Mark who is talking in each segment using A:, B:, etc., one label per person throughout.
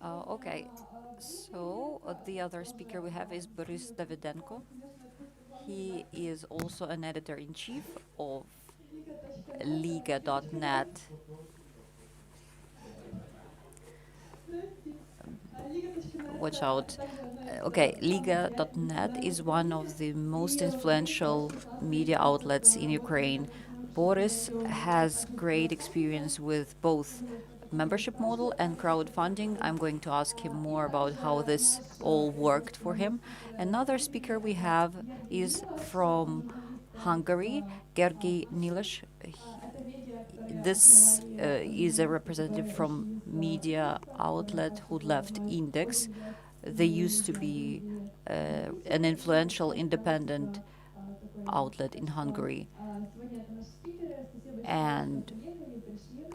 A: Okay, so the other speaker we have is Boris Davidenko. He is also an editor-in-chief of Liga.net. Watch out. Okay, Liga.net is one of the most influential media outlets in Ukraine. Boris has great experience with both membership model and crowdfunding. I'm going to ask him more about how this all worked for him. Another speaker we have is from Hungary, Gergi Nilas. This is a representative from media outlet who left Index. They used to be an influential independent outlet in Hungary. And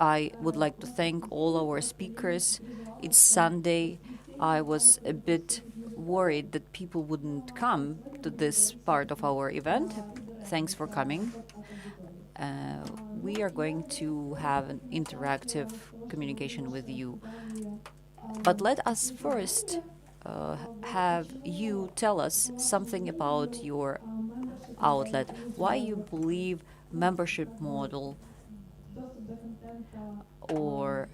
A: I would like to thank all our speakers. It's Sunday. I was a bit worried that people wouldn't come to this part of our event. Thanks for coming. Uh, we are going to have an interactive communication with you. But let us first have you tell us something about your outlet, why you believe membership model or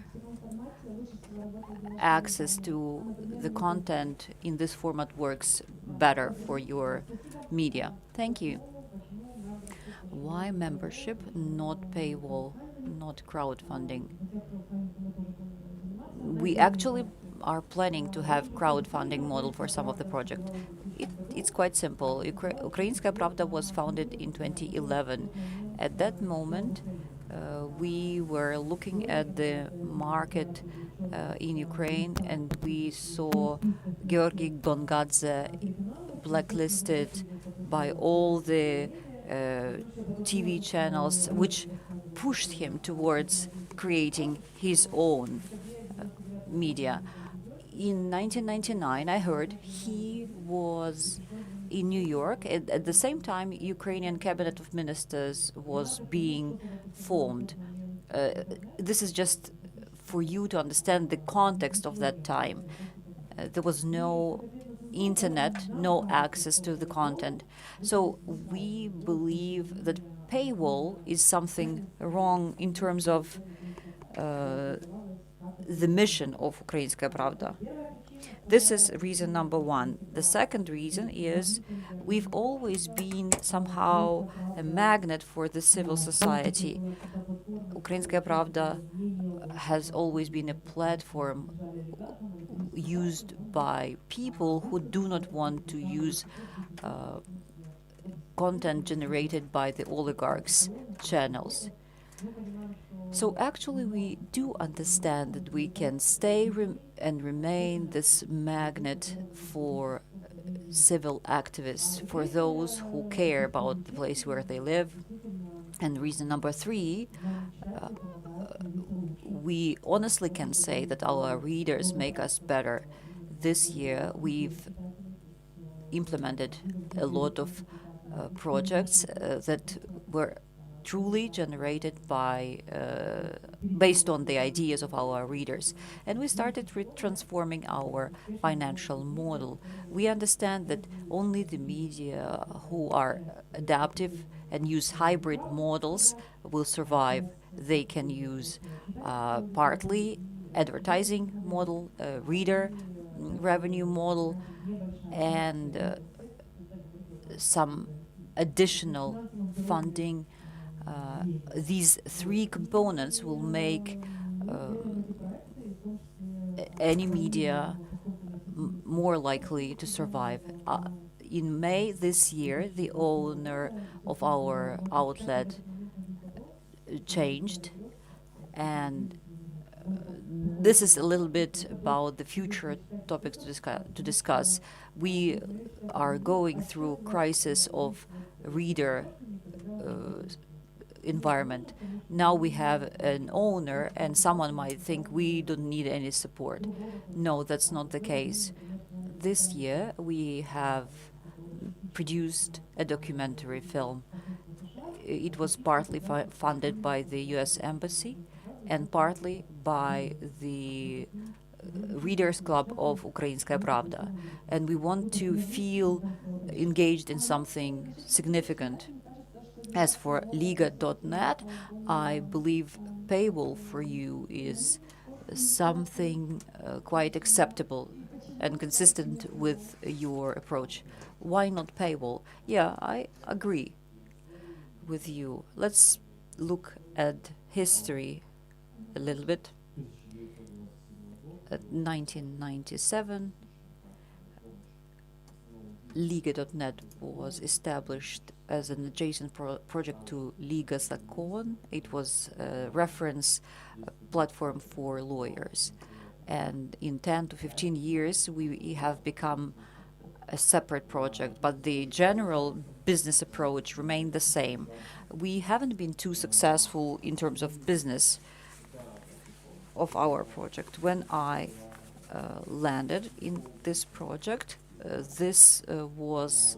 A: access to the content in this format works better for your media. Thank you. Why membership, not paywall, not crowdfunding? We actually are planning to have crowdfunding model for some of the project. It's quite simple. Ukrainskaya Pravda was founded in 2011. At that moment, we were looking at the market in Ukraine, and we saw Georgi Gongadze blacklisted by all the TV channels, which pushed him towards creating his own media. In 1999, I heard he was in New York. At the same time, Ukrainian cabinet of ministers was being formed. This is just for you to understand the context of that time. There was no internet, no access to the content. So we believe that paywall is something wrong in terms of the mission of Ukrainskaya Pravda. This is reason number one. The second reason is we've always been somehow a magnet for the civil society. Ukrainskaya Pravda has always been a platform used by people who do not want to use content generated by the oligarchs' channels. So actually, we do understand that we can stay and remain this magnet for civil activists, for those who care about the place where they live. And reason number three, we honestly can say that our readers make us better. This year, we've implemented a lot of projects that were truly generated by based on the ideas of our readers. And we started transforming our financial model. We understand that only the media who are adaptive and use hybrid models will survive. They can use partly advertising model, reader revenue model, and some additional funding. These three components will make any media more likely to survive. In May this year, the owner of our outlet changed, and this is a little bit about the future topics to discuss. We are going through crisis of reader environment. Now we have an owner, and someone might think we don't need any support. No, that's not the case. This year we have produced a documentary film. It was partly funded by the US Embassy, and partly by the Readers Club of Ukrainskaya Pravda. And we want to feel engaged in something significant. As for Liga.net, I believe paywall for you is something quite acceptable and consistent with your approach. Why not paywall? Yeah, I agree with you. Let's look at history a little bit. At 1997, Liga.net was established as an adjacent project to Liga Zakon. It was a reference platform for lawyers. And in 10 to 15 years, we have become a separate project, but the general business approach remained the same. We haven't been too successful in terms of business of our project. When I landed in this project, this was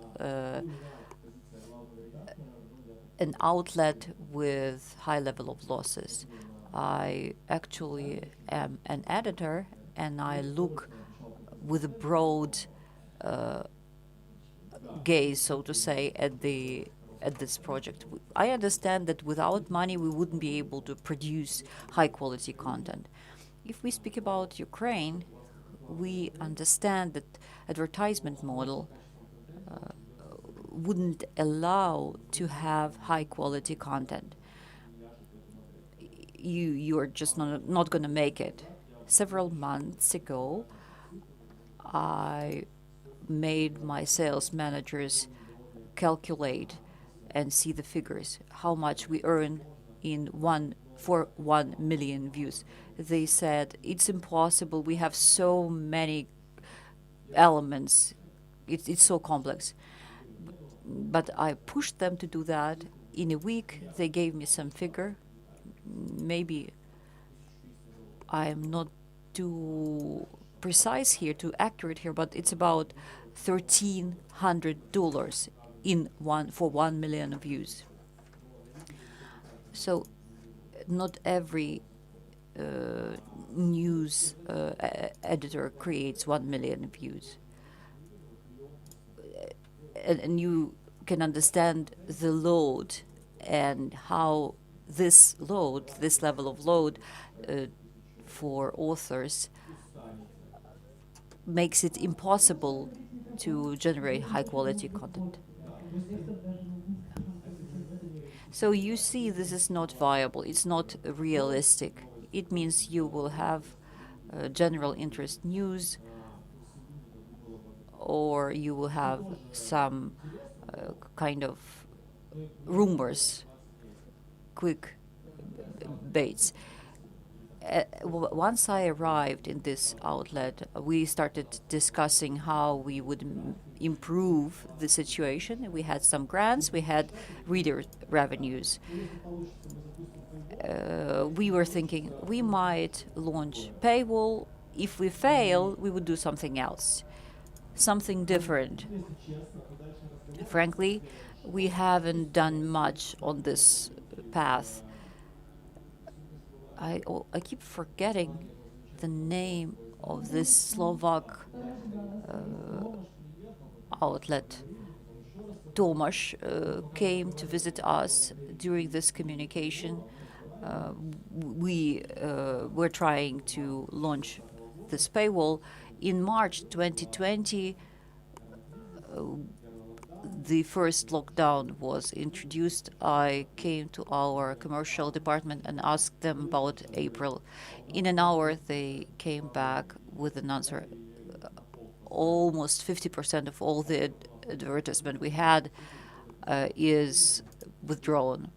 A: an outlet with high level of losses. I actually am an editor, and I look with a broad gaze, so to say, at this project. I understand that without money we wouldn't be able to produce high quality content. If we speak about Ukraine, we understand that advertisement model wouldn't allow to have high quality content. You're just not going to make it. Several months ago, I made my sales managers calculate and see the figures, how much we earn for 1 million views. They said it's impossible. We have so many elements. It's so complex. But I pushed them to do that. In a week, they gave me some figure. Maybe I'm not too precise here, too accurate here, but it's about $1,300 for 1 million views. So not every news editor creates 1 million views. And you can understand the load and how this level of load for authors makes it impossible to generate high quality content. So you see, this is not viable. It's not realistic. It means you will have general interest news, or you will have some kind of rumors, quick baits. Once I arrived in this outlet, we started discussing how we would improve the situation. We had some grants, we had reader revenues. We were thinking we might launch paywall. If we fail, we would do something else, something different. Frankly, we haven't done much on this path. I keep forgetting the name of this Slovak outlet. Tomasz came to visit us during this communication. We were trying to launch this paywall. In March 2020, the first lockdown was introduced. I came to our commercial department and asked them about April. In an hour, they came back with an answer. Almost 50% of all the advertisement we had is withdrawn.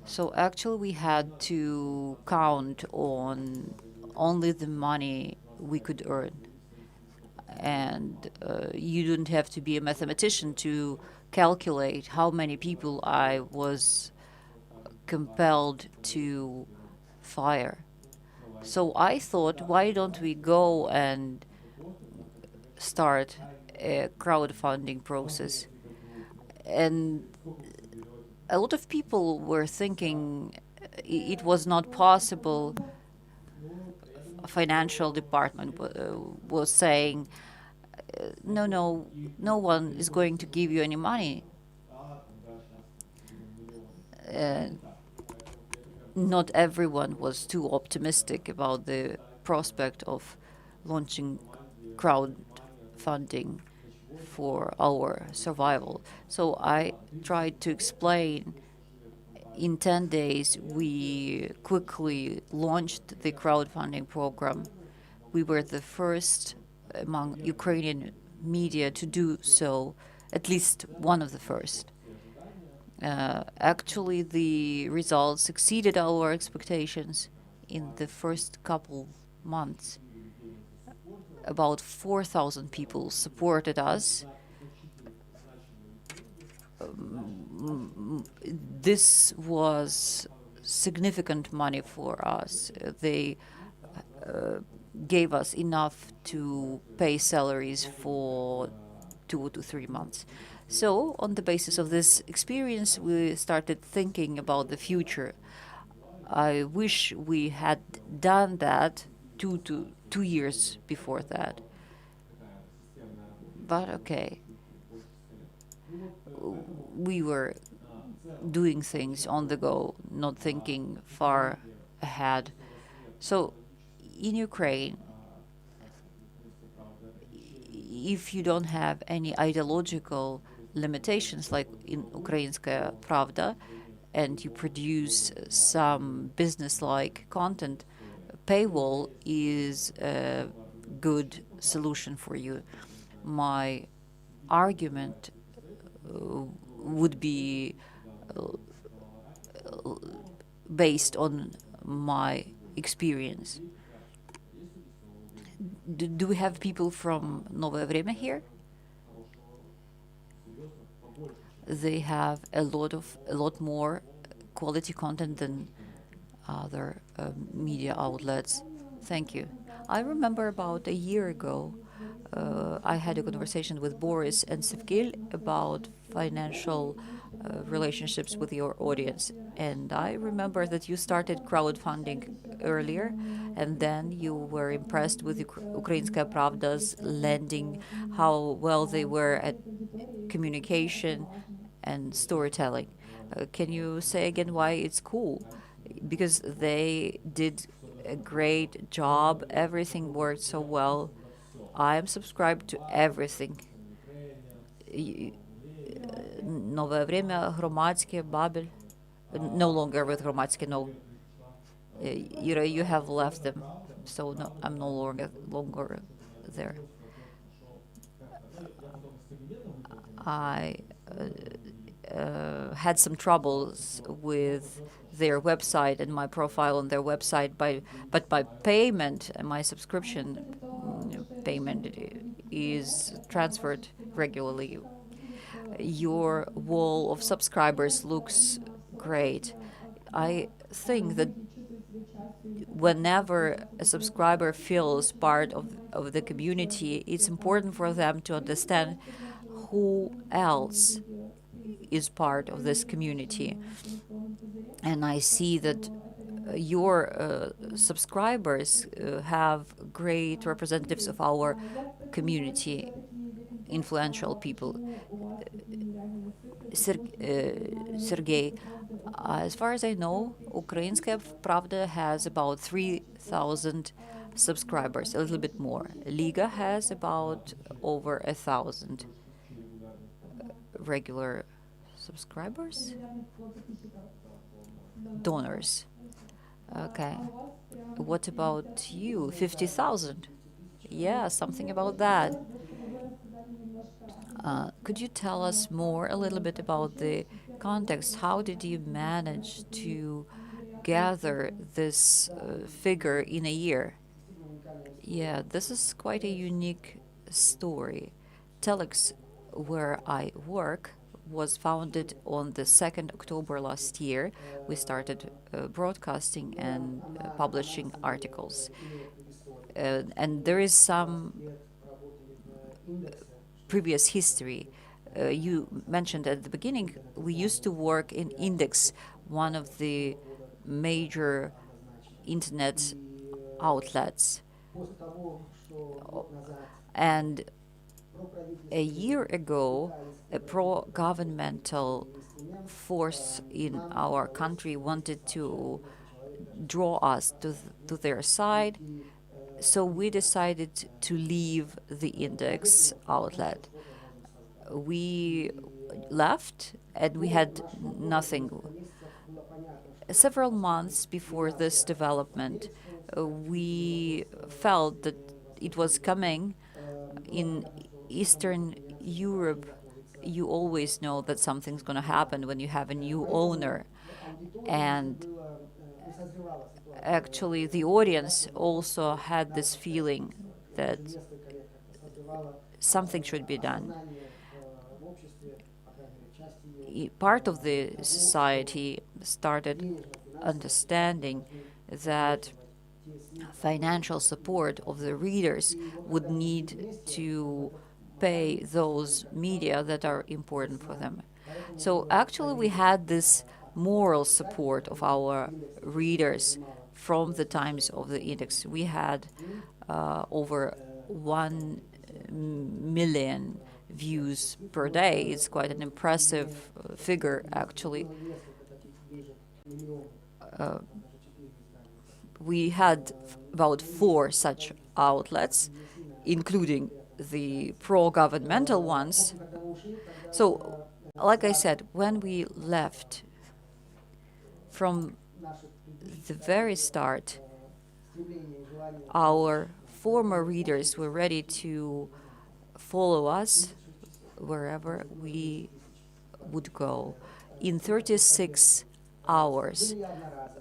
A: So actually, we had to count on only the money we could earn. And you don't have to be a mathematician to calculate how many people I was compelled to fire. So I thought, why don't we go and start a crowdfunding process? And a lot of people were thinking it was not possible. Financial department was saying, no, no, no one is going to give you any money. Uh, Not everyone was too optimistic about the prospect of launching crowdfunding for our survival. So I tried to explain. In 10 days, we quickly launched the crowdfunding program. We were the first among Ukrainian media to do so, at least one of the first. Actually, the results exceeded our expectations in the first couple months. About 4,000 people supported us. This was significant money for us. They gave us enough to pay salaries for 2 to 3 months. So, on the basis of this experience, we started thinking about the future. I wish we had done that 2 years before that. But okay, we were doing things on the go, not thinking far ahead. So, in Ukraine, if you don't have any ideological limitations like in Ukrainskaya Pravda, and you produce some business-like content, paywall is a good solution for you. My argument would be based on my experience. Do we have people from Новое Время here? They have a lot more quality content than other media outlets. Thank you. I remember about a year ago, I had a conversation with Boris and Sevgil about financial relationships with your audience. And I remember that you started crowdfunding earlier, and then you were impressed with Ukrainskaya Pravda's lending, how well they were at communication and storytelling. Can you say again why it's cool? Because they did a great job, everything worked so well. I am subscribed to everything. Новое время, Громадське, Бабель. No longer with Громадське, no. You have left them, so no, I'm no longer there. I had some troubles with their website and my profile on their website, but my payment and my subscription payment is transferred regularly. Your wall of subscribers looks great. I think that whenever a subscriber feels part of the community, it's important for them to understand who else is part of this community. And I see that your subscribers have great representatives of our community, influential people. Sergey, as far as I know, Ukrainskaya Pravda has about 3,000 subscribers, a little bit more. Liga has about over 1,000 regular subscribers? Donors. Okay. What about you? 50,000? Yeah, something about that. Could you tell us more a little bit about the context? How did you manage to gather this figure in a year? Yeah, this is quite a unique story. Telex, where I work, was founded on the 2nd October last year. We started broadcasting and publishing articles. And there is some previous history. You mentioned at the beginning, we used to work in Index, one of the major internet outlets. And a year ago, a pro-governmental force in our country wanted to draw us to their side, so we decided to leave the index outlet. We left and we had nothing. Several months before this development, we felt that it was coming. In Eastern Europe, you always know that something's going to happen when you have a new owner. And actually, the audience also had this feeling that something should be done. Part of the society started understanding that financial support of the readers would need to pay those media that are important for them. So actually, we had this moral support of our readers from the times of the index. We had over 1 million views per day. It's quite an impressive figure, actually. We had about 4 such outlets, including the pro-governmental ones. So, like I said, when we left, from the very start, our former readers were ready to follow us wherever we would go. In 36 hours,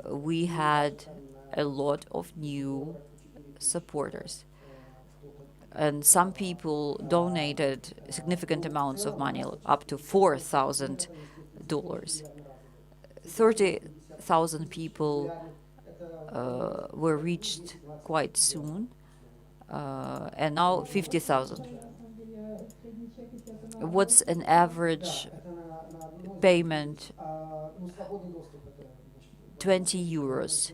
A: we had a lot of new supporters. And some people donated significant amounts of money, up to $4,000. 30,000 people were reached quite soon, and now 50,000. What's an average payment? 20 euros.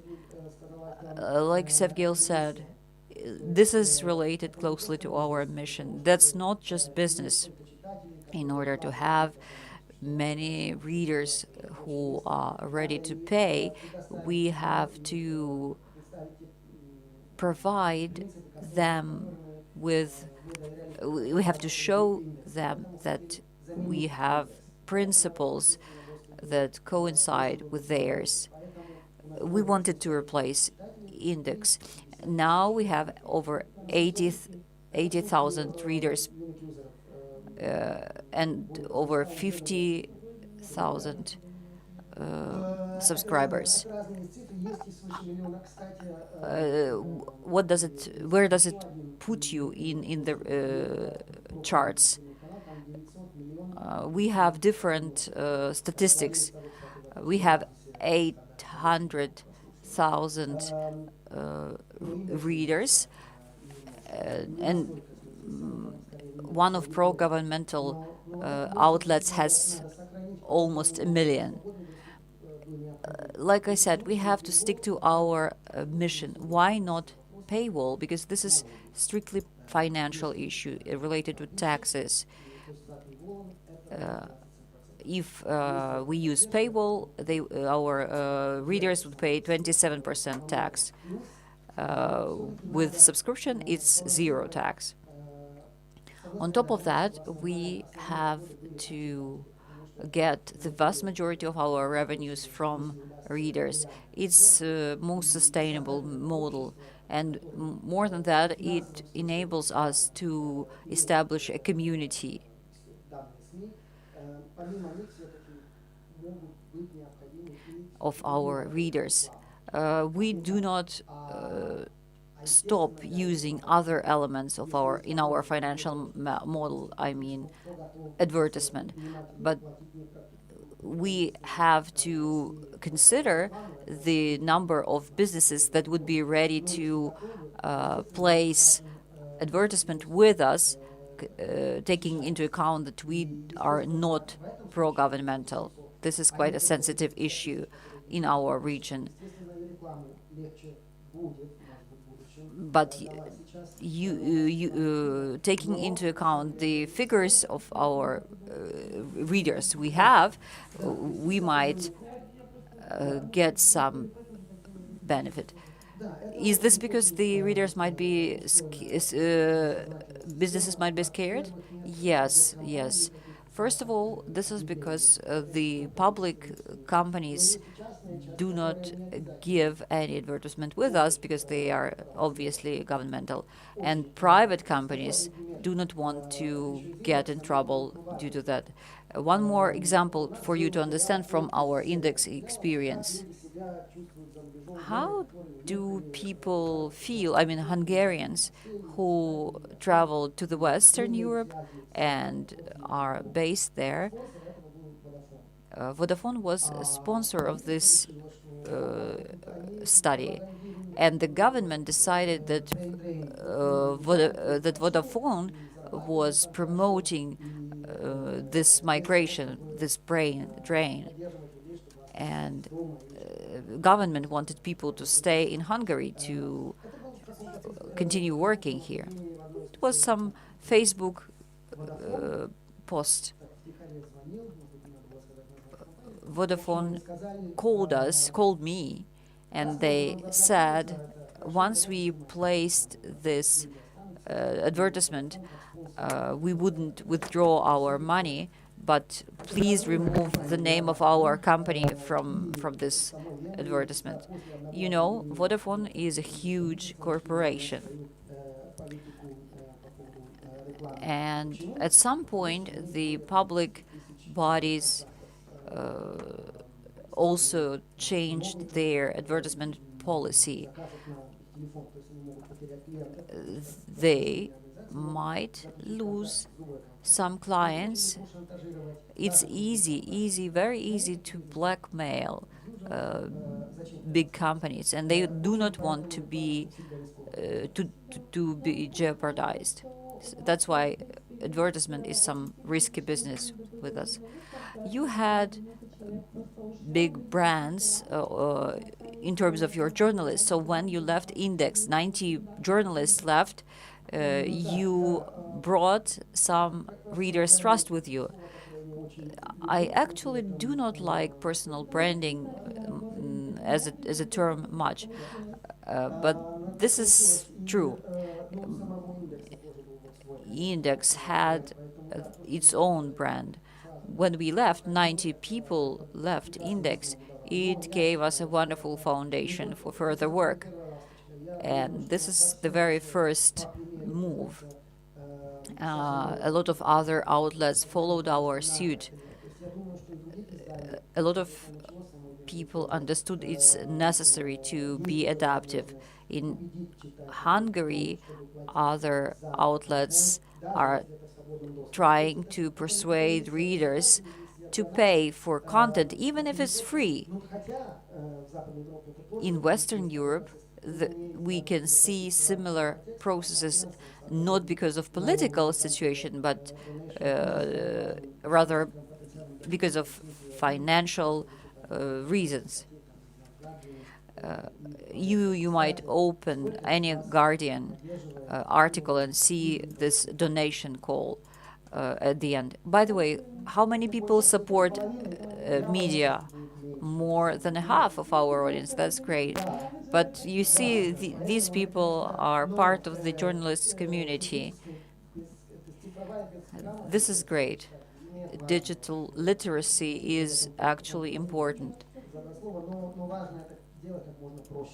A: Like Sevgil said, this is related closely to our mission. That's not just business. In order to have many readers who are ready to pay, we have to provide them with, we have to show them that we have principles that coincide with theirs. We wanted to replace index. Now we have over 80,000 readers and over 50,000 subscribers. Where does it put you in the charts? We have different statistics. We have 800,000 readers, and one of pro-governmental outlets has almost 1 million. Like I said, we have to stick to our mission. Why not paywall? Because this is strictly financial issue related to taxes. If we use paywall, our readers would pay 27% tax. With subscription, it's 0 tax. On top of that, we have to get the vast majority of our revenues from readers. It's the most sustainable model. And more than that, it enables us to establish a community of our readers. We do not stop using other elements of our financial model, I mean advertisement, but we have to consider the number of businesses that would be ready to place advertisement with us, taking into account that we are not pro-governmental. This is quite a sensitive issue. in our region. But taking into account the figures of our readers we might get some benefit. Is this because the readers might be businesses might be scared? Yes, yes. First of all, this is because the public companies do not give any advertisement with us because they are obviously governmental, and private companies do not want to get in trouble due to that. One more example for you to understand from our index experience. How do people feel, I mean, Hungarians who travel to the Western Europe and are based there? Vodafone was a sponsor of this study, and the government decided that that Vodafone was promoting this migration, this brain drain, and government wanted people to stay in Hungary to continue working here. It was some Facebook post. Vodafone called me, and they said once we placed this advertisement, we wouldn't withdraw our money, but please remove the name of our company from this advertisement. You know, Vodafone is a huge corporation. And at some point, the public bodies also changed their advertisement policy. They might lose some clients. It's very easy to blackmail big companies, and they do not want to be jeopardized. That's why advertisement is some risky business with us. You had big brands in terms of your journalists. So when you left Index, 90 journalists left. You brought some readers' trust with you. I actually do not like personal branding as a term much, but this is true. Index had its own brand. When we left, 90 people left Index. It gave us a wonderful foundation for further work. And this is the very first move. A lot of other outlets followed our suit. A lot of people understood it's necessary to be adaptive. In Hungary, other outlets are trying to persuade readers to pay for content, even if it's free. In Western Europe, we can see similar processes, not because of political situation, but rather because of financial reasons. You might open any Guardian article and see this donation call at the end. By the way, how many people support media? More than half of our audience. That's great. But you see, these people are part of the journalists community. This is great. Digital literacy is actually important.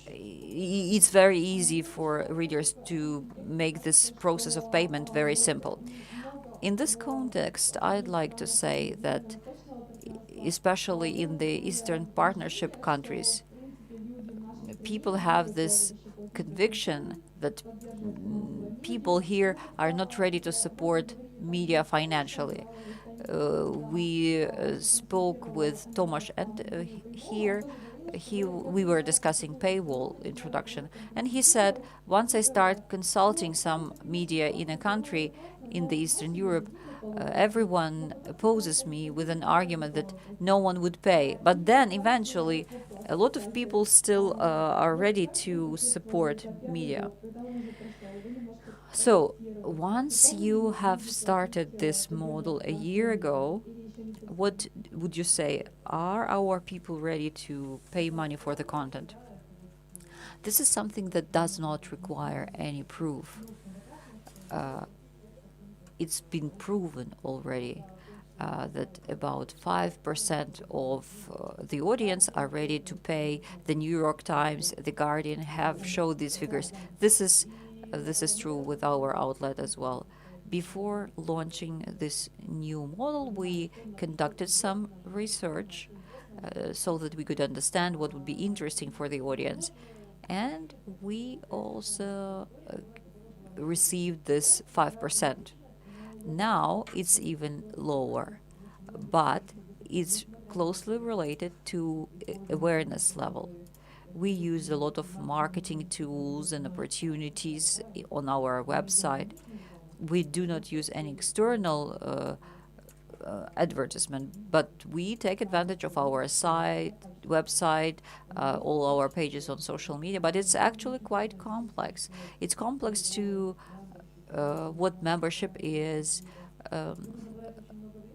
A: It's very easy for readers to make this process of payment very simple. In this context, I'd like to say that, especially in the Eastern Partnership countries, people have this conviction that people here are not ready to support media financially. We spoke with Tomasz here. We were discussing paywall introduction, and he said, once I start consulting some media in a country, in the Eastern Europe, everyone opposes me with an argument that no one would pay. But then eventually, a lot of people still are ready to support media. So once you have started this model a year ago, what would you say? Are our people ready to pay money for the content? This is something that does not require any proof. It's been proven already that about 5% of the audience are ready to pay. The New York Times, The Guardian have showed these figures. This is true with our outlet as well. Before launching this new model, we conducted some research so that we could understand what would be interesting for the audience. And we also received this 5%. Now it's even lower, but it's closely related to awareness level. We use a lot of marketing tools and opportunities on our website. We do not use any external advertisement, but we take advantage of our website, all our pages on social media, but it's actually quite complex. It's complex to what membership is,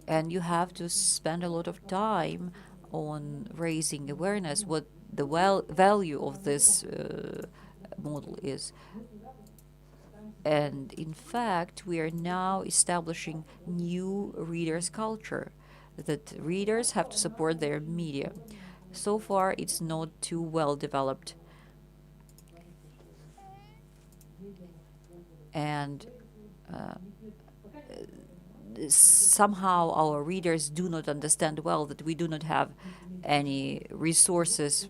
A: and you have to spend a lot of time on raising awareness what the value of this model is. And in fact, we are now establishing new readers' culture, that readers have to support their media. So far, it's not too well developed. And somehow our readers do not understand well that we do not have any resources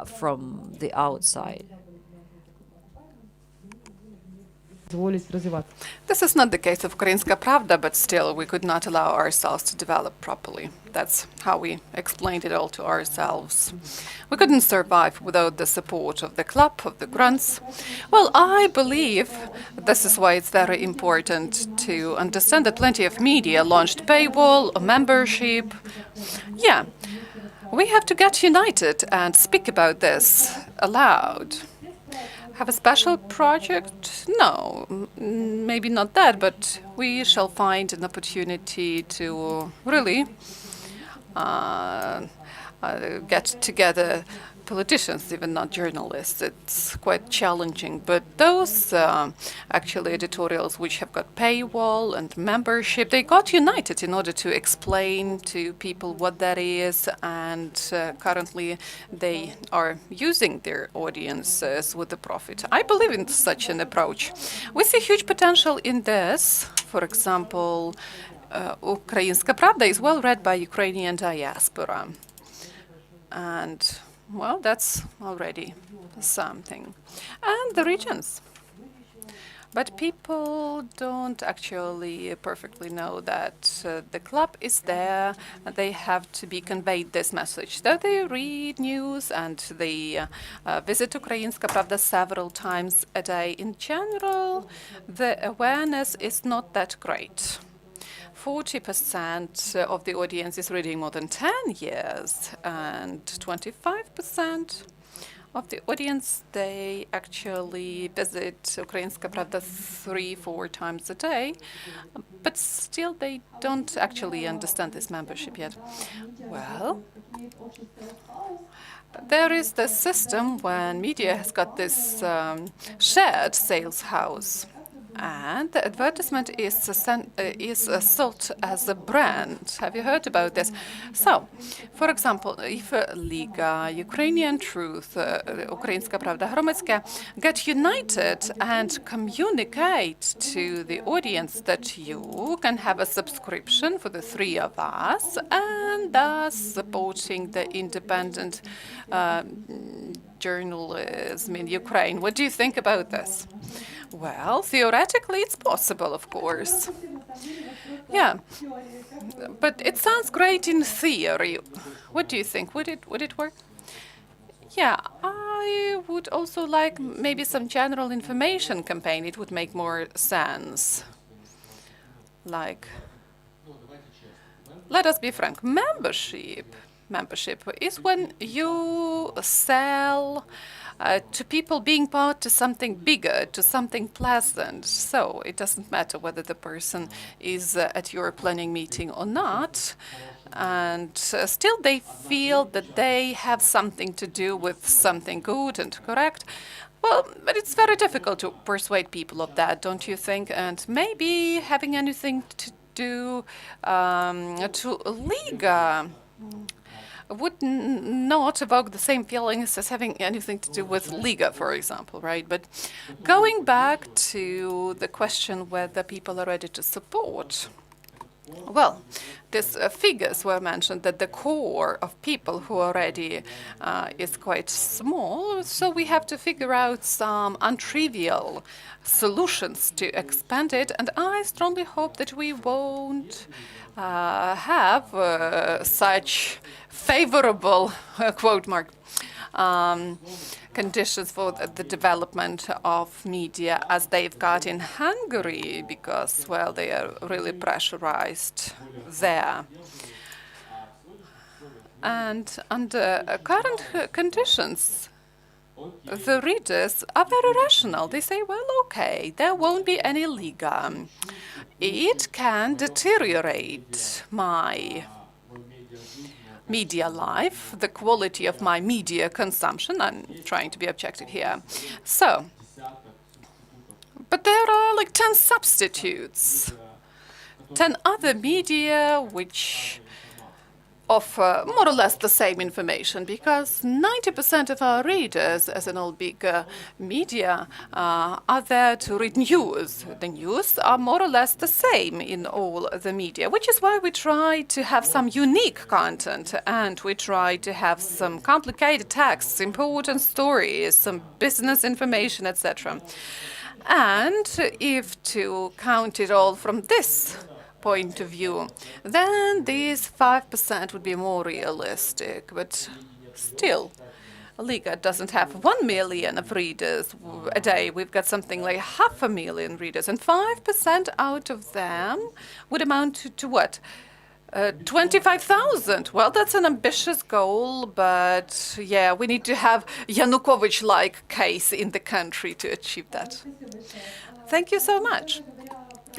A: from the outside.
B: This is not the case of Ukrainska Pravda, but still we could not allow ourselves to develop properly. That's how we explained it all to ourselves. We couldn't survive without the support of the club, of the grunts. Well, I believe this is why it's very important to understand that plenty of media launched paywall, a membership. Yeah, we have to get united and speak about this aloud. Have a special project? No, maybe not that, but we shall find an opportunity to really get together politicians, even not journalists. It's quite challenging, but those actually editorials which have got paywall and membership, they got united in order to explain to people what that is, and currently they are using their audiences with the profit. I believe in such an approach. We see huge potential in this. For example, Ukrainska Pravda is well read by Ukrainian diaspora, and well, that's already something. And the regions. But people don't actually perfectly know that the club is there, and they have to be conveyed this message. Though they read news and they visit Ukrainska Pravda several times a day, in general, the awareness is not that great. 40% of the audience is reading more than 10 years, and 25% of the audience, they actually visit Ukrainska Pravda 3-4 times a day, but still they don't actually understand this membership yet. Well, there is the system when media has got this shared sales house. And the advertisement is sold as a brand. Have you heard about this? So, for example, if Liga, Ukrainian Truth, Ukrainska Pravda, Громадське get united and communicate to the audience that you can have a subscription for the three of us, and thus supporting the independent journalism in Ukraine. What do you think about this? Well, theoretically, it's possible, of course. Yeah, but it sounds great in theory. What do you think? Would it work? Yeah, I I would also like maybe some general information campaign. It would make more sense. Like, let us be frank, membership is when you sell to people being part to something bigger, to something pleasant. So it doesn't matter whether the person is at your planning meeting or not. And still they feel that they have something to do with something good and correct. Well, but it's very difficult to persuade people of that, don't you think? And maybe having anything to do to Liga would not evoke the same feelings as having anything to do with Liga, for example, right? But going back to the question whether people are ready to support, well, these figures were mentioned that the core of people who are ready is quite small, so we have to figure out some untrivial solutions to expand it, and I strongly hope that we won't have such favorable, quote mark, conditions for the development of media as they've got in Hungary, because, well, they are really pressurized there. And under current conditions, the readers are very rational. They say, well, okay, there won't be any Liga. It can deteriorate my media life, the quality of my media consumption. I'm trying to be objective here. So, but there are like 10 substitutes, 10 other media which offer more or less the same information, because 90% of our readers, as in all big media, are there to read news. The news are more or less the same in all the media, which is why we try to have some unique content, and we try to have some complicated texts, important stories, some business information, etc. And if to count it all from this point of view, then these 5% would be more realistic. But still, Liga doesn't have 1 million of readers a day. We've got something like 500,000 readers, and 5% out of them would amount to what? 25,000. Well, that's an ambitious goal, but yeah, we need to have Yanukovych-like case in the country to achieve that. Thank you so much.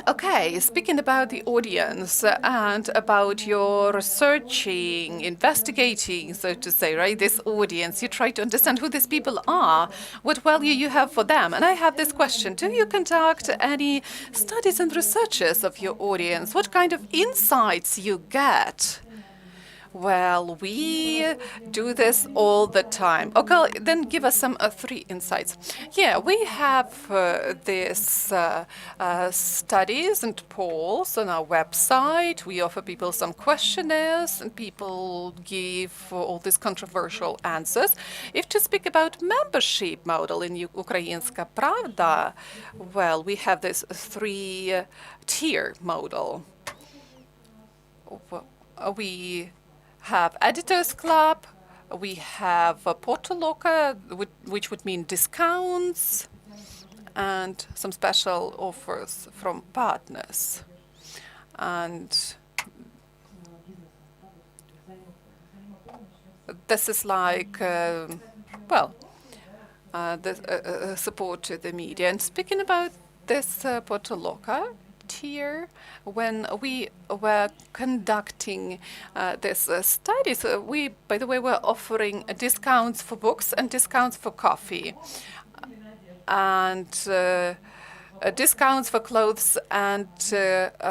B: Okay, speaking about the audience and about your researching, investigating, so to say, right, this audience, you try to understand who these people are, what value you have for them. And I have this question: do you conduct any studies and researches of your audience? What kind of insights you get? Well, we do this all the time. Okay, then give us some 3 insights. Yeah, we have these studies and polls on our website. We offer people some questionnaires, and people give all these controversial answers. If to speak about membership model in Ukrainska Pravda, well, we have this 3-tier model. We have Editors Club, we have a Potoloka, which would mean discounts, and some special offers from partners. And this is like, well, the support to the media. And speaking about this Potoloka tier, when we were conducting these studies, we, by the way, were offering discounts for books and discounts for coffee, and discounts for clothes and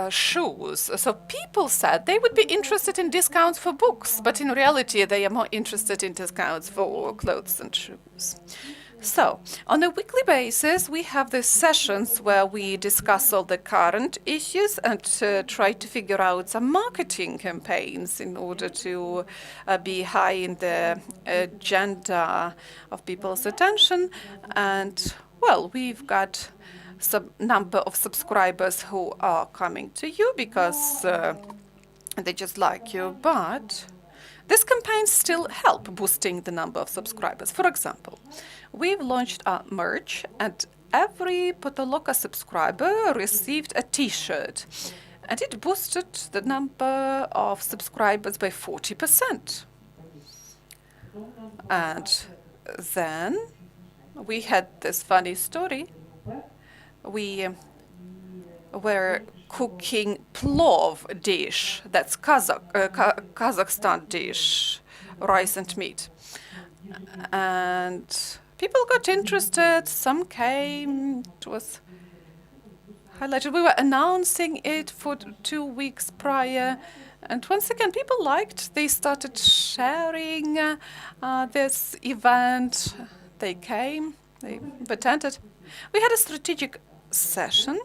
B: shoes. So people said they would be interested in discounts for books, but in reality they are more interested in discounts for clothes and shoes. So, on a weekly basis, we have these sessions where we discuss all the current issues and try to figure out some marketing campaigns in order to be high in the agenda of people's attention. And, well, we've got some number of subscribers who are coming to you because they just like you, but These campaigns still help boosting the number of subscribers. For example, we've launched our merch, and every Potoloka subscriber received a T-shirt, and it boosted the number of subscribers by 40%. And then we had this funny story. We were cooking plov dish, that's Kazakhstan dish, rice and meat. And people got interested, some came, it was highlighted. We were announcing it for 2 weeks prior. And once again, people liked, they started sharing this event. They came, they attended. We had a strategic session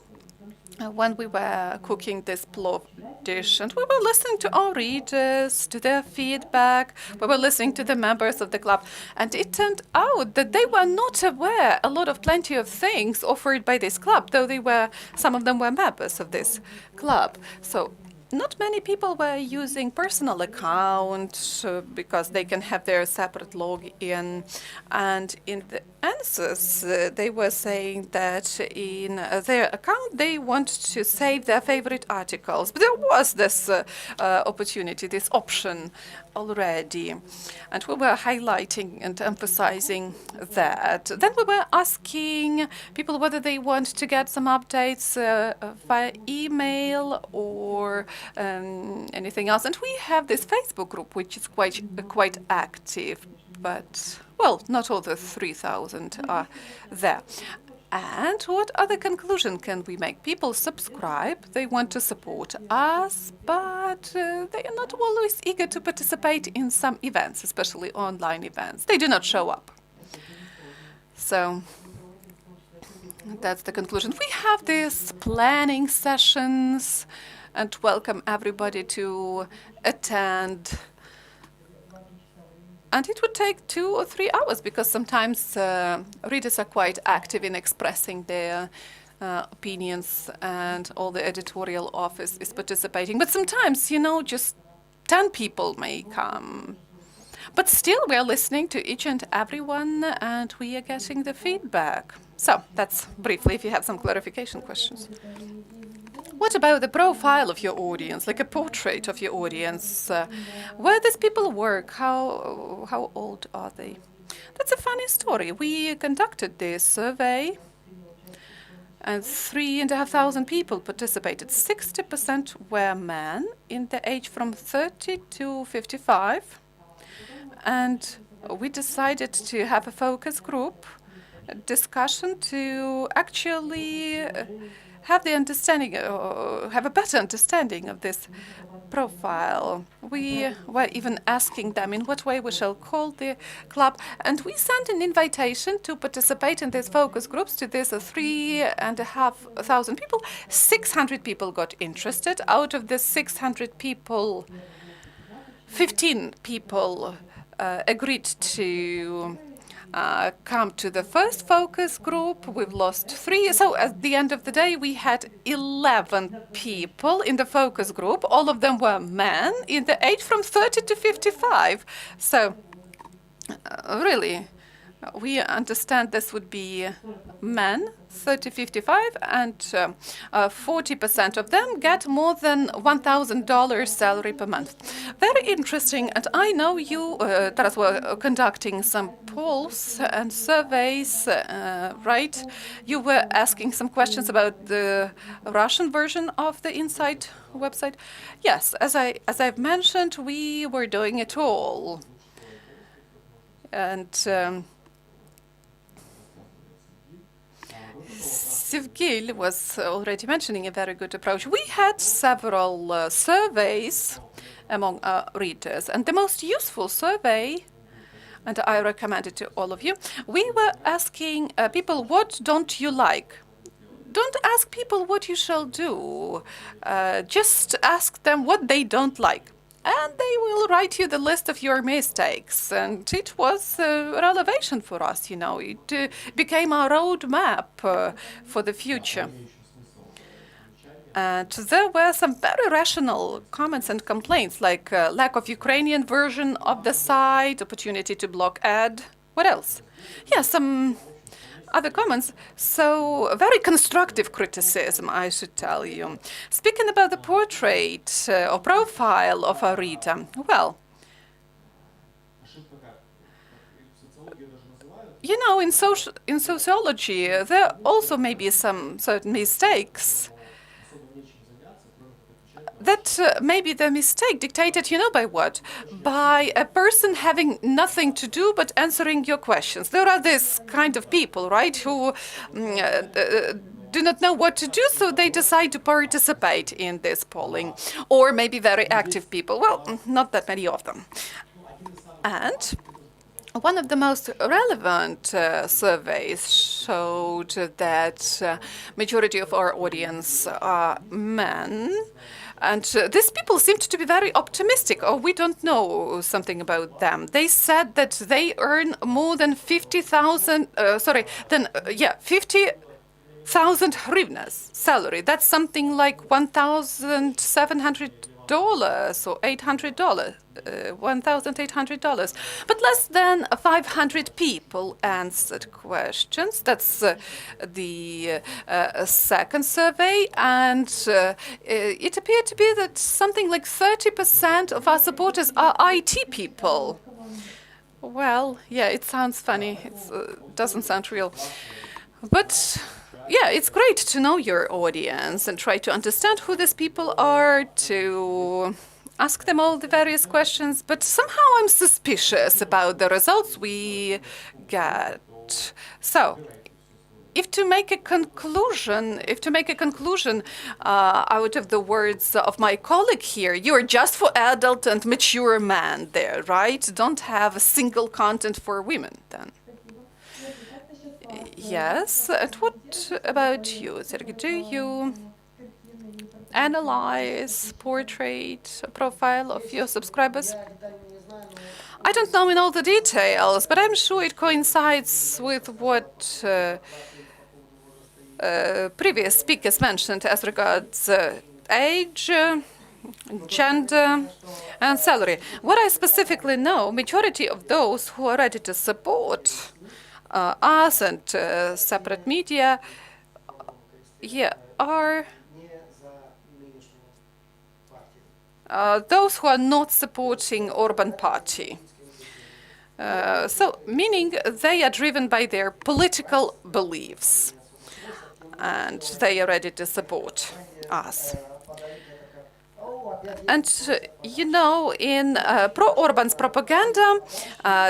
B: when we were cooking this plov dish, and we were listening to our readers, to their feedback. We were listening to the members of the club, and it turned out that they were not aware plenty of things offered by this club, though some of them were members of this club. So not many people were using personal accounts because they can have their separate login. And in the answers, they were saying that in their account they want to save their favorite articles. But there was this opportunity, this option already. And we were highlighting and emphasizing that. Then we were asking people whether they want to get some updates via email or anything else. And we have this Facebook group, which is quite active, but, well, not all the 3,000 are there. And what other conclusion can we make? People subscribe, they want to support us, but they are not always eager to participate in some events, especially online events. They do not show up. So that's the conclusion. We have these planning sessions and welcome everybody to attend. And it would take 2 or 3 hours because sometimes readers are quite active in expressing their opinions, and all the editorial office is participating. But sometimes, just 10 people may come. But still, we are listening to each and everyone, and we are getting the feedback. So that's briefly, if you have some clarification questions. What about the profile of your audience, like a portrait of your audience? Where these people work? How old are they? That's a funny story. We conducted this survey, and 3,500 people participated. 60% were men in the age from 30 to 55. And we decided to have a focus group discussion to actually have the understanding, have a better understanding of this profile. We were even asking them in what way we shall call the club, and we sent an invitation to participate in these focus groups to these 3,500 people. 600 people got interested. Out of the 600 people, 15 people agreed to come to the first focus group. We've lost 3. So at the end of the day, we had 11 people in the focus group. All of them were men in the age from 30 to 55. So really, we understand this would be men, 30-55, and 40% of them get more than $1,000 salary per month. Very interesting, and I know you, Taras, were conducting some polls and surveys, right? You were asking some questions about the Russian version of the Insight website. Yes, as I've mentioned, we were doing it all. And Sevgil was already mentioning a very good approach. We had several surveys among our readers, and the most useful survey, and I recommend it to all of you, we were asking people, what don't you like? Don't ask people what you shall do. Just ask them what they don't like. And they will write you the list of your mistakes. And it was a revelation for us, It became our roadmap for the future. And there were some very rational comments and complaints, like lack of Ukrainian version of the site, opportunity to block ad. What else? Yeah, some other comments. So very constructive criticism, I should tell you. Speaking about the portrait or profile of Arita, well, you know, in sociology, there also may be some certain mistakes. That maybe the mistake dictated, you know, by what? By a person having nothing to do but answering your questions. There are this kind of people, right, who do not know what to do, so they decide to participate in this polling. Or maybe very active people. Well, not that many of them. And one of the most relevant surveys showed that majority of our audience are men. And these people seemed to be very optimistic. Oh, we don't know something about them. They said that they earn more than 50,000, 50,000 hryvnias salary. That's something like $1,700 or $800. $1,800, but less than 500 people answered questions. That's the second survey, and it appeared to be that something like 30% of our supporters are IT people. Well, yeah, it sounds funny. It doesn't sound real, but yeah, it's great to know your audience and try to understand who these people are, to ask them all the various questions, but somehow I'm suspicious about the results we get. So, if to make a conclusion out of the words of my colleague here, you're just for adult and mature men there, right? Don't have a single content for women then. Yes, and what about you, Sergey? Do you analyze portrait profile of your subscribers? I don't know in all the details, but I'm sure it coincides with what previous speakers mentioned as regards age, gender, and salary. What I specifically know, majority of those who are ready to support us and separate media, are those who are not supporting Orban party. So, meaning they are driven by their political beliefs, and they are ready to support us. And, you know, in pro-Orban's propaganda,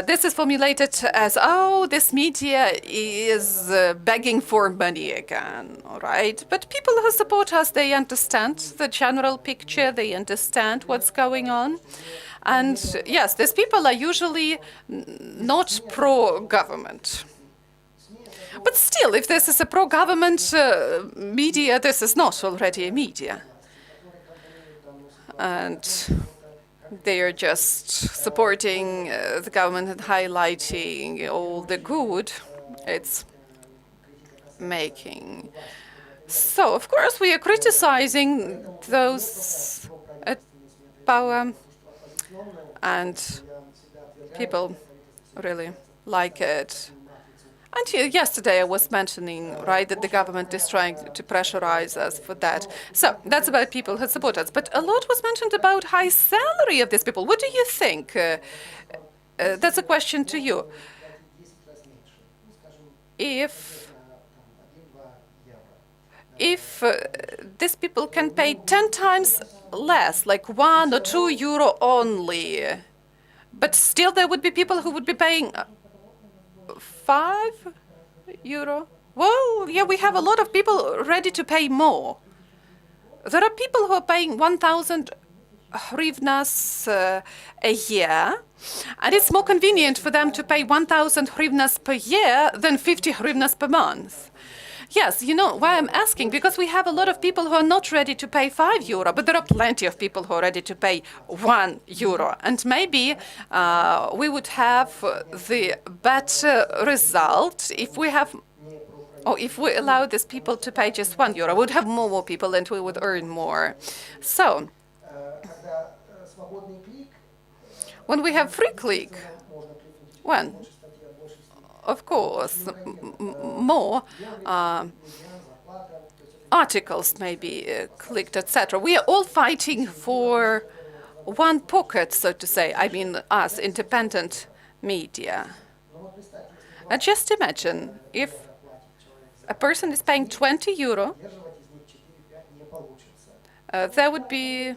B: this is formulated as, oh, this media is begging for money again, all right? But people who support us, they understand the general picture, they understand what's going on. And yes, these people are usually not pro-government. But still, if this is a pro-government media, this is not already a media. And they are just supporting the government and highlighting all the good it's making. So, of course, we are criticizing those at power, and people really like it. And yesterday I was mentioning, right, that the government is trying to pressurize us for that. So that's about people who support us. But a lot was mentioned about high salary of these people. What do you think? That's a question to you. If these people can pay 10 times less, like €1 or €2 only, but still there would be people who would be paying €5? Well, yeah, we have a lot of people ready to pay more. There are people who are paying 1,000 hryvnias a year, and it's more convenient for them to pay 1,000 hryvnias per year than 50 hryvnias per month. Yes, you know why I'm asking? Because we have a lot of people who are not ready to pay €5, but there are plenty of people who are ready to pay €1. And maybe we would have the better result if we have or if we allow these people to pay just €1, we would have more people and we would earn more. So when we have free click, when, of course, more articles may be clicked, etc. We are all fighting for one pocket, so to say. I mean, us, independent media. And just imagine if a person is paying €20, there would be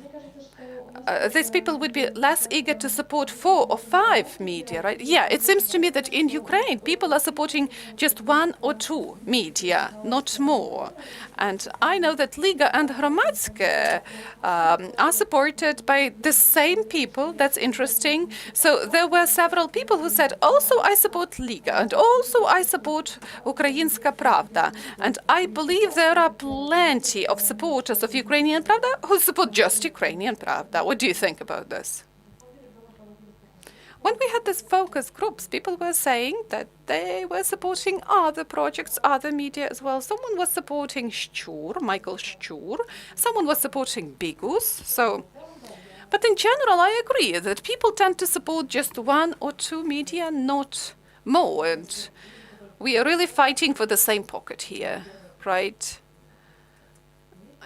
B: these people would be less eager to support 4 or 5 media, right? Yeah, it seems to me that in Ukraine, people are supporting just 1 or 2 media, not more. And I know that Liga and Hromadske are supported by the same people. That's interesting. So there were several people who said, also I support Liga, and also I support Ukrainska Pravda. And I believe there are plenty of supporters of Ukrainian Pravda who support just Ukrainian Pravda. What do you think about this? When we had these focus groups, people were saying that they were supporting other projects, other media as well. Someone was supporting Szczur, Michael Szczur. Someone was supporting Bigus. But in general, I agree that people tend to support just 1 or 2 media, not more. And we are really fighting for the same pocket here, right?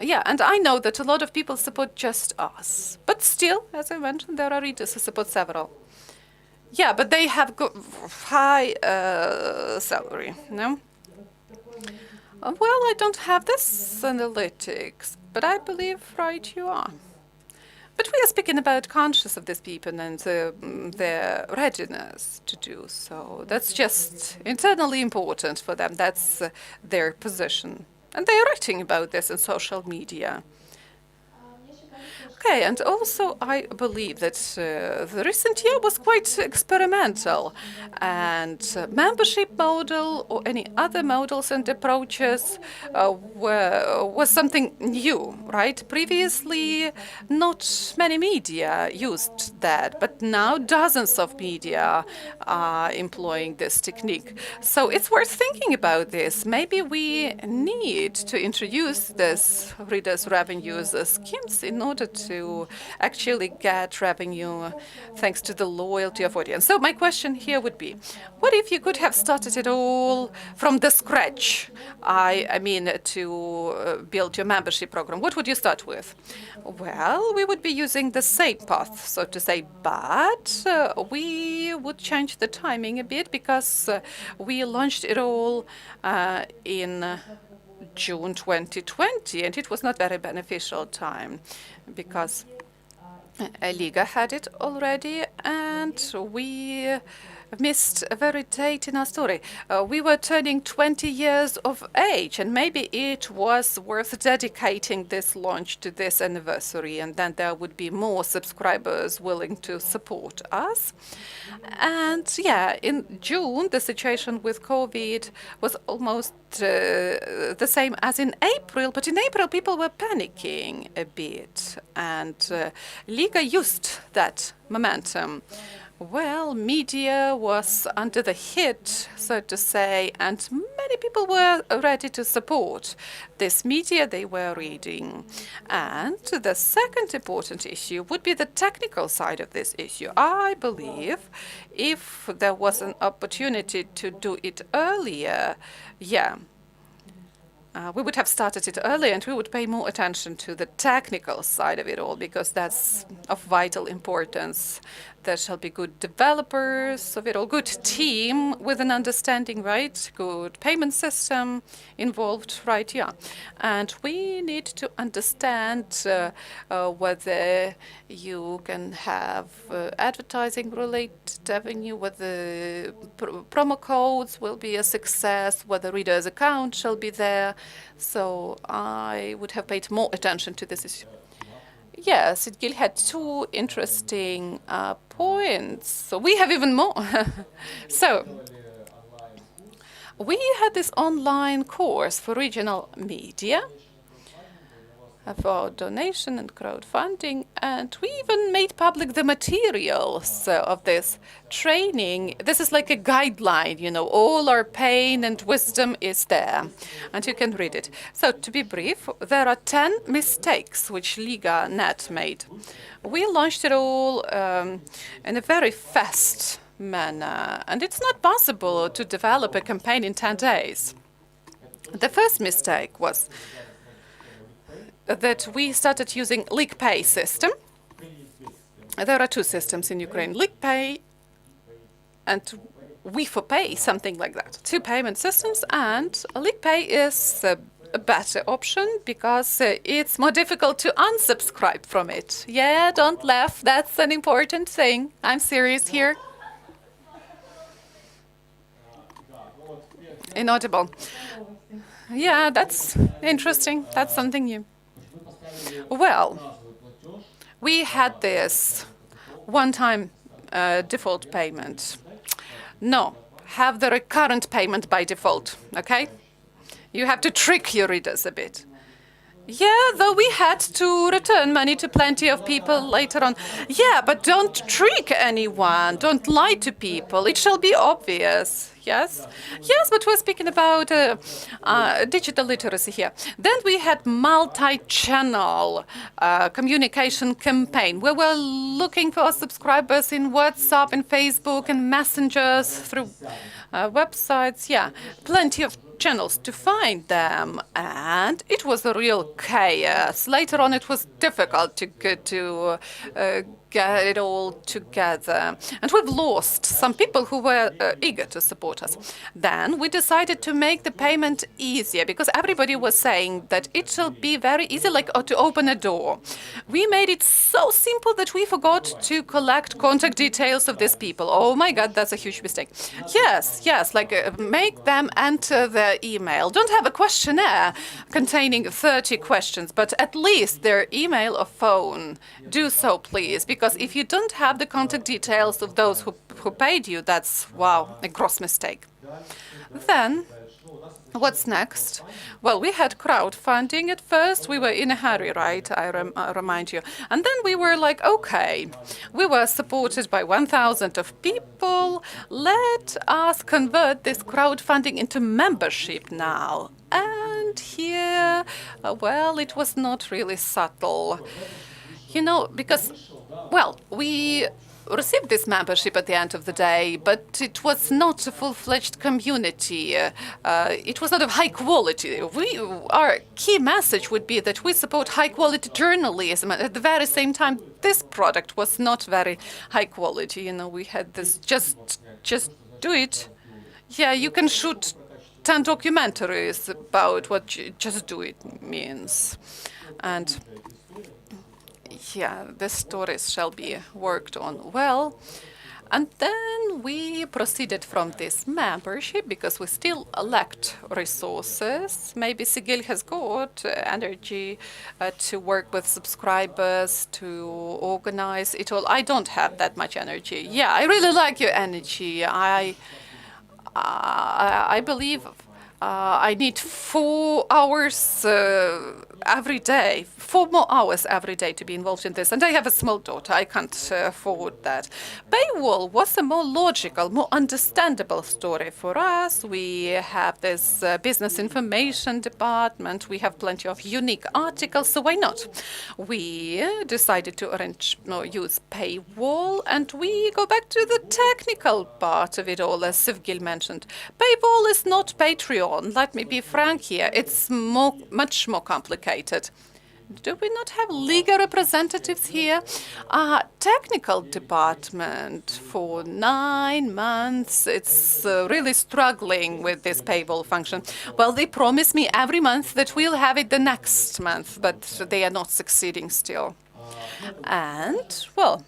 B: Yeah, and I know that a lot of people support just us. But still, as I mentioned, there are readers who support several. Yeah, but they have high salary, no? Well, I don't have this analytics, but I believe, right, you are. But we are speaking about conscience of these people and their readiness to do so. That's just internally important for them. That's their position. And they are writing about this in social media. Okay, and also I believe that the recent year was quite experimental, and membership model or any other models and approaches was something new, right? Previously, not many media used that, but now dozens of media are employing this technique. So it's worth thinking about this. Maybe we need to introduce this readers' revenue schemes in order to actually get revenue thanks to the loyalty of audience. So my question here would be, what if you could have started it all from the scratch? I mean, to build your membership program. What would you start with? Well, we would be using the same path, so to say, but we would change the timing a bit because we launched it all in June 2020, and it was not very beneficial time because Liga had it already, and we missed a very date in our story. We were turning 20 years of age, and maybe it was worth dedicating this launch to this anniversary, and then there would be more subscribers willing to support us. And yeah, in June, the situation with COVID was almost the same as in April, but in April people were panicking a bit, and Liga used that momentum. Well, media was under the hit, so to say, and many people were ready to support this media they were reading. And the second important issue would be the technical side of this issue. I believe if there was an opportunity to do it earlier, yeah, we would have started it earlier, and we would pay more attention to the technical side of it all, because that's of vital importance. There shall be good developers of it all, good team with an understanding, right? Good payment system involved, right? Yeah. And we need to understand whether you can have advertising-related revenue, whether promo codes will be a success, whether reader's account shall be there. So I would have paid more attention to this issue. Yes, Gil had 2 interesting points. So we have even more. So we had this online course for regional media. for donation and crowdfunding, and we even made public the materials of this training. This is like a guideline, you know, all our pain and wisdom is there, and you can read it. So to be brief, there are 10 mistakes which Liga.net made. We launched it all in a very fast manner, and it's not possible to develop a campaign in 10 days. The first mistake was that we started using LeakPay system. There are two systems in Ukraine, LeakPay and We4Pay, something like that. Two payment systems, and LeakPay is a better option because it's more difficult to unsubscribe from it. Yeah, don't laugh, that's an important thing. I'm serious here. Inaudible. Yeah, that's interesting. That's something new. Well, we had this one-time default payment. No, have the recurrent payment by default, okay? You have to trick your readers a bit. Yeah, though we had to return money to plenty of people later on. Yeah, but don't trick anyone. Don't lie to people. It shall be obvious. Yes? Yes, but we're speaking about digital literacy here. Then we had multi-channel communication campaign. We were looking for subscribers in WhatsApp and Facebook and messengers through websites. Yeah, plenty of channels to find them, and it was a real chaos. Later on, it was difficult to get it all together, and we've lost some people who were eager to support us. Then we decided to make the payment easier because everybody was saying that it shall be very easy, like to open a door. We made it so simple that we forgot to collect contact details of these people. Oh my God, that's a huge mistake. Yes, like make them enter their email. Don't have a questionnaire containing 30 questions, but at least their email or phone. Do so, please, because if you don't have the contact details of those who paid you, that's, wow, a gross mistake. Then, what's next? Well, we had crowdfunding at first. We were in a hurry, right? I remind you. And then we were like, okay, we were supported by 1,000 of people. Let us convert this crowdfunding into membership now. And here, well, it was not really subtle. You know, because, well, we received this membership at the end of the day, but it was not a full-fledged community. It was not of high quality. Our key message would be that we support high-quality journalism. At the very same time, this product was not very high quality. You know, we had this just do it. Yeah, you can shoot 10 documentaries about what just do it means. And yeah, the stories shall be worked on well. And then we proceeded from this membership because we still lacked resources. Maybe Sigil has got energy to work with subscribers, to organize it all. I don't have that much energy. Yeah, I really like your energy. I believe I need 4 hours every day, 4 more hours every day to be involved in this. And I have a small daughter. I can't afford that. Paywall was a more logical, more understandable story for us. We have this business information department. We have plenty of unique articles, so why not? We decided to use Paywall, and we go back to the technical part of it all, as Sevgil mentioned. Paywall is not Patreon. Let me be frank here. It's much more complicated. Do we not have legal representatives here? Technical department for 9 months. It's really struggling with this paywall function. Well, they promise me every month that we'll have it the next month, but they are not succeeding still. And, well,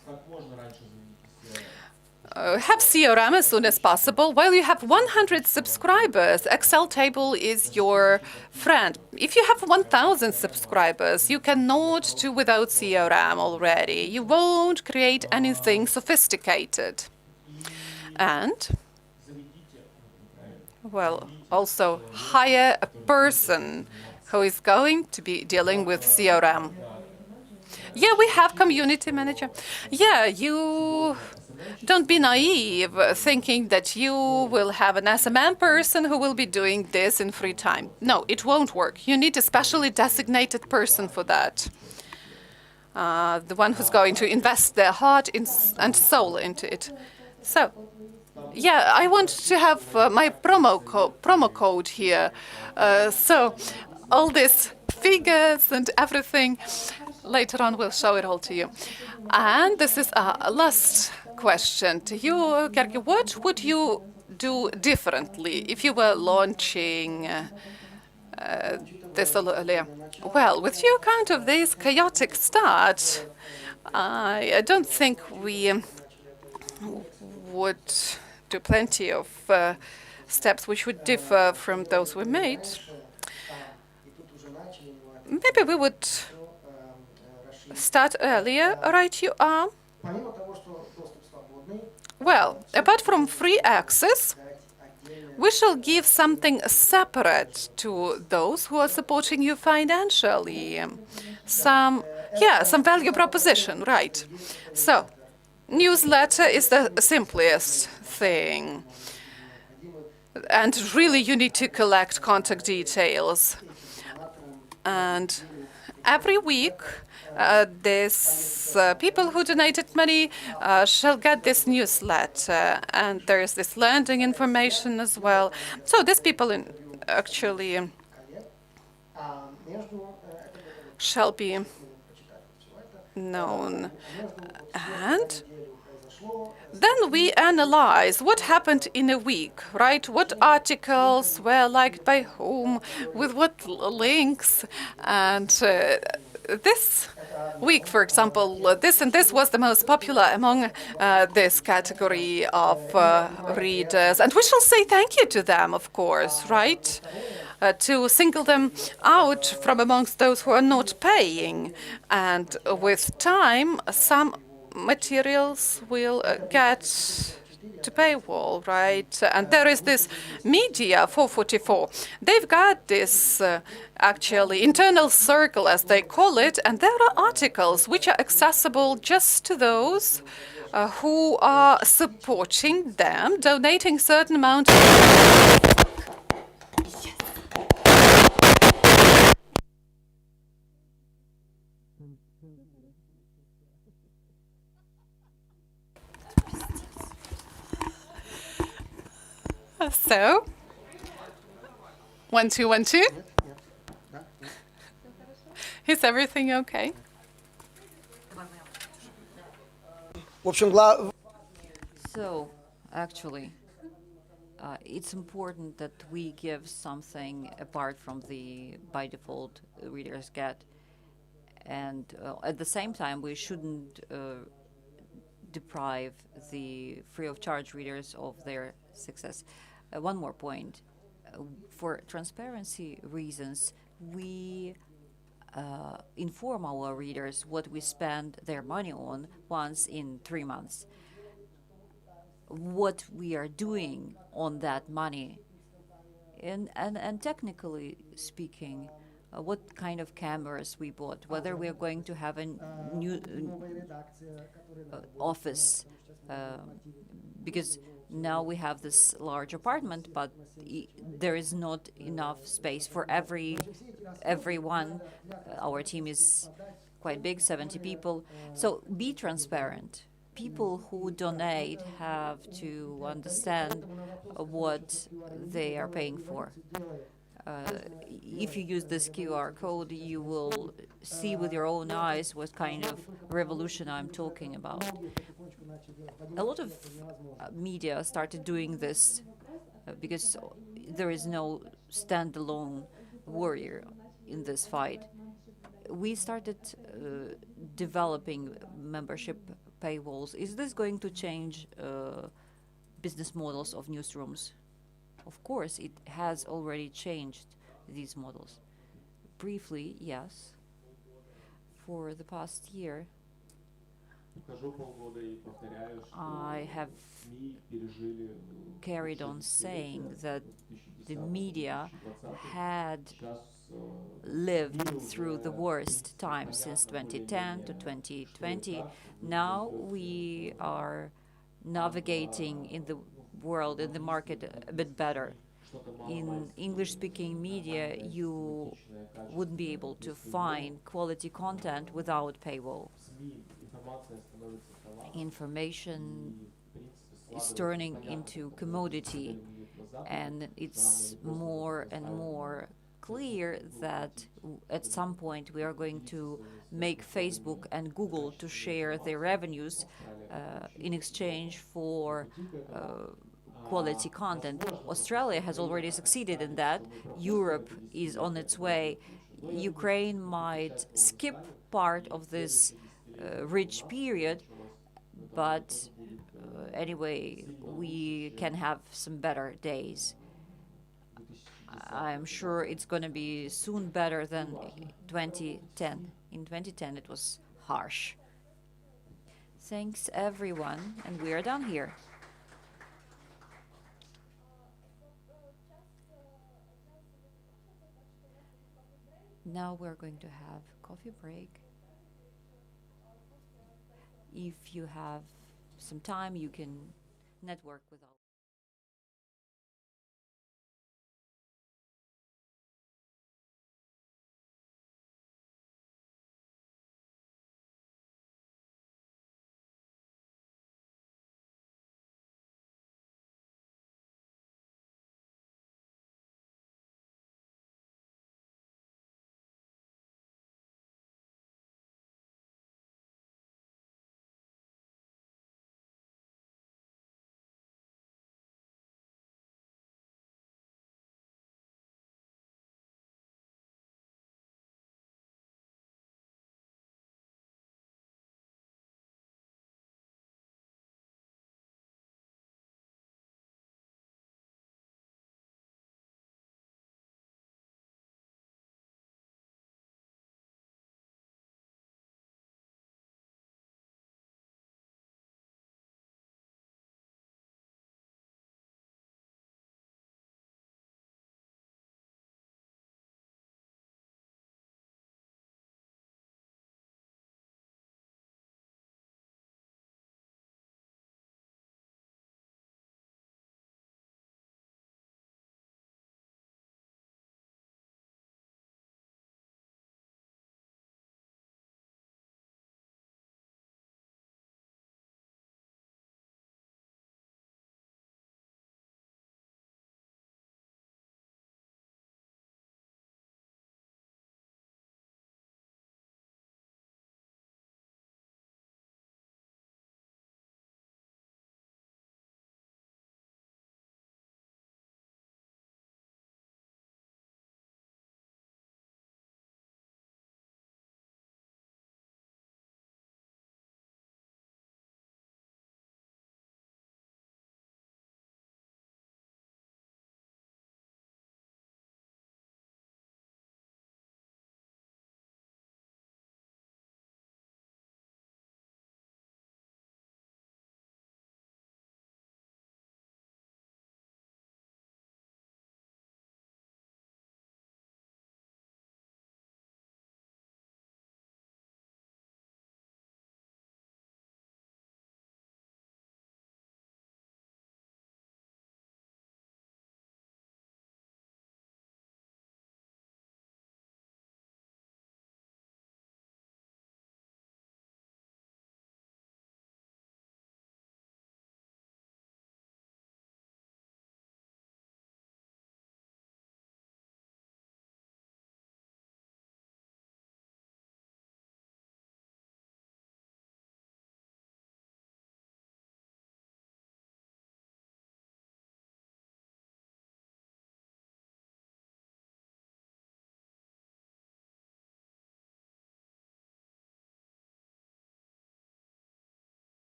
B: have CRM as soon as possible. While you have 100 subscribers, Excel table is your friend. If you have 1,000 subscribers, you cannot do without CRM already. You won't create anything sophisticated. And, well, also hire a person who is going to be dealing with CRM. Yeah, we have community manager. Yeah, you don't be naive thinking that you will have an SMM person who will be doing this in free time. No, it won't work. You need a specially designated person for that. The one who's going to invest their heart and soul into it. So, yeah, I want to have my promo code here. So, all these figures and everything, later on we'll show it all to you. And this is a last question to you, Gergi. What would you do differently if you were launching this earlier? Well, with your account of this chaotic start, I don't think we would do plenty of steps which would differ from those we made. Maybe we would start earlier, right you are? Well, apart from free access, we shall give something separate to those who are supporting you financially. Some value proposition, right? So, newsletter is the simplest thing. And really, you need to collect contact details. And every week, these people who donated money shall get this newsletter, and there is this landing information as well. So these people actually shall be known. And then we analyze what happened in a week, right? What articles were liked by whom, with what links, and this week, for example, this and this was the most popular among this category of readers. And we shall say thank you to them, of course, right? To single them out from amongst those who are not paying. And with time, some materials will get to paywall, right? And there is this media 444. They've got this actually internal circle, as they call it, and there are articles which are accessible just to those who are supporting them, donating certain amount. So, 1 2 1 2. Is everything okay?
A: So, actually, it's important that we give something apart from the by default readers get, and at the same time, we shouldn't deprive the free of charge readers of their success. One more point. For transparency reasons, we inform our readers what we spend their money on once in 3 months. What we are doing on that money, and technically speaking, what kind of cameras we bought, whether we are going to have a new office, because now we have this large apartment, but there is not enough space for everyone. Our team is quite big, 70 people. So be transparent. People who donate have to understand what they are paying for. If you use this QR code, you will see with your own eyes what kind of revolution I'm talking about. A lot of media started doing this because there is no standalone warrior in this fight. We started developing membership paywalls. Is this going to change business models of newsrooms? Of course, it has already changed these models. Briefly, yes. For the past year, I have carried on saying that the media had lived through the worst time since 2010 to 2020. Now we are navigating in the world, in the market a bit better. In English-speaking media, you wouldn't be able to find quality content without paywall. Information is turning into commodity, and it's more and more clear that at some point we are going to make Facebook and Google to share their revenues in exchange for quality content. Australia has already succeeded in that. Europe is on its way. Ukraine might skip part of this rich period, but anyway, we can have some better days. I'm sure it's going to be soon better than 2010. In 2010, it was harsh. Thanks, everyone, and we are done here. Now we're going to have coffee break. If you have some time, you can network with all.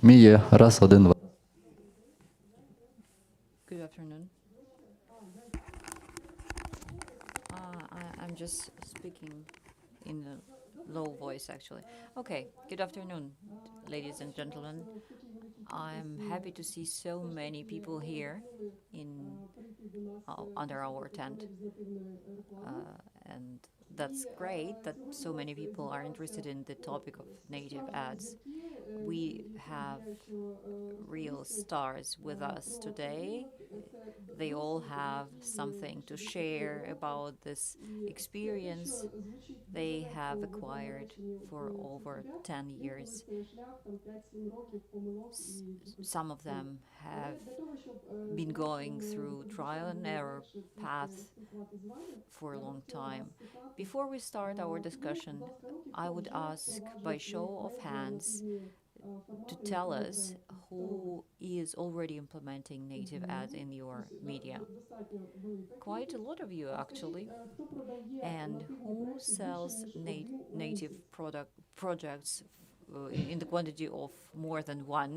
C: Мій є. Раз, один, два.
A: Good afternoon. I'm just speaking in a low voice, actually. Okay, good afternoon, ladies and gentlemen. I'm happy to see so many people here in under our tent, and that's great that so many people are interested in the topic of native ads. We have real stars with us today. They all have something to share about this experience they have acquired for over 10 years. Some of them have been going through trial and error path for a long time. Before we start our discussion, I would ask by show of hands to tell us who is already implementing native ads in your media. Quite a lot of you, actually. And who sells native projects in the quantity of more than one?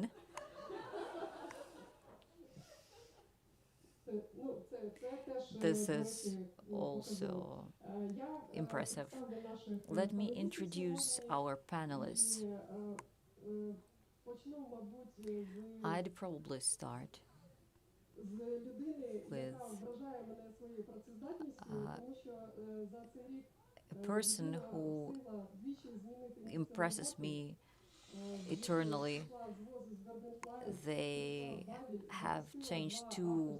A: This is also impressive. Let me introduce our panelists. I'd probably start with a person who impresses me eternally. They have changed two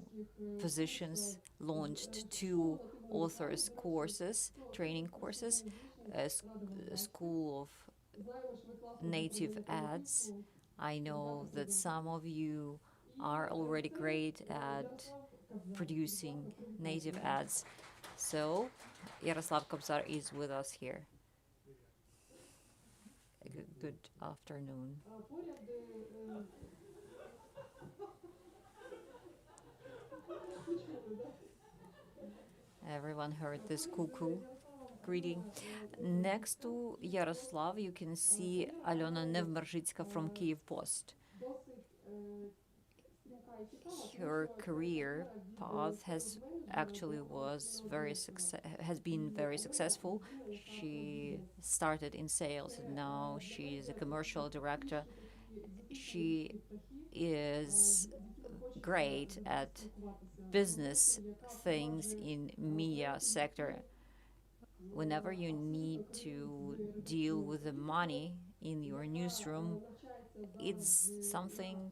A: positions, launched two authors courses, training courses, a school of native ads. I know that some of you are already great at producing native ads. So, Yaroslav Kobzar is with us here. Good afternoon. Everyone heard this cuckoo greeting. Next to Yaroslav, you can see Alona Nevmerzhitska from Kyiv Post. Her career path has been very successful. She started in sales and now she is a commercial director. She is great at business things in media sector. Whenever you need to deal with the money in your newsroom, it's something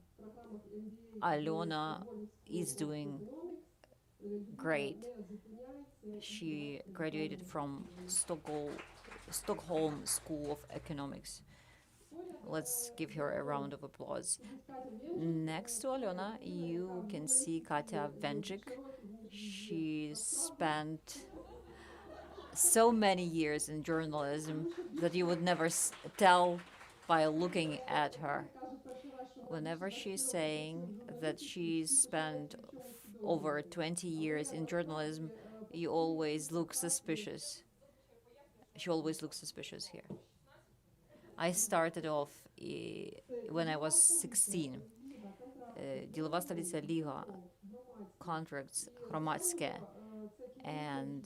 A: Alona is doing great. She graduated from Stockholm School of Economics. Let's give her a round of applause. Next to Alona, you can see Katya Venjik. She spent so many years in journalism that you would never tell by looking at her. Whenever she's saying that she spent over 20 years in journalism, you always look suspicious. She always looks suspicious here. I started off when I was 16. Ділова столиця Ліга, contracts громадське, and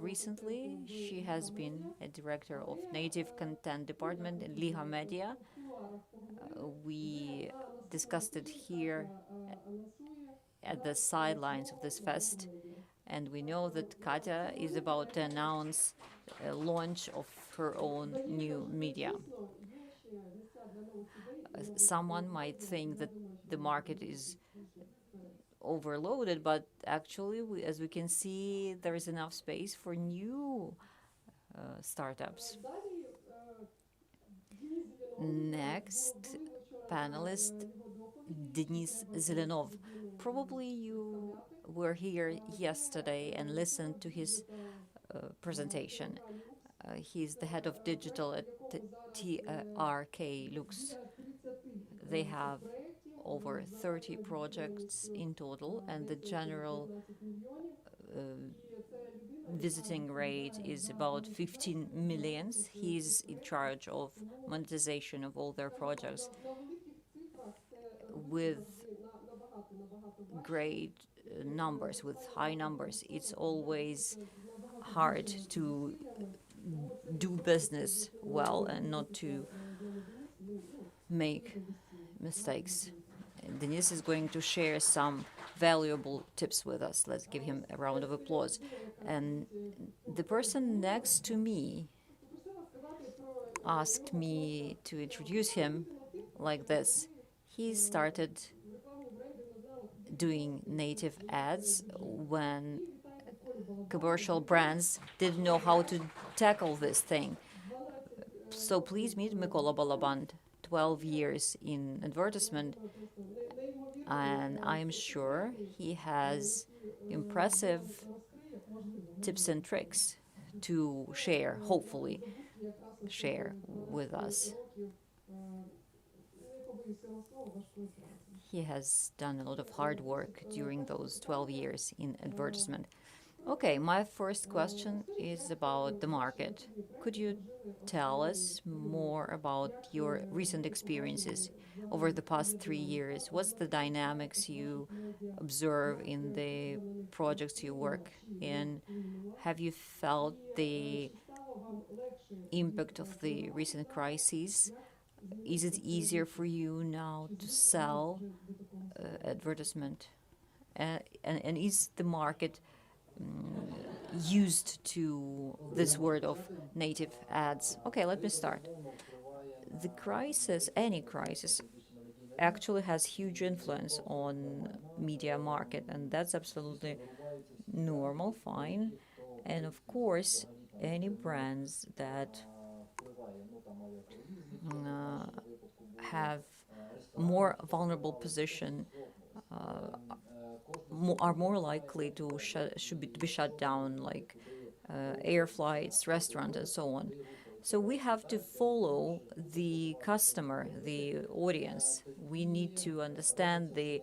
A: recently she has been a director of native content department in Liga Media. We discussed it here at the sidelines of this fest, and we know that Katya is about to announce a launch of her own new media. Someone might think that the market is overloaded, but actually, as we can see, there is enough space for new startups. Next panelist, Denis Zelenov. Probably you were here yesterday and listened to his presentation. He's the head of digital at TRK Lux. They have over 30 projects in total, and the general visiting rate is about 15 millions. He's in charge of monetization of all their projects. with great numbers, with high numbers, it's always hard to do business well and not to make mistakes. Denis is going to share some valuable tips with us. Let's give him a round of applause. And the person next to me asked me to introduce him like this. He started doing native ads when commercial brands didn't know how to tackle this thing. So please meet Mykola Balaband, 12 years in advertisement, and I'm sure he has impressive tips and tricks to share, hopefully share with us. He has done a lot of hard work during those 12 years in advertisement. Okay, my first question is about the market. Could you tell us more about your recent experiences over the past 3 years? What's the dynamics you observe in the projects you work in? Have you felt the impact of the recent crises? Is it easier for you now to sell advertisement? And is the market used to this word of native ads? Okay, let me start. The crisis, any crisis, actually has huge influence on media market, and that's absolutely normal, fine. And of course, any brands that have more vulnerable position are more likely to be shut down, like air flights, restaurants, and so on. So we have to follow the customer, the audience. We need to understand the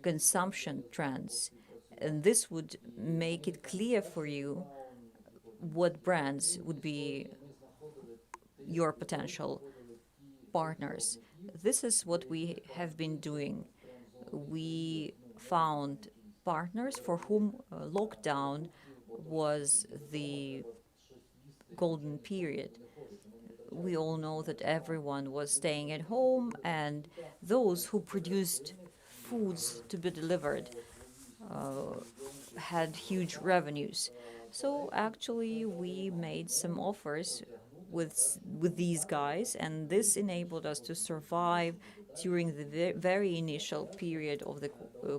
A: consumption trends, and this would make it clear for you what brands would be your potential partners. This is what we have been doing. We found partners for whom lockdown was the golden period. We all know that everyone was staying at home, and those who produced foods to be delivered had huge revenues. So actually, we made some offers with these guys, and this enabled us to survive during the very initial period of the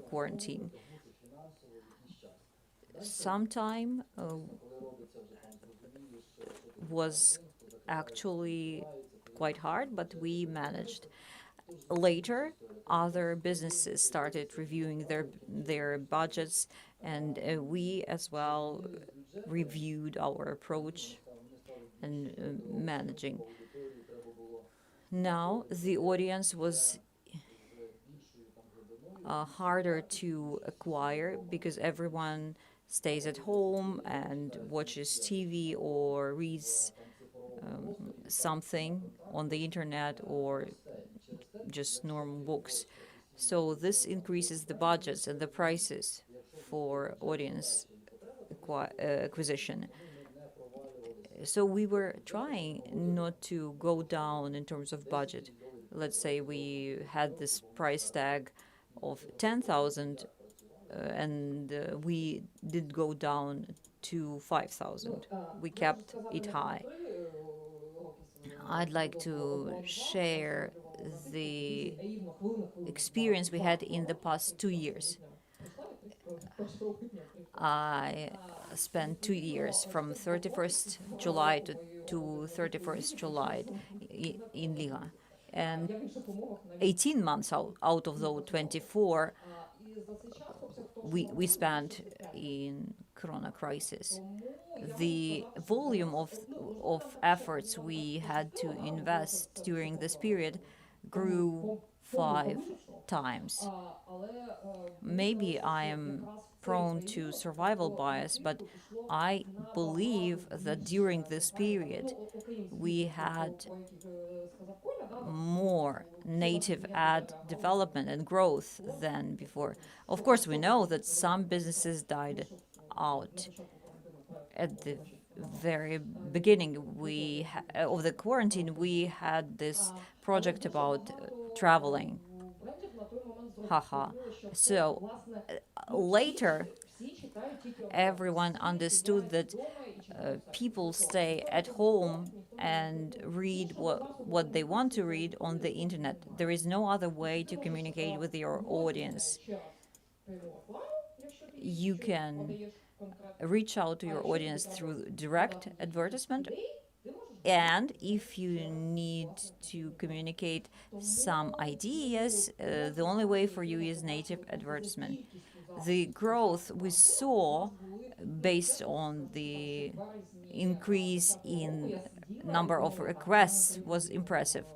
A: quarantine. Sometime was actually quite hard, but we managed. Later, other businesses started reviewing their budgets, and we as well reviewed our approach and managing. Now the audience was harder to acquire because everyone stays at home and watches TV or reads something on the internet or just normal books. So this increases the budgets and the prices for audience acquisition. So we were trying not to go down in terms of budget. Let's say we had this price tag of 10,000 and we did go down to 5,000. We kept it high. I'd like to share the experience we had in the past 2 years. I spent 2 years from 31st July to 31st July in Liga. And 18 months out of those 24 we spent in Corona crisis. The volume of efforts we had to invest during this period grew 5 times. Maybe I am prone to survival bias, but I believe that during this period we had more native ad development and growth than before. Of course, we know that some businesses died out at the very beginning of the quarantine. We had this project about traveling, haha. So later everyone understood that people stay at home and read what they want to read on the internet. There is no other way to communicate with your audience. You can reach out to your audience through direct advertisement, and if you need to communicate some ideas, the only way for you is native advertisement. The growth we saw based on the increase in number of requests was impressive.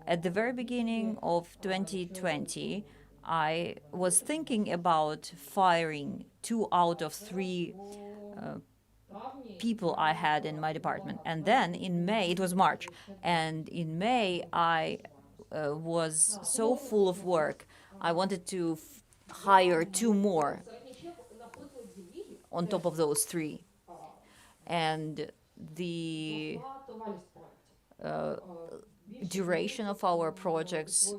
A: At the very beginning of 2020, I was thinking about firing 2 out of 3 people I had in my department. And then in May, it was March, and in May, I was so full of work. I wanted to hire 2 more on top of those 3. And the duration of our projects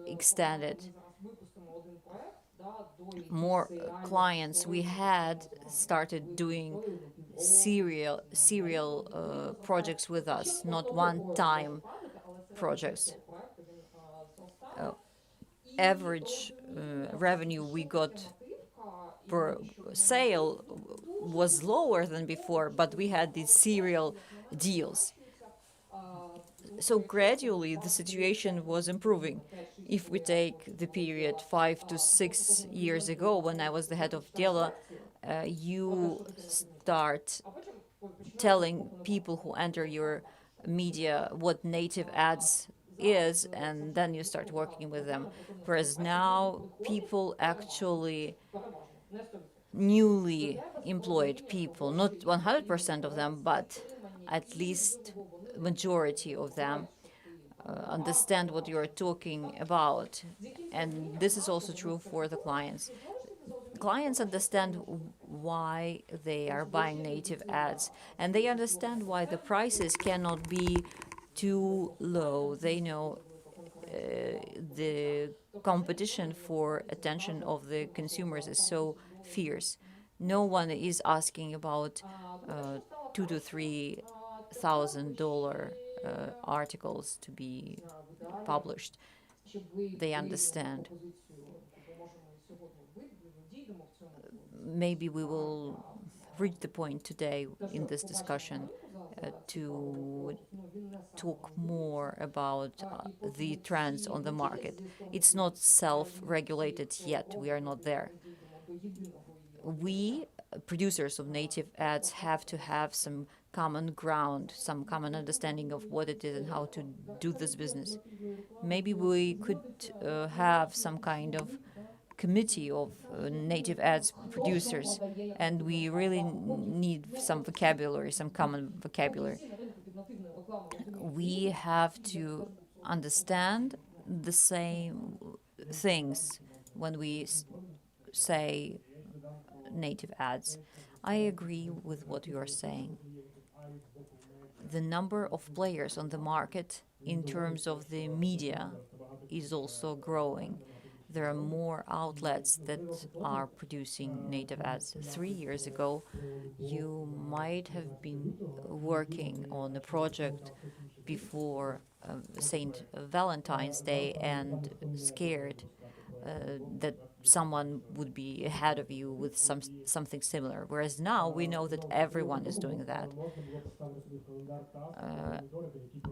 A: extended. More clients we had started doing serial projects with us, not one-time projects. Average revenue we got per sale was lower than before, but we had these serial deals. So gradually the situation was improving. If we take the period 5 to 6 years ago, when I was the head of Dela, you start telling people who enter your media what native ads is, and then you start working with them. Whereas now people actually, newly employed people, not 100% of them, but at least majority of them, understand what you're talking about. And this is also true for the clients. Clients understand why they are buying native ads, and they understand why the prices cannot be too low. They know the competition for attention of the consumers is so fierce. No one is asking about $2,000 to $3,000 articles to be published. They understand. Maybe we will reach the point today in this discussion to talk more about the trends on the market. It's not self-regulated yet. We are not there. We, producers of native ads, have to have some common ground, some common understanding of what it is and how to do this business. Maybe we could have some kind of committee of native ads producers, and we really need some vocabulary, some common vocabulary. We have to understand the same things when we say native ads. I agree with what you are saying. The number of players on the market in terms of the media is also growing. There are more outlets that are producing native ads. 3 years ago, you might have been working on a project before St. Valentine's Day and scared that someone would be ahead of you with something similar. Whereas now we know that everyone is doing that.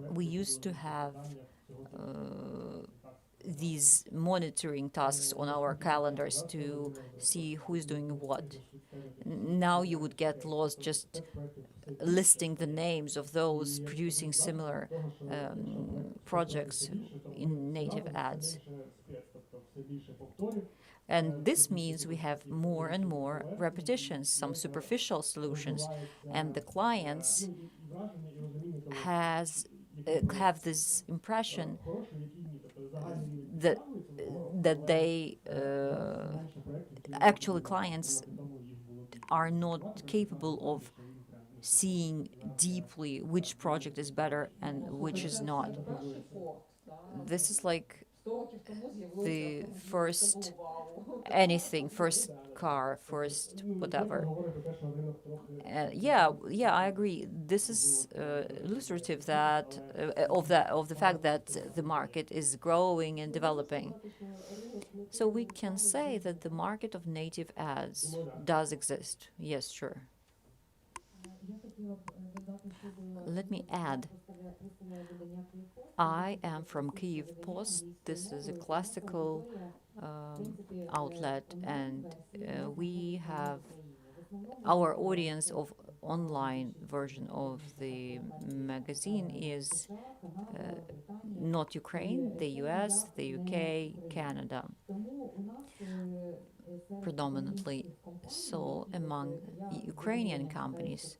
A: We used to have these monitoring tasks on our calendars to see who is doing what. Now you would get lost just listing the names of those producing similar projects in native ads. And this means we have more and more repetitions, some superficial solutions, and the clients has have this impression that they actually clients are not capable of seeing deeply which project is better and which is not. This is like the first anything, first car, first whatever. Yeah, I agree. This is illustrative that of the fact that the market is growing and developing. So we can say that the market of native ads does exist. Yes, sure. Let me add, I am from Kyiv Post. This is a classical outlet, and we have our audience of online version of the magazine is not Ukraine, the US, the UK, Canada, predominantly. So among Ukrainian companies,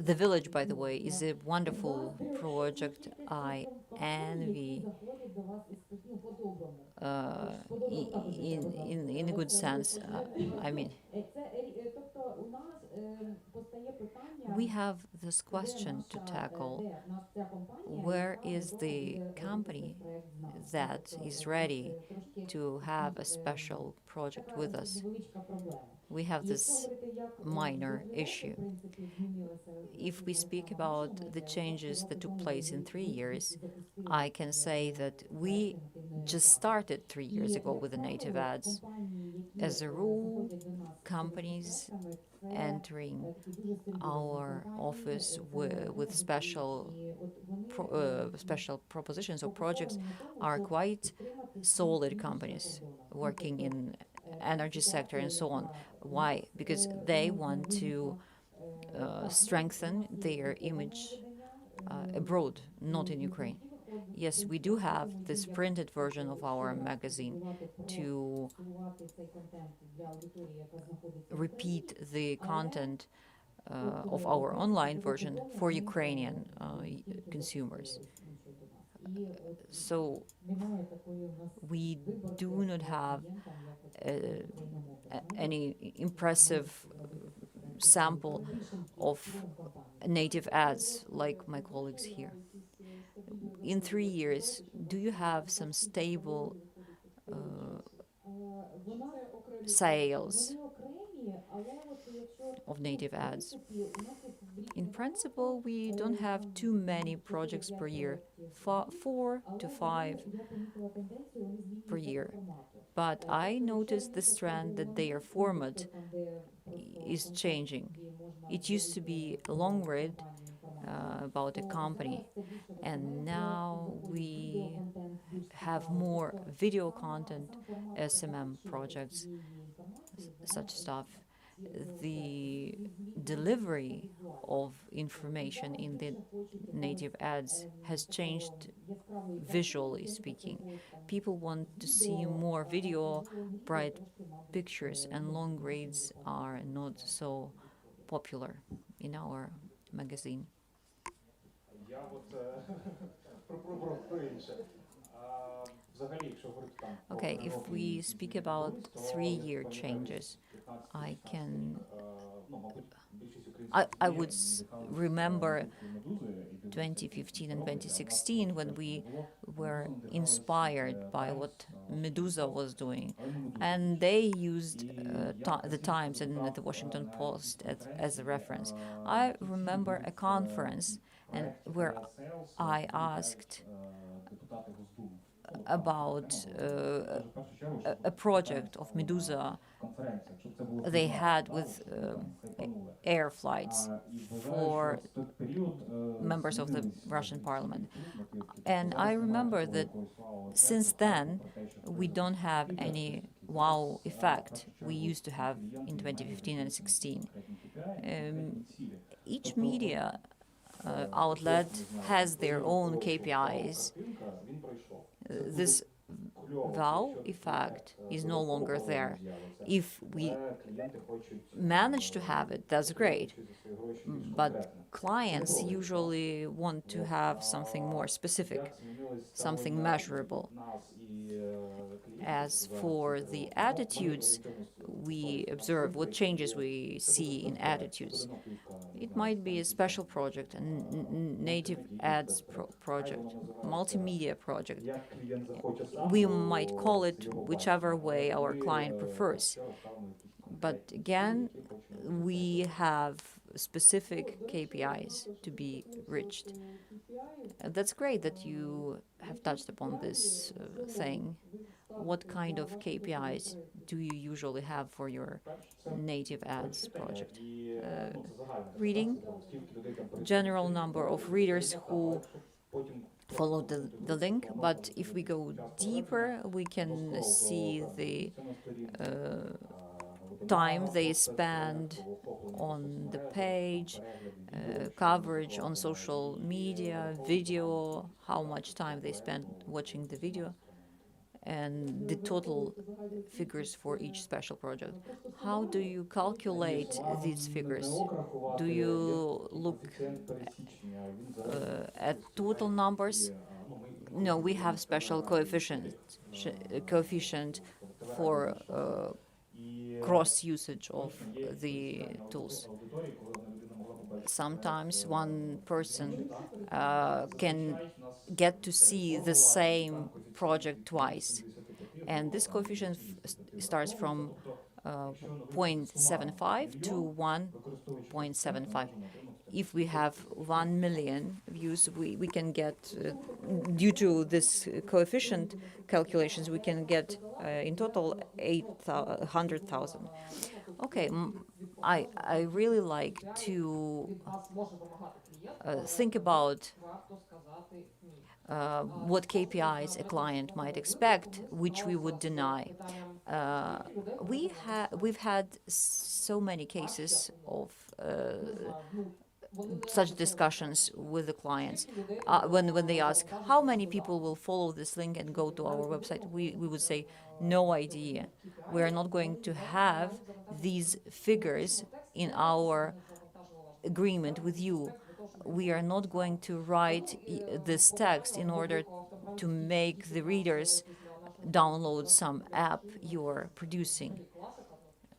A: the village, by the way, is a wonderful project. I envy in a good sense. I mean, we have this question to tackle: where is the company that is ready to have a special project with us? We have this minor issue. If we speak about the changes that took place in 3 years, I can say that we just started 3 years ago with the native ads. As a rule, companies entering our office with special propositions or projects are quite solid companies working in energy sector and so on. Why? Because they want to strengthen their image abroad, not in Ukraine. Yes, we do have this printed version of our magazine to repeat the content of our online version for Ukrainian consumers. So we do not have any impressive sample of native ads like my colleagues here. In 3 years, do you have some stable sales of native ads? In principle, we don't have too many projects per year, 4 to 5 per year. But I noticed this trend that their format is changing. It used to be a long read about a company, and now we have more video content, SMM projects, such stuff. The delivery of information in the native ads has changed visually speaking. People want to see more video, bright pictures, and long reads are not so popular in our magazine.
C: Я от про інше. Взагалі, якщо говорити там про
A: Okay, if we
C: перероблені
A: speak
C: CGV
A: about
C: відос, то
A: 3 year
C: я пам'ятаю
A: changes,
C: десь 15
A: I
C: 16
A: can
C: ну, мабуть, більшість українських
A: I
C: медіа
A: would
C: надихались
A: remember
C: наскільки медузи і дивилися ці
A: 2015 and
C: перероблення, а в нас
A: 2016 when
C: чесно не
A: we
C: було.
A: were
C: Медуза надихалась
A: inspired by
C: Times,
A: what
C: Washington
A: Medusa
C: Post.
A: was doing.
C: Але ми медузу
A: And
C: більше.
A: they used
C: І я
A: the
C: красивіше
A: Times and the
C: запитав
A: Washington
C: на якійсь
A: Post as a
C: конференції,
A: reference. I
C: які
A: remember a
C: будуть
A: conference and
C: проекти
A: where
C: телесейлс,
A: I
C: які вітають
A: asked
C: депутати Госдуми.
A: about a project of Medusa they had with air flights for members of the Russian parliament. And I remember that since then, we don't have any wow effect we used to have in 2015 and 16. Each media outlet has their own KPIs. This wow effect is no longer there. If we manage to have it, that's great. But clients usually want to have something more specific, something measurable. As for the attitudes we observe, what changes we see in attitudes, it might be a special project, a native ads project, multimedia project. We might call it whichever way our client prefers. But again, we have specific KPIs to be reached. That's great that you have touched upon this thing. What kind of KPIs do you usually have for your native ads project? Reading, general number of readers who follow the link, but if we go deeper, we can see the time they spend on the page, coverage on social media, video, how much time they spend watching the video, and the total figures for each special project. How do you calculate these figures? Do you look at total numbers? No, we have special coefficient for cross usage of the tools. Sometimes one person can get to see the same project twice, and this coefficient starts from 0.75 to 1.75. If we have 1 million views, we can get, due to this coefficient calculations, we can get in total 800,000. Okay, I really like to think about what KPIs a client might expect, which we would deny. We've had so many cases of such discussions with the clients. When they ask how many people will follow this link and go to our website, we would say no idea. We are not going to have these figures in our agreement with you. We are not going to write this text in order to make the readers download some app you're producing.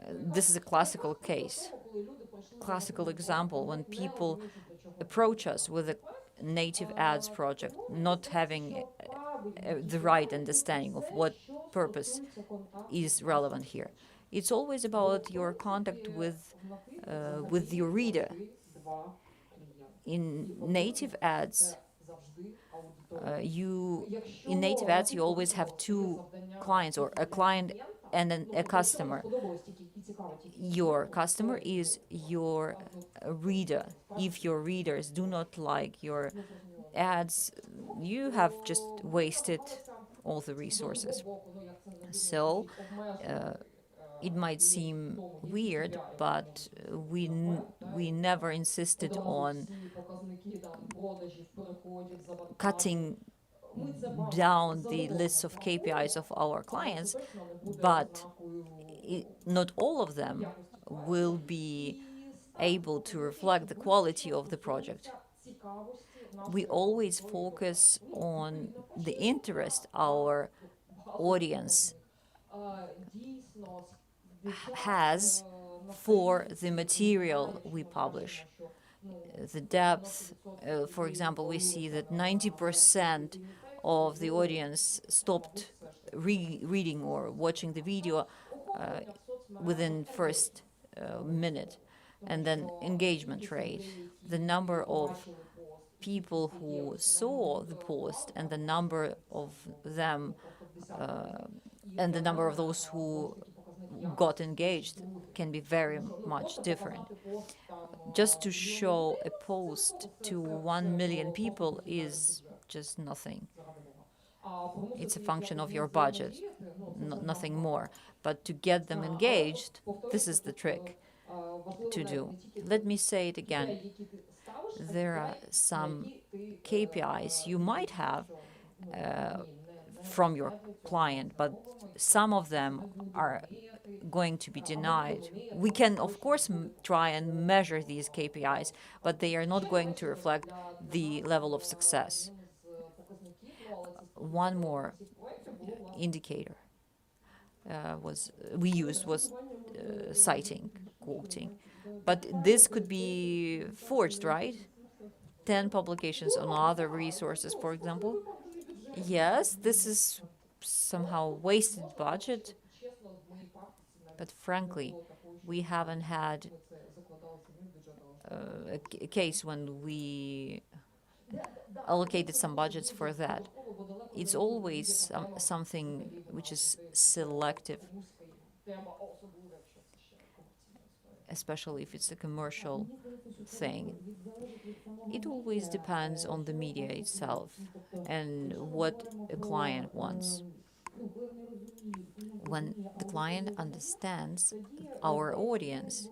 A: This is a classical case, classical example when people approach us with a native ads project, not having the right understanding of what purpose is relevant here. It's always about your contact with your reader. In native ads, you always have two clients, or a client and a customer. Your customer is your reader. If your readers do not like your ads, you have just wasted all the resources. So it might seem weird, but we never insisted on cutting down the lists of KPIs of our clients, but not all of them will be able to reflect the quality of the project. We always focus on the interest our audience has for the material we publish. The depth, for example, we see that 90% of the audience stopped reading or watching the video within first minute. And then engagement rate, the number of people who saw the post and the number of them and the number of those who got engaged can be very much different. Just to show a post to 1 million people is just nothing. It's a function of your budget, nothing more. But to get them engaged, this is the trick to do. Let me say it again. There are some KPIs you might have
C: from your client, but some of them are going to be denied. We can, of course, try and measure these KPIs, but they are not going to reflect the level of success. One more indicator was we used was citing, quoting, but this could be forged, right? 10 publications on other resources, for example. Yes, this is somehow wasted budget, but frankly, we haven't had a case when we allocated some budgets for that. It's always something which is selective, especially if it's a commercial thing. It always depends on the media itself and what a client wants. When the client understands our audience,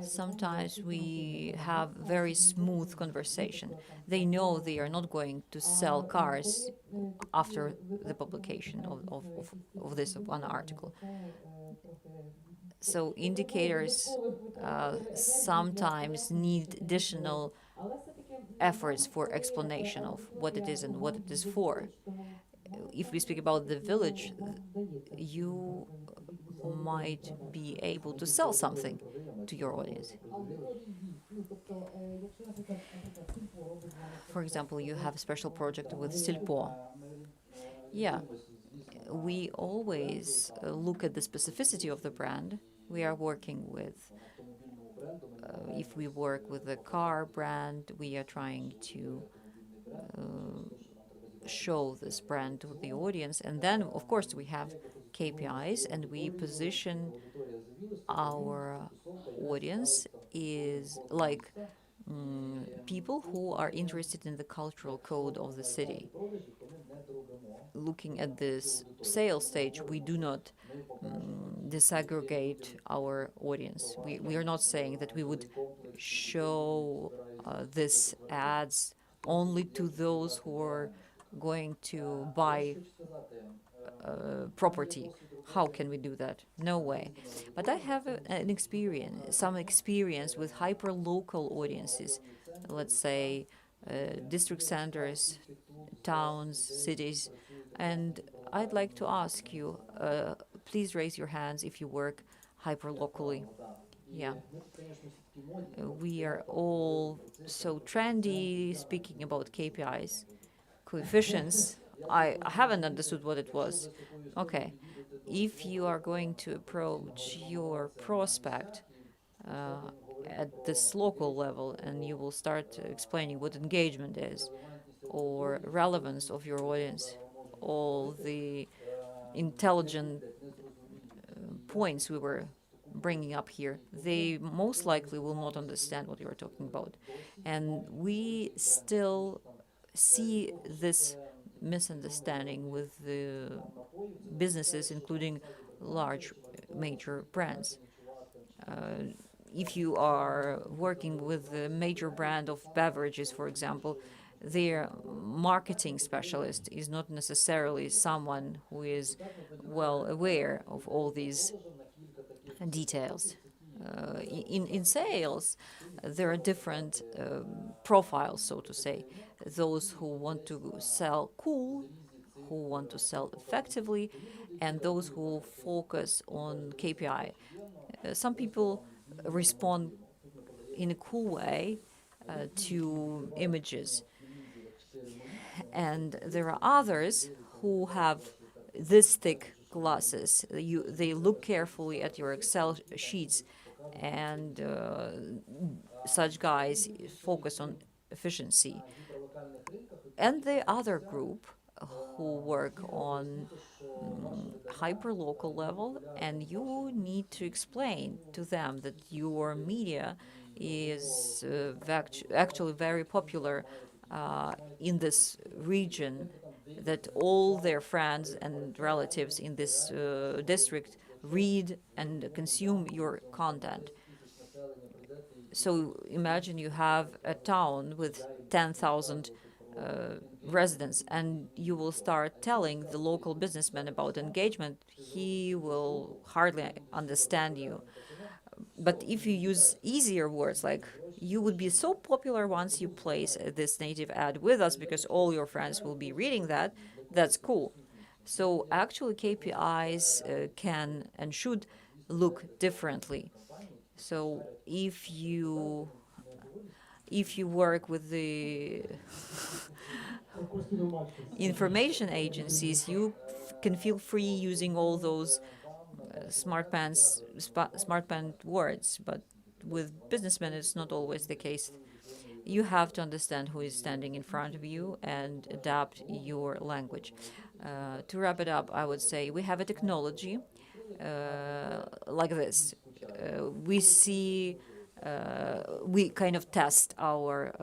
C: sometimes we have very smooth conversation. They know they are not going to sell cars after the publication of this one article. So indicators sometimes need additional efforts for explanation of what it is and what it is for. If we speak about the village, you might be able to sell something to your audience. For example, you have a special project with Silpo. Yeah, we always look at the specificity of the brand we are working with. If we work with a car brand, we are trying to show this brand to the audience. And then, of course, we have KPIs and we position our audience is like people who are interested in the cultural code of the city. Looking at this sales stage, we do not disaggregate our audience. We are not saying that we would show this ads only to those who are going to buy property. How can we do that? No way. But I have some experience with hyper-local audiences, let's say district centers, towns, cities, and I'd like to ask you, please raise your hands if you work hyper-locally. Yeah. We are all so trendy speaking about KPIs, coefficients. I haven't understood what it was. Okay. If you are going to approach your prospect at this local level and you will start explaining what engagement is or relevance of your audience, all the intelligent points we were bringing up here, they most likely will not understand what you're talking about. And we still see this misunderstanding with the businesses, including large major brands. If you are working with a major brand of beverages, for example, their marketing specialist is not necessarily someone who is well aware of all these details. In sales, there are different profiles, so to say. Those who want to sell cool, who want to sell effectively, and those who focus on KPI. Some people respond in a cool way to images, and there are others who have this thick glasses. They look carefully at your Excel sheets, and such guys focus on efficiency. And the other group who work on hyper-local level, and you need to explain to them that your media is actually very popular in this region, that all their friends and relatives in this district read and consume your content. So imagine you have a town with 10,000 residents, and you will start telling the local businessman about engagement, he will hardly understand you. But if you use easier words, like you would be so popular once you place this native ad with us because all your friends will be reading that, that's cool. So actually, KPIs can and should look differently. So if you work with the information agencies, you can feel free using all those smart pen words, but with businessmen, it's not always the case. You have to understand who is standing in front of you and adapt your language. To wrap it up, I would say we have a technology like this. We see, we kind of test our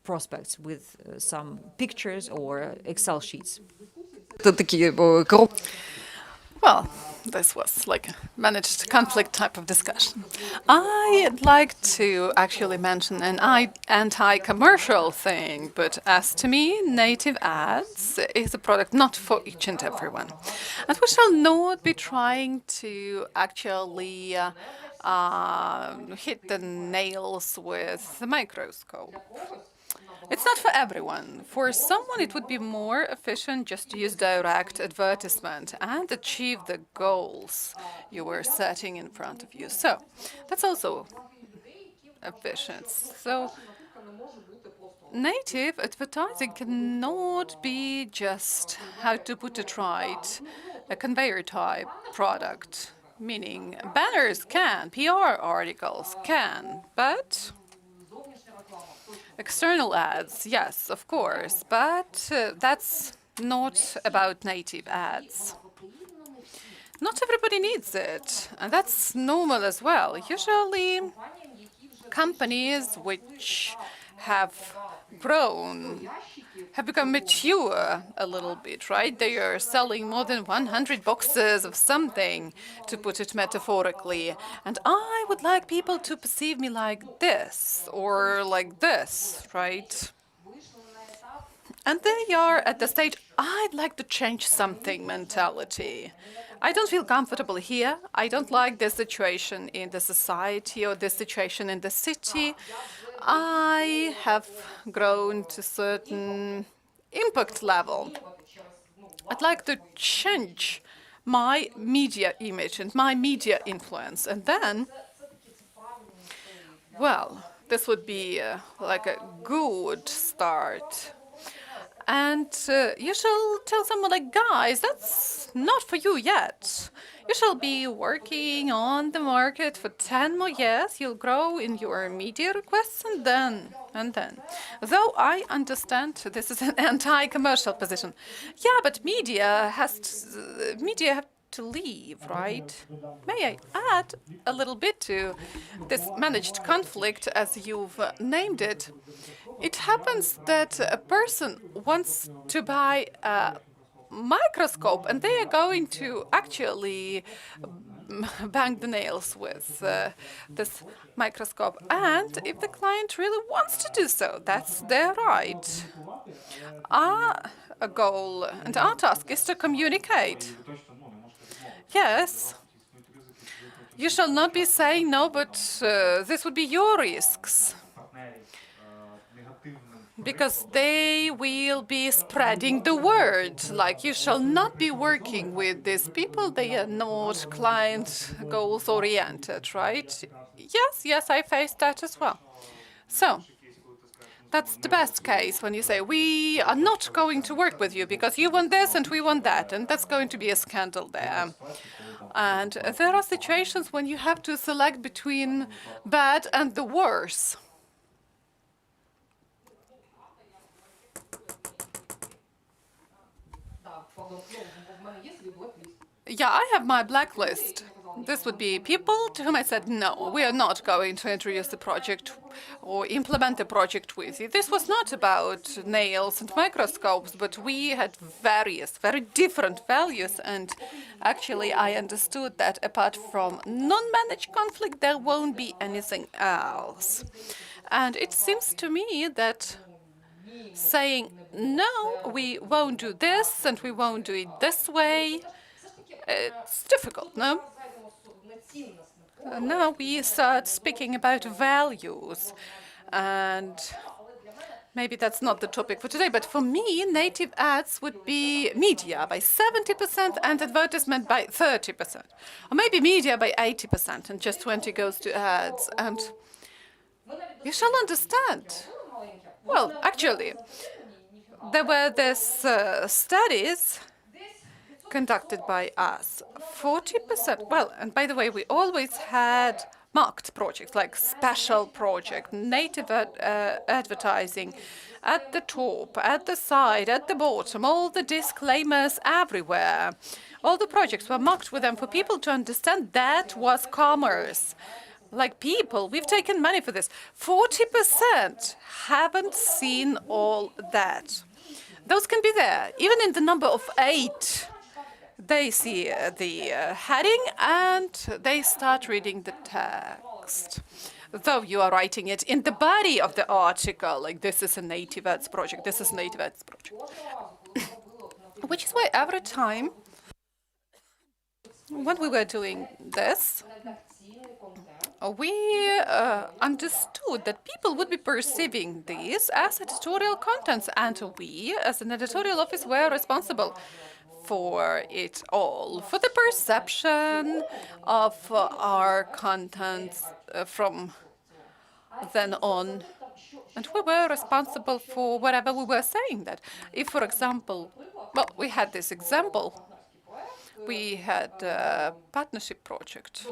C: prospects with some pictures or Excel sheets.
B: Well, this was like a managed conflict type of discussion. I'd like to actually mention an anti-commercial thing, but as to me, native ads is a product not for each and everyone. And we shall not be trying to actually hit the nails with the microscope. It's not for everyone. For someone, it would be more efficient just to use direct advertisement and achieve the goals you were setting in front of you. So that's also efficient. So native advertising cannot be just, how to put it right, a conveyor type product. Meaning banners can, PR articles can, but external ads, yes, of course, but that's not about native ads. Not everybody needs it, and that's normal as well. Usually, companies which have grown have become mature a little bit, right? They are selling more than 100 boxes of something, to put it metaphorically. And I would like people to perceive me like this or like this, right? And they are at the stage, I'd like to change something mentality. I don't feel comfortable here. I don't like this situation in the society or this situation in the city. I have grown to a certain impact level. I'd like to change my media image and my media influence. And then, well, this would be like a good start. And you shall tell someone like, guys, that's not for you yet. You shall be working on the market for 10 more years. You'll grow in your media requests and then. Though I understand this is an anti-commercial position. Yeah, but media have to leave, right? May I add a little bit to this managed conflict, as you've named it? It happens that a person wants to buy a microscope and they are going to actually bang the nails with this microscope. And if the client really wants to do so, that's their right. Our goal and our task is to communicate. Yes, you shall not be saying no, but this would be your risks. Because they will be spreading the word. Like, you shall not be working with these people, they are not client goals oriented, right? Yes, I faced that as well. So, that's the best case when you say, we are not going to work with you because you want this and we want that, and that's going to be a scandal there. And there are situations when you have to select between bad and the worse. Yeah, I have my blacklist. This would be people to whom I said, no, we are not going to introduce the project or implement the project with you. This was not about nails and microscopes, but we had various, very different values. And actually, I understood that apart from non-managed conflict, there won't be anything else. And it seems to me that saying, no, we won't do this and we won't do it this way. It's difficult, no? Now we start speaking about values, and maybe that's not the topic for today, but for me, native ads would be media by 70% and advertisement by 30%. Or maybe media by 80% and just 20 goes to ads. And you shall understand. Well, actually, there were these studies conducted by us. 40%, well, and by the way, we always had marked projects, like special project, native advertising at the top, at the side, at the bottom, all the disclaimers everywhere. All the projects were marked with them for people to understand that was commerce. Like people, we've taken money for this. 40% haven't seen all that. Those can be there, even in the number of 8. They see the heading and they start reading the text. Though you are writing it in the body of the article, like this is a native ads project, this is a native ads project. Which is why every time when we were doing this, we understood that people would be perceiving these as editorial contents, and we, as an editorial office, were responsible for it all, for the perception of our contents from then on. And we were responsible for whatever we were saying that. If, for example, well, we had this example, we had a partnership project,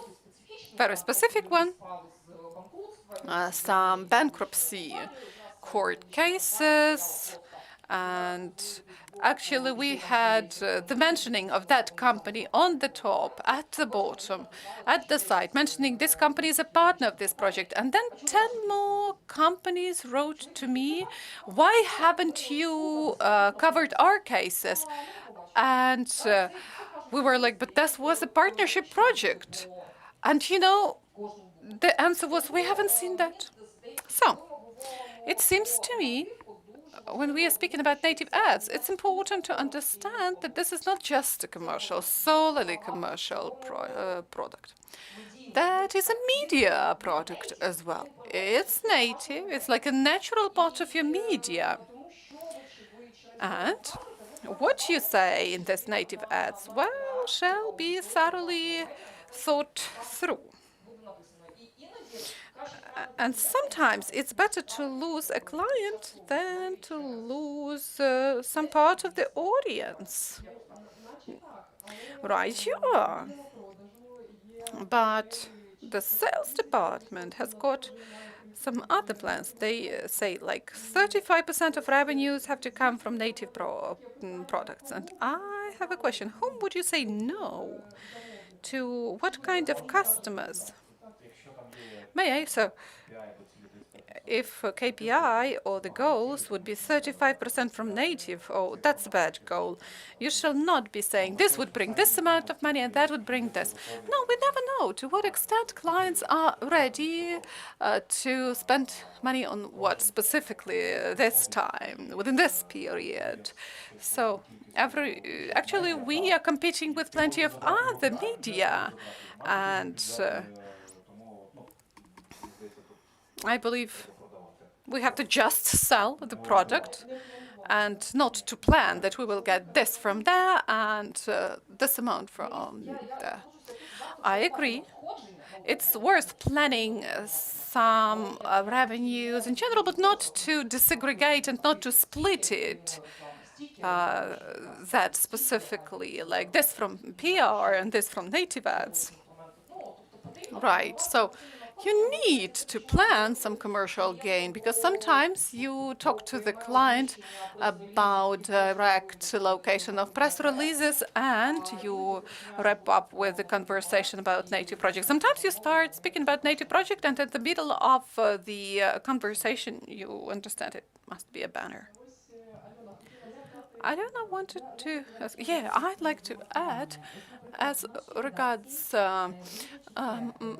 B: very specific one, some bankruptcy court cases, and actually we had the mentioning of that company on the top, at the bottom, at the side, mentioning this company is a partner of this project. And then 10 more companies wrote to me, why haven't you covered our cases? And we were like, but this was a partnership project. And you know, the answer was, we haven't seen that. So it seems to me, when we are speaking about native ads, it's important to understand that this is not just a commercial, solely commercial product. That is a media product as well. It's native, it's like a natural part of your media. And what you say in this native ads, well, shall be thoroughly thought through. And sometimes it's better to lose a client than to lose some part of the audience. Right, you are. But the sales department has got some other plans. They say like 35% of revenues have to come from native products. And I have a question. Whom would you say no to? What kind of customers? May I? So, if KPI or the goals would be 35% from native, oh, that's a bad goal. You shall not be saying this would bring this amount of money and that would bring this. No, we never know to what extent clients are ready to spend money on what specifically this time, within this period. So, actually, we are competing with plenty of other media, and I believe we have to just sell the product and not to plan that we will get this from there and this amount from there. I agree. It's worth planning some revenues in general, but not to disaggregate and not to split it that specifically, like this from PR and this from native ads. Right. So you need to plan some commercial gain, because sometimes you talk to the client about direct location of press releases and you wrap up with the conversation about native project. Sometimes you start speaking about native project and at the middle of the conversation you understand it must be a banner. I don't know, wanted to yeah, I'd like to add, as regards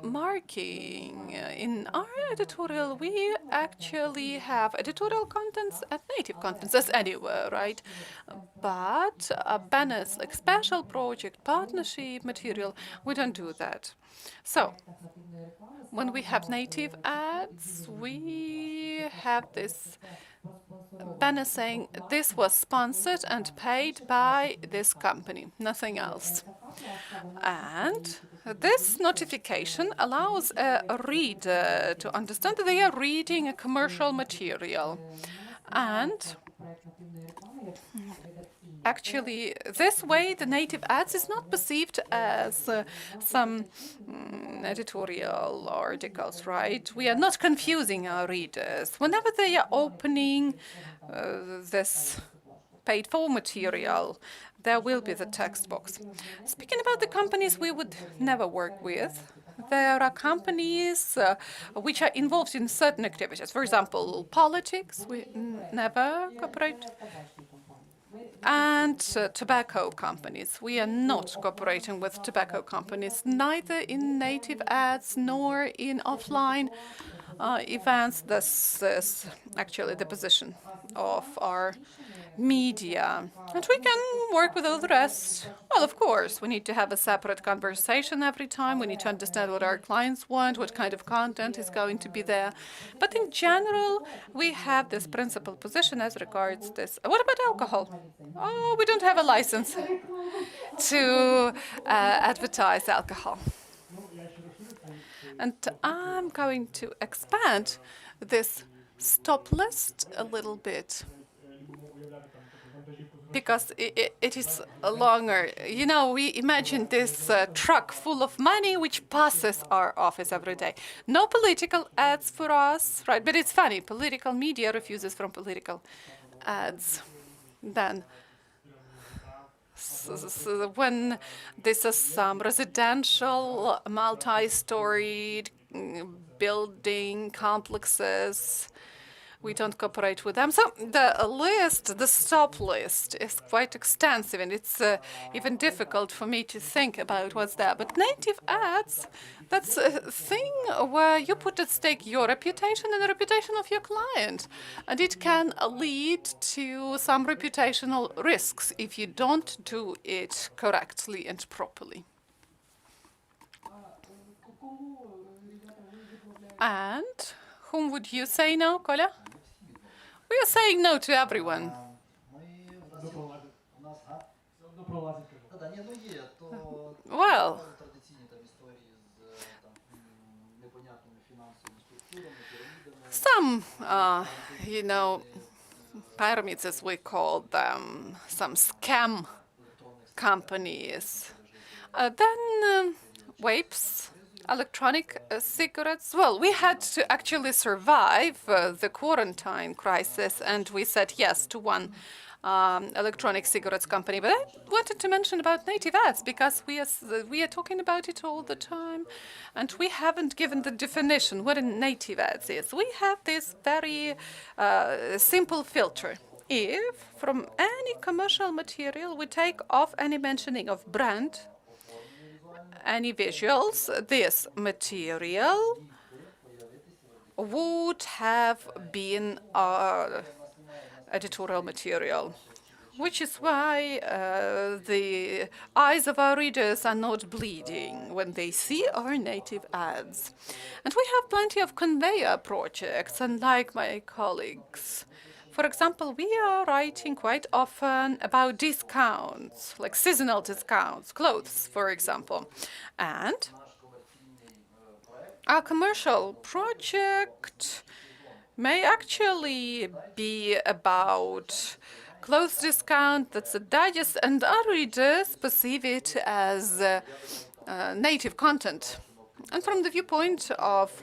B: marking, in our editorial, we actually have editorial contents and native contents, as anywhere, right? But banners like special project, partnership material, we don't do that. So, when we have native ads, we have this banner saying this was sponsored and paid by this company, nothing else. And this notification allows a reader to understand that they are reading a commercial material. And actually, this way, the native ads is not perceived as some editorial articles, right? We are not confusing our readers. Whenever they are opening this paid for material, there will be the text box. Speaking about the companies we would never work with, there are companies which are involved in certain activities. For example, politics, we never cooperate. And tobacco companies. We are not cooperating with tobacco companies, neither in native ads nor in offline events. This is actually the position of our media. And we can work with all the rest. Well, of course, we need to have a separate conversation every time. We need to understand what our clients want, what kind of content is going to be there. But in general, we have this principal position as regards this. What about alcohol? Oh, we don't have a license to advertise alcohol. And I'm going to expand this stop list a little bit, because it is longer. You know, we imagine this truck full of money which passes our office every day. No political ads for us, right? But it's funny, political media refuses from political ads. Then, when this is some residential, multi-storied building complexes, we don't cooperate with them. So the list, the stop list, is quite extensive, and it's even difficult for me to think about what's there. But native ads, that's a thing where you put at stake your reputation and the reputation of your client. And it can lead to some reputational risks if you don't do it correctly and properly. And whom would you say no, Kolya? We are saying no to everyone. Well, some, you know, pyramids, as we call them, some scam companies. Then vapes, electronic cigarettes. Well, we had to actually survive the quarantine crisis, and we said yes to one electronic cigarettes company. But I wanted to mention about native ads, because we are talking about it all the time, and we haven't given the definition what a native ads is. We have this very simple filter. If from any commercial material we take off any mentioning of brand, any visuals, this material would have been editorial material, which is why the eyes of our readers are not bleeding when they see our native ads. And we have plenty of conveyor projects, unlike my colleagues. For example, we are writing quite often about discounts, like seasonal discounts, clothes, for example. And our commercial project may actually be about clothes discount, that's a digest, and our readers perceive it as native content. And from the viewpoint of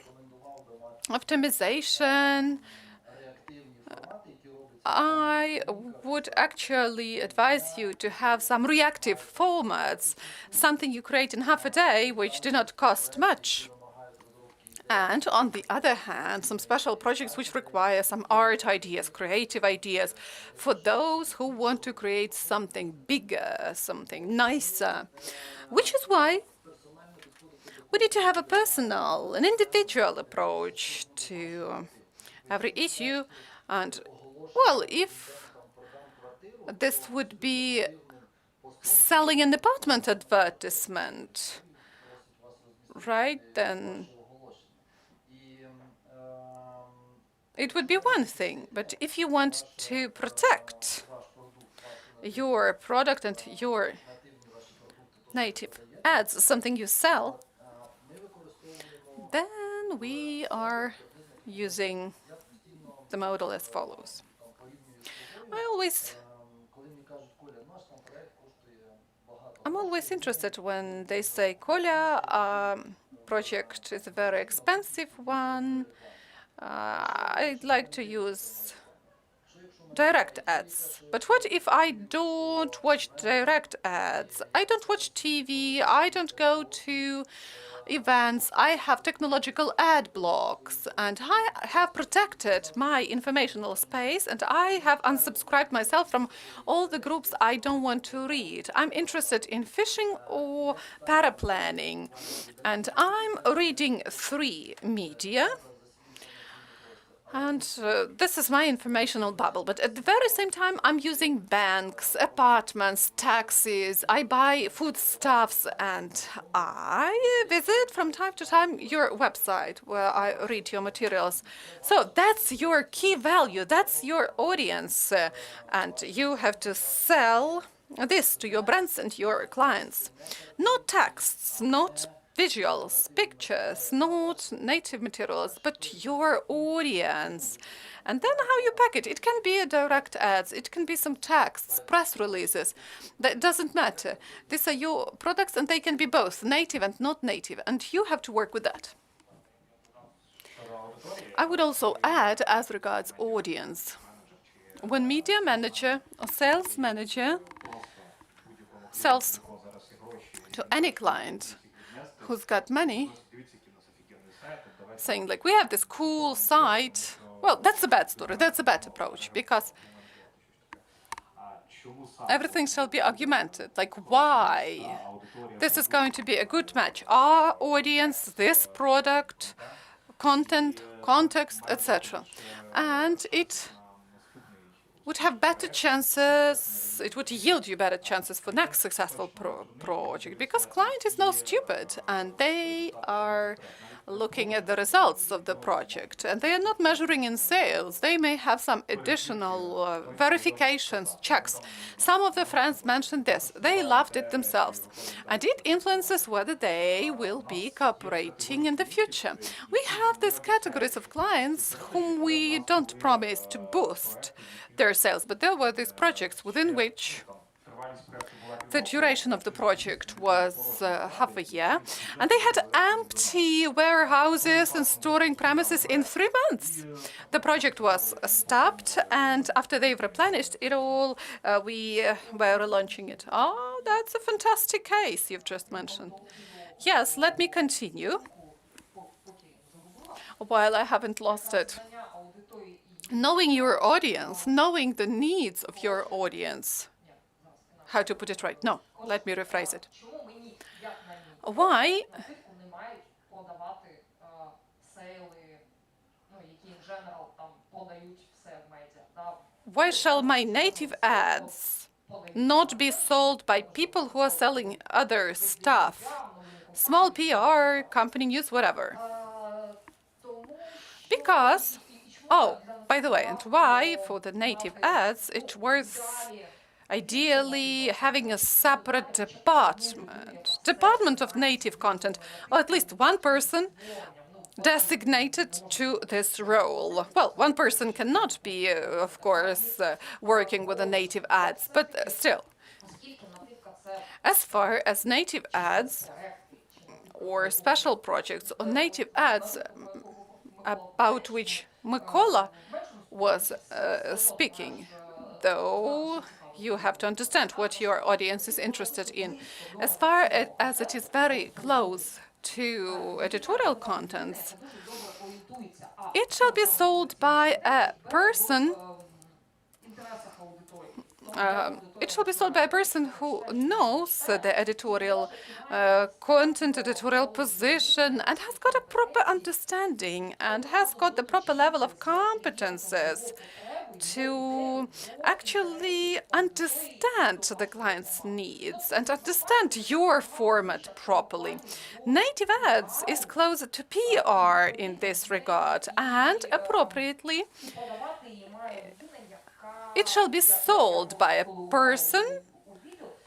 B: optimization, I would actually advise you to have some reactive formats, something you create in half a day, which do not cost much. And on the other hand, some special projects which require some art ideas, creative ideas, for those who want to create something bigger, something nicer. Which is why we need to have a personal, an individual approach to every issue. And, well, if this would be selling an apartment advertisement, right, then it would be one thing. But if you want to protect your product and your native ads, something you sell, then we are using the model as follows. I'm always interested when they say, Kolya, project is a very expensive one. I'd like to use direct ads. But what if I don't watch direct ads? I don't watch TV, I don't go to events, I have technological ad blocks, and I have protected my informational space, and I have unsubscribed myself from all the groups I don't want to read. I'm interested in fishing or paraplanning, and I'm reading 3 media. And this is my informational bubble. But at the very same time, I'm using banks, apartments, taxis. I buy foodstuffs, and I visit from time to time your website where I read your materials. So that's your key value. That's your audience. And you have to sell this to your brands and your clients. Not texts, not visuals, pictures, not native materials, but your audience. And then how you pack it. It can be a direct ads, it can be some texts, press releases. That doesn't matter. These are your products, and they can be both native and not native, and you have to work with that. I would also add, as regards audience, when media manager or sales manager sells to any client who's got money, saying like, we have this cool site, well, that's a bad story, that's a bad approach, because everything shall be augmented, like why this is going to be a good match, our audience, this product, content, context, etc. And it would have better chances, it would yield you better chances for next successful project, because client is no stupid, and they are looking at the results of the project, and they are not measuring in sales. They may have some additional verifications, checks. Some of the friends mentioned this. They loved it themselves, and it influences whether they will be cooperating in the future. We have these categories of clients whom we don't promise to boost their sales, but there were these projects within which the duration of the project was half a year, and they had empty warehouses and storing premises in 3 months. The project was stopped, and after they've replenished it all, we were relaunching it. Oh, that's a fantastic case you've just mentioned. Yes, let me continue while I haven't lost it. Knowing your audience, knowing the needs of your audience. How to put it right? No, let me rephrase it. Why shall my native ads not be sold by people who are selling other stuff? Small PR, company news, whatever. Because, oh, by the way, and why for the native ads it's worth ideally having a separate department of native content, or at least one person designated to this role. Well, one person cannot be, of course, working with the native ads, but still. As far as native ads or special projects or native ads about which Mykola was speaking, though you have to understand what your audience is interested in. As far as it is very close to editorial contents, it shall be sold by a person. It shall be sold by a person who knows the editorial content, editorial position, and has got a proper understanding and has got the proper level of competences to actually understand the client's needs and understand your format properly. Native ads is closer to PR in this regard, and appropriately it shall be sold by a person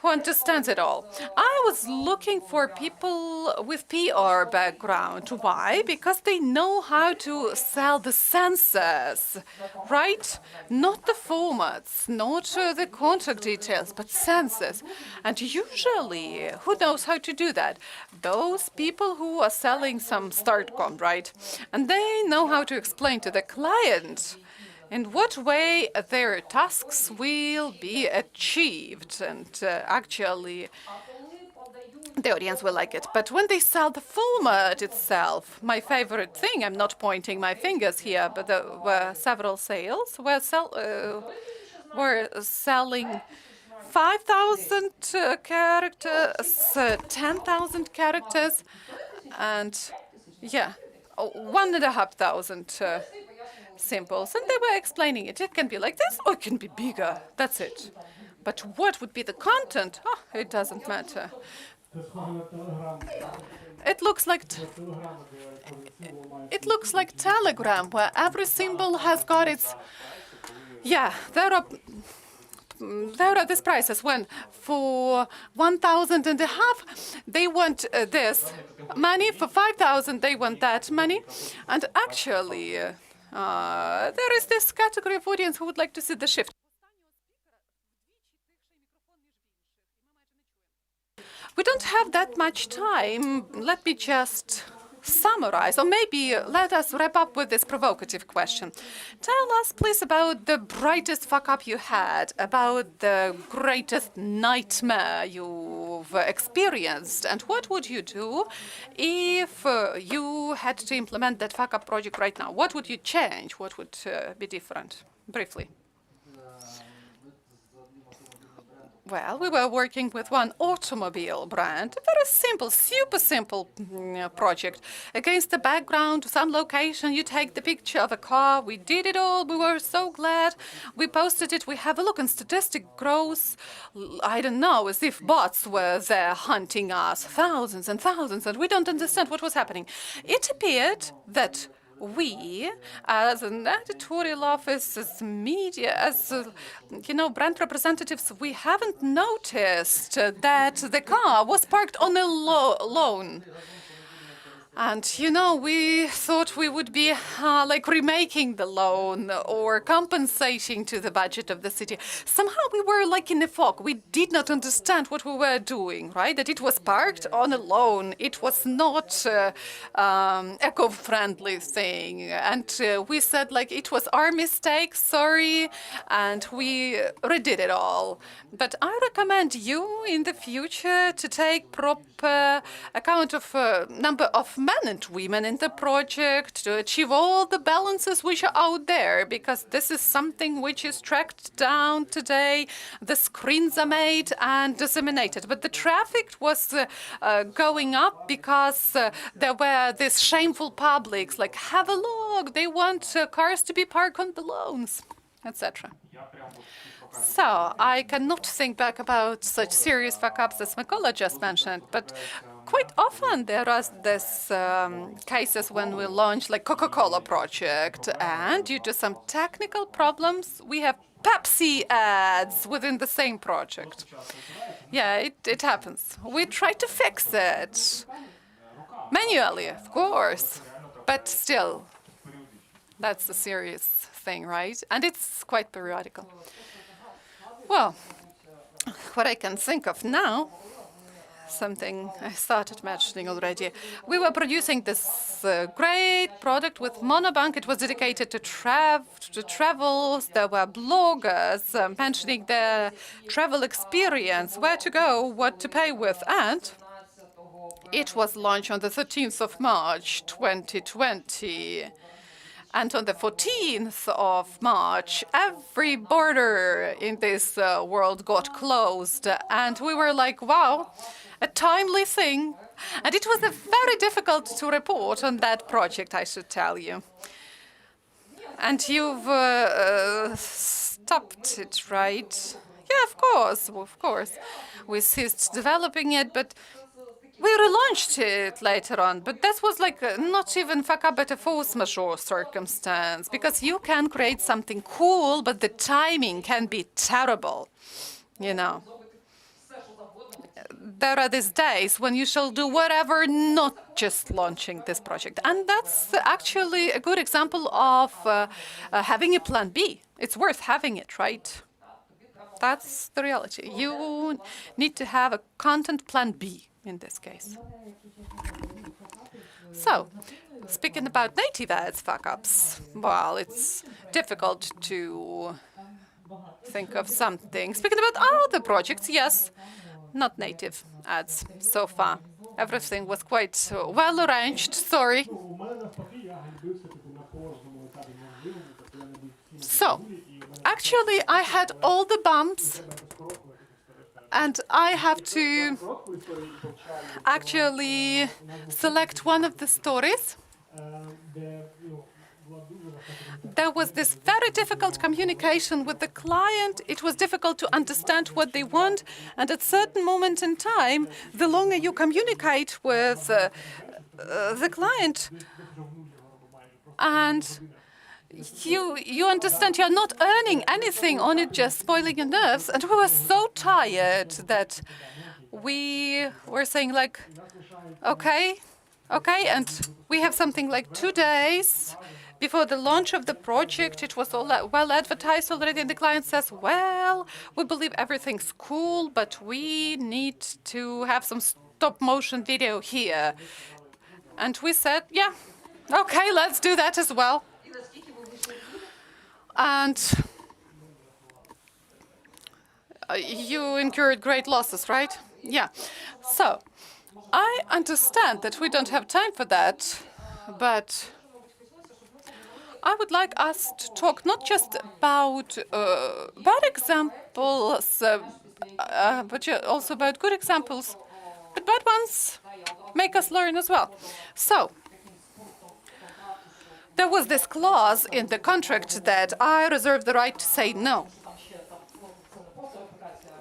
B: who understands it all. I was looking for people with PR background. Why? Because they know how to sell the senses, right? Not the formats, not the contract details, but senses. And usually, who knows how to do that? Those people who are selling some startcom, right? And they know how to explain to the client in what way their tasks will be achieved, and actually the audience will like it. But when they sell the format itself, my favorite thing, I'm not pointing my fingers here, but there were several sales were selling 5,000 characters, 10,000 characters, and yeah, 1,500 symbols, and they were explaining it. It can be like this, or it can be bigger. That's it. But what would be the content? Oh, it doesn't matter. It looks like Telegram, where every symbol has got its. Yeah, there are these prices when for 1,500 they want this money, for 5,000 they want that money, and actually. There is this category of audience who would like to see the shift. We don't have that much time. Let me just summarize, or maybe let us wrap up with this provocative question. Tell us, please, about the brightest fuck-up you had, about the greatest nightmare you've experienced, and what would you do if you had to implement that fuck-up project right now? What would you change? What would be different? Briefly. Well, we were working with one automobile brand, a very simple, super simple project. Against the background, some location, you take the picture of a car. We did it all. We were so glad. We posted it. We have a look, and statistic grows, I don't know, as if bots were there hunting us, thousands and thousands, and we don't understand what was happening. It appeared that we, as an editorial office, as media, as brand representatives, we haven't noticed that the car was parked on a loan. And, we thought we would be like remaking the loan or compensating to the budget of the city. Somehow we were like in a fog. We did not understand what we were doing, right? That it was parked on a loan. It was not eco-friendly thing. And we said, like, it was our mistake, sorry. And we redid it all. But I recommend you in the future to take proper account of number of men and women in the project to achieve all the balances which are out there, because this is something which is tracked down today. The screens are made and disseminated, but the traffic was going up because there were these shameful publics like, have a look, they want cars to be parked on the lawns, etc. So I cannot think back about such serious fuck-ups as Mykola just mentioned, but quite often there are these cases when we launch like Coca-Cola project, and due to some technical problems, we have Pepsi ads within the same project. Yeah, it happens. We try to fix it manually, of course, but still, that's a serious thing, right? And it's quite periodical. Well, what I can think of now, something I started mentioning already. We were producing this great product with Monobank. It was dedicated to travels. There were bloggers mentioning their travel experience, where to go, what to pay with. And It was launched on the 13th of March 2020. And on the 14th of March, every border in this world got closed. And we were like, wow, a timely thing. And it was very difficult to report on that project, I should tell you. And you've stopped it, right? Yeah, of course, of course. We ceased developing it, but we relaunched it later on, but that was like not even fuck up, but a force majeure circumstance, because you can create something cool, but the timing can be terrible, you know. There are these days when you shall do whatever, not just launching this project. And that's actually a good example of having a plan B. It's worth having it, right? That's the reality. You need to have a content plan B in this case. So, speaking about native ads fuck-ups, well, it's difficult to think of something. Speaking about other projects, yes, not native ads so far. Everything was quite well arranged, sorry. So, actually, I had all the bumps, and I have to actually select one of the stories. There was this very difficult communication with the client. It was difficult to understand what they want. And at a certain moment in time, the longer you communicate with the client, and you understand you're not earning anything on it, just spoiling your nerves. And we were so tired that we were saying like, okay, and we have something like 2 days before the launch of the project. It was all well advertised already, and the client says, well, we believe everything's cool, but we need to have some stop motion video here. And we said, yeah, okay, let's do that as well. And you incurred great losses, right? Yeah. So I understand that we don't have time for that, but I would like us to talk not just about bad examples, but also about good examples. But bad ones make us learn as well. So there was this clause in the contract that I reserve the right to say no.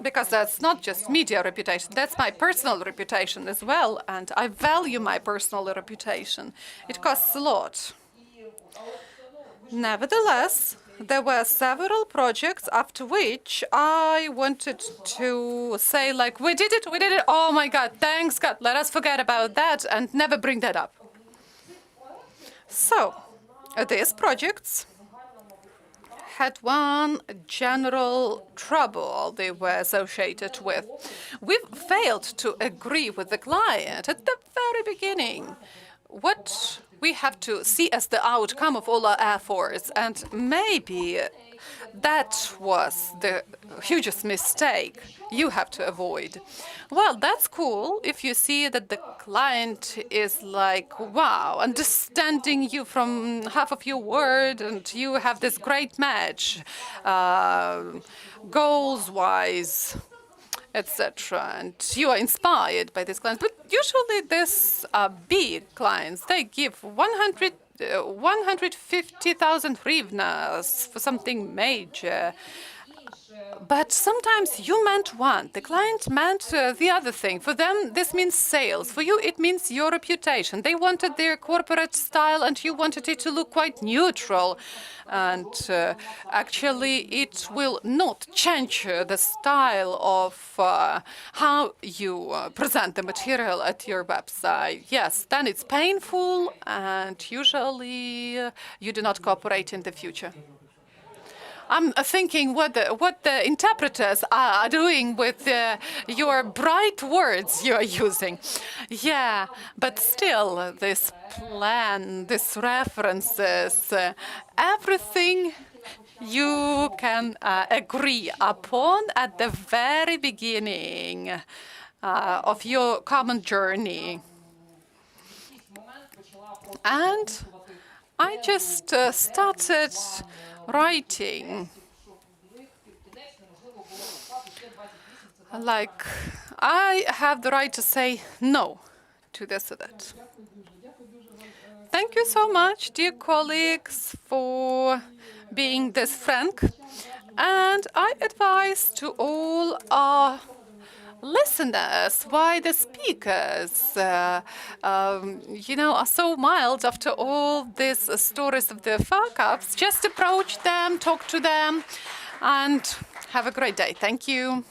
B: Because that's not just media reputation, that's my personal reputation as well, and I value my personal reputation. It costs a lot. Nevertheless, there were several projects after which I wanted to say, like, we did it, oh my God, thanks God, let us forget about that and never bring that up. So, these projects had one general trouble they were associated with. We failed to agree with the client at the very beginning what we have to see as the outcome of all our efforts, and maybe that was the hugest mistake you have to avoid. Well, that's cool if you see that the client is like, wow, understanding you from half of your word, and you have this great match, goals-wise, etc. And you are inspired by these clients. But usually these big clients, they give 150,000 hryvnias for something major. But sometimes you meant one, the client meant the other thing. For them, this means sales. For you, it means your reputation. They wanted their corporate style, and you wanted it to look quite neutral. And actually, it will not change the style of how you present the material at your website. Yes, then it's painful, and usually you do not cooperate in the future. I'm thinking what the interpreters are doing with your bright words you're using. Yeah, but still, this plan, these references, everything you can agree upon at the very beginning of your common journey. And I just started writing. Like, I have the right to say no to this or that. Thank you so much, dear colleagues, for being this frank. And I advise to all our listeners why the speakers, are so mild after all these stories of the fuck-ups. Just approach them, talk to them, and have a great day. Thank you.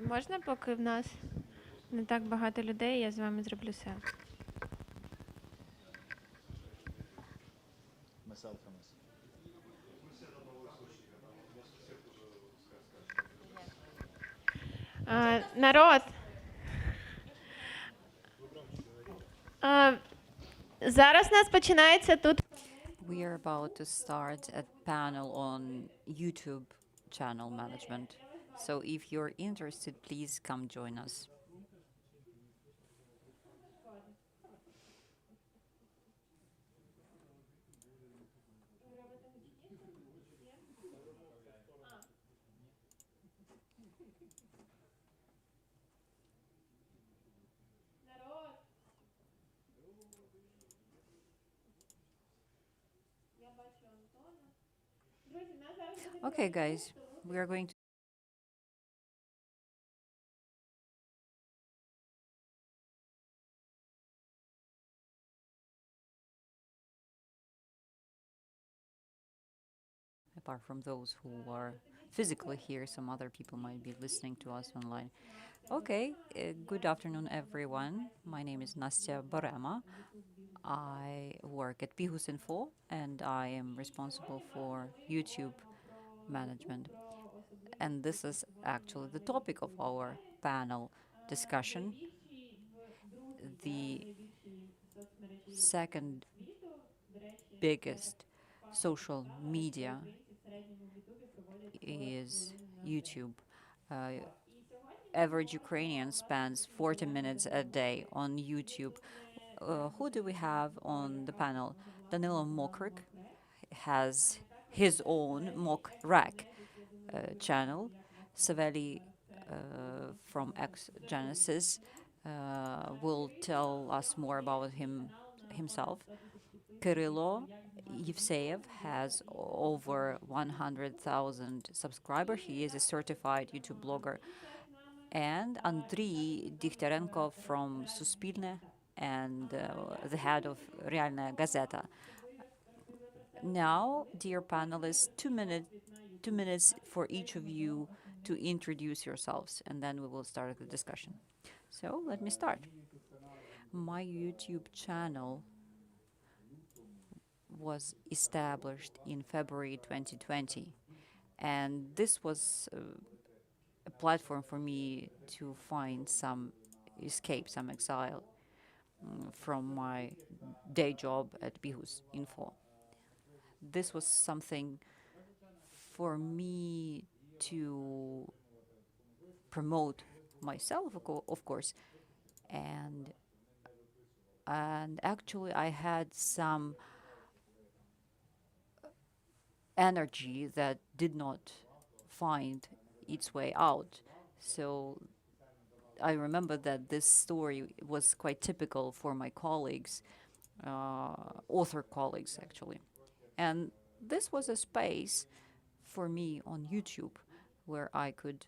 D: Можна, поки в нас не так багато людей, я з вами зроблю селфі. Народ, зараз у нас починається тут.
A: We are about to start a panel on YouTube channel management. So if you're interested, please come join us. Okay, guys, we are going to apart from those who are physically here, some other people might be listening to us online. Okay, good afternoon, everyone. My name is Nastya Barema. I work at Pihus Info and I am responsible for YouTube management. And this is actually the topic of our panel discussion. The second biggest social media is YouTube. Uh, Average Ukrainian spends 40 minutes a day on YouTube. Who do we have on the panel? Danilo Mokrik has his own Mok Rack channel. Saveli from X Genesis will tell us more about himself. Kirilo Yevseyev has over 100,000 subscribers. He is a certified YouTube blogger. And Andriy Dikhtarenko from Suspilne and the head of Realная Gazeta. Now, dear panelists, 2 minutes for each of you to introduce yourselves, and then we will start the discussion. So let me start. My YouTube channel was established in February 2020, and this was a platform for me to find some escape, some exile from my day job at Bihus Info. This was something for me to promote myself, of course, and actually I had some energy that did not find its way out. So I remember that this story was quite typical for my colleagues, author colleagues actually. And this was a space for me on YouTube where I could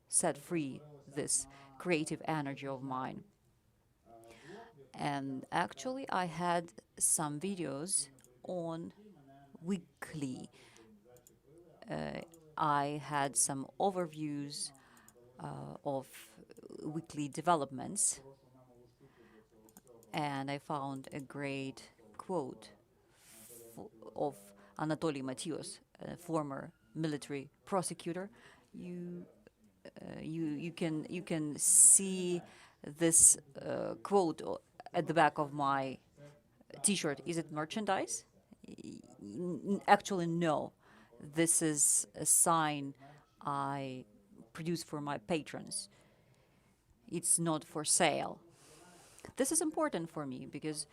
A: set free this creative energy of mine. And actually, I had some videos on weekly. I had some overviews of weekly developments, and I found a great quote of Anatoly Matios, a former military prosecutor. You can see this quote at the back of my T-shirt. Is it merchandise? Actually, no. This is a sign I produce for my patrons. It's not for sale. This is important for me because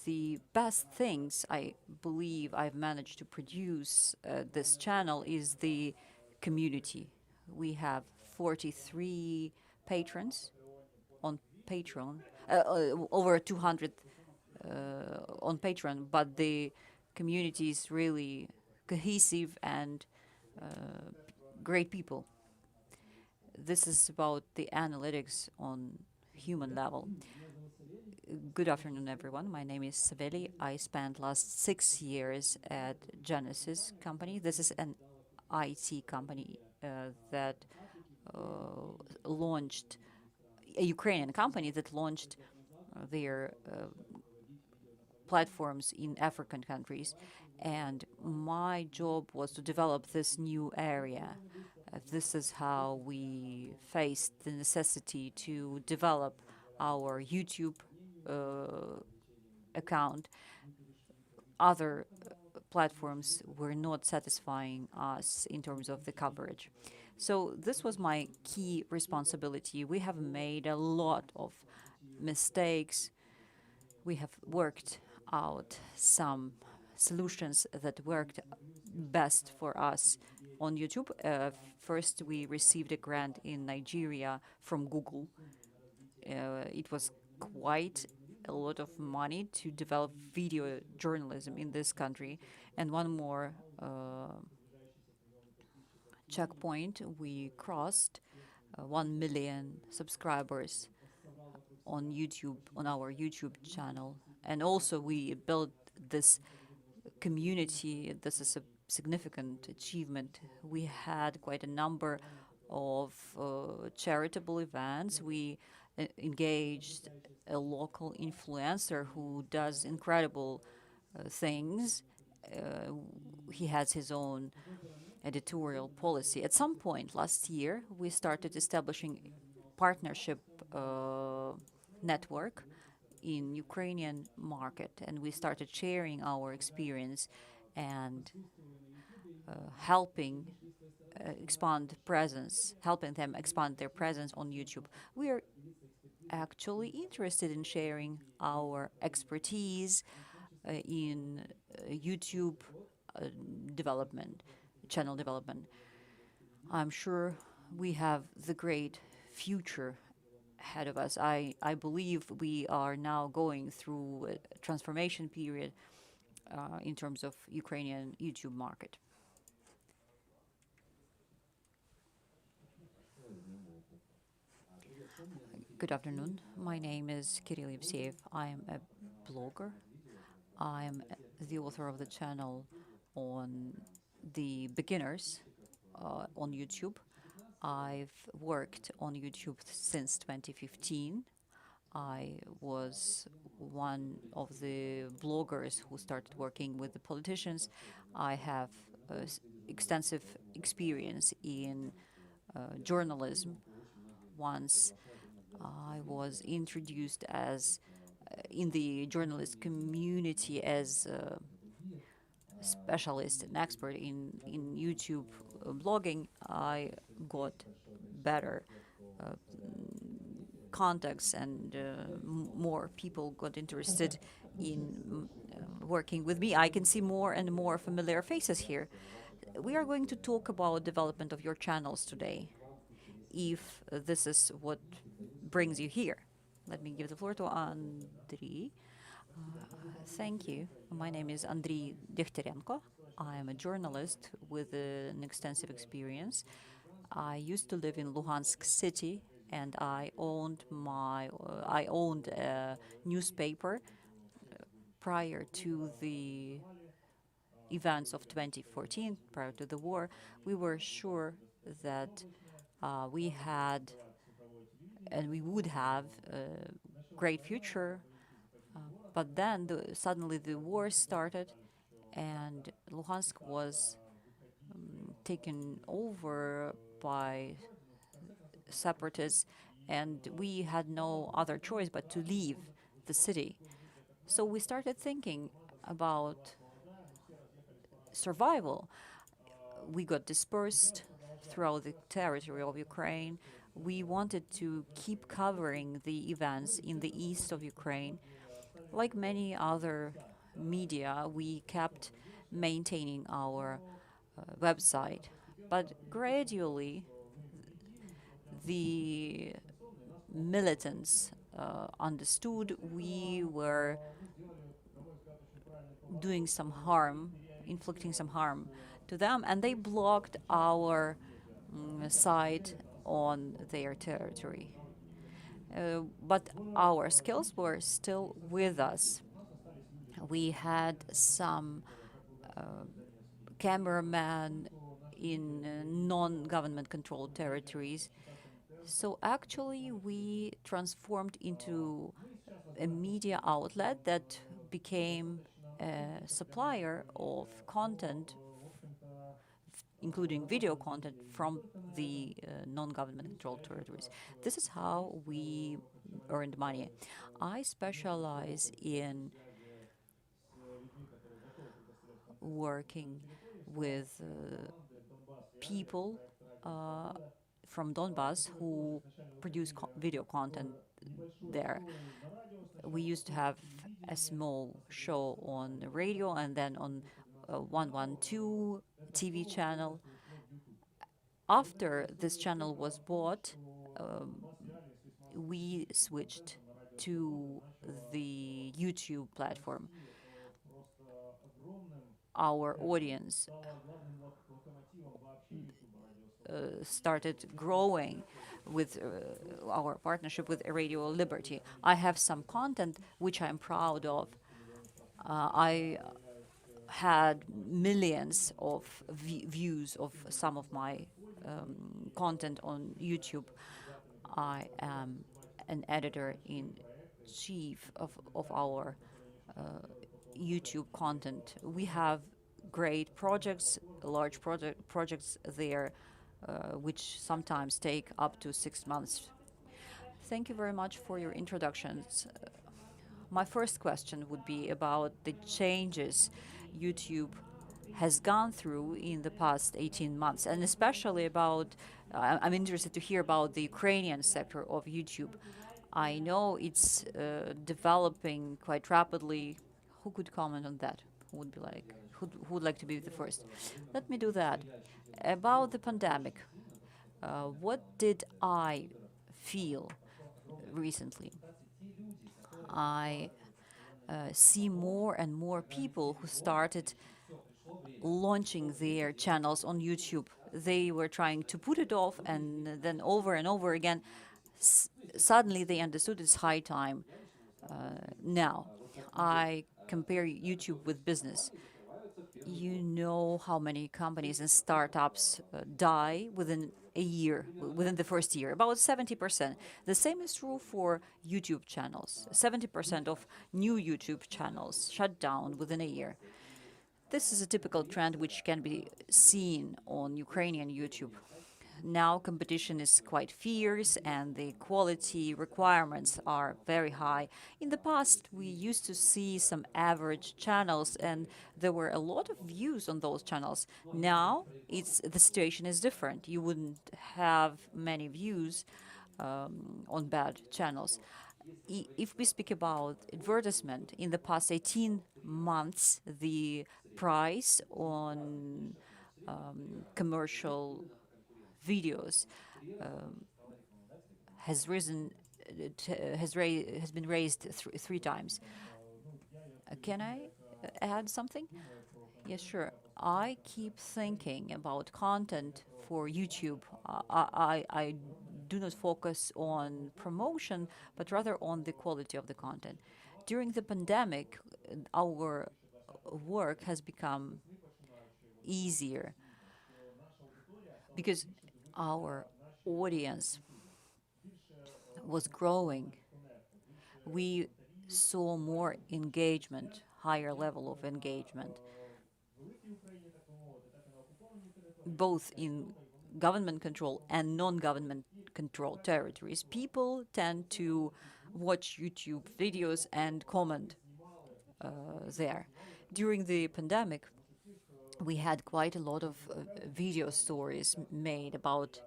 A: the best things I believe I've managed to produce this channel is the community. We have 43 patrons on Patreon, over 200 on Patreon, but the community is really cohesive and great people. This is about the analytics on human level. Good afternoon, everyone. My name is Saveli. I spent last 6 years at Genesis company. This is an IT company that
C: launched, a Ukrainian company that launched their platforms in African countries. And my job was to develop this new area. This is how we faced the necessity to develop our YouTube account. Other platforms were not satisfying us in terms of the coverage. So this was my key responsibility. We have made a lot of mistakes. We have worked out some solutions that worked best for us on YouTube. First, we received a grant in Nigeria from Google. It was quite a lot of money to develop video journalism in this country. And one more checkpoint, we crossed 1 million subscribers on YouTube, on our YouTube channel. And also we built this community. This is a significant achievement. We had quite a number of charitable events. We engaged a local influencer who does incredible things. He has his own editorial policy. At some point last year, we started establishing partnership network in Ukrainian market, and we started sharing our experience and helping helping them expand their presence on YouTube. We are actually interested in sharing our expertise in YouTube development, channel development. I'm sure we have the great future ahead of us. I believe we are now going through a transformation period in terms of Ukrainian YouTube market. Good afternoon. My name is Kirill Yevseyev. I am a blogger. I am the author of the channel on the beginners on YouTube. I've worked on YouTube since 2015. I was one of the bloggers who started working with the politicians. I have extensive experience in journalism. Once I was introduced as in the journalist community as a specialist and expert in YouTube blogging. I got better contacts, and more people got interested in working with me. I can see more and more familiar faces here. We are going to talk about development of your channels today, if this is what brings you here. Let me give the floor to Andriy. Thank you. My name is Andriy Degtyarenko. I am a journalist with an extensive experience. I used to live in Luhansk city, and I owned a newspaper prior to the events of 2014, prior to the war. We were sure that we had and we would have a great future. But then suddenly the war started, and Luhansk was taken over by separatists, and we had no other choice but to leave the city. So we started thinking about survival. We got dispersed throughout the territory of Ukraine. We wanted to keep covering the events in the east of Ukraine. Like many other media, we kept maintaining our website. But gradually, the militants understood we were doing some harm, inflicting some harm to them, and they blocked our site on their territory. But our skills were still with us. We had some cameramen
A: in non-government controlled territories. So actually, we transformed into a media outlet that became a supplier of content, including video content from the non-government controlled territories. This is how we earned money. I specialize in working with people from Donbass who produce video content there. We used to have a small show on the radio and then on 112 TV channel. After this channel was bought, we switched to the YouTube platform. Our audience started growing with our partnership with Radio Liberty. I have some content which I'm proud of. I had millions of views of some of my content on YouTube. I am an editor in chief of our YouTube content. We have great projects, large projects there, which sometimes take up to 6 months. Thank you very much for your introductions. My first question would be about the changes YouTube has gone through in the past 18 months, and especially about, I'm interested to hear about the Ukrainian sector of YouTube. I know it's developing quite rapidly. Who could comment on that? Who would be like, who would like to be the first? Let me do that. About the pandemic, what did I feel recently? I see more and more people who started launching their channels on YouTube. They were trying to put it off, and then over and over again, suddenly they understood it's high time. Now, I compare YouTube with business. You know how many companies and startups die within a year, within the first year, about 70%. The same is true for YouTube channels. 70% of new YouTube channels shut down within a year. This is a typical trend which can be seen on Ukrainian YouTube. Now competition is quite fierce and the quality requirements are very high. In the past, we used to see some average channels and there were a lot of views on those channels. Now the situation is different. You wouldn't have many views on bad channels. If we speak about advertisement, in the past 18 months, the price on commercial videos has risen, has been raised three times. Can I add something? Yes, sure. I keep thinking about content for YouTube. I do not focus on promotion, but rather on the quality of the content. During the pandemic, our work has become easier because our audience was growing. We saw more engagement, higher level of engagement, both in government control and non-government controlled territories. People tend to watch YouTube videos and comment there. During the pandemic, we had quite a lot of video stories made about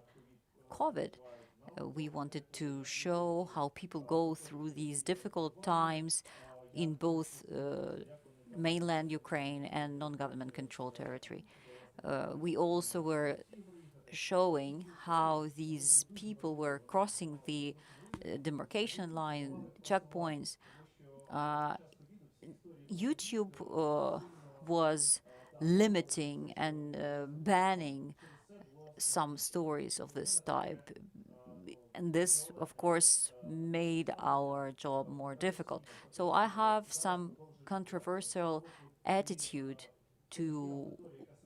A: COVID. We wanted to show how people go through these difficult times in both mainland Ukraine and non-government controlled territory. We also were showing how these people were crossing the demarcation line, checkpoints. YouTube was limiting and banning some stories of this type. And this, of course, made our job more difficult. So I have some controversial attitude to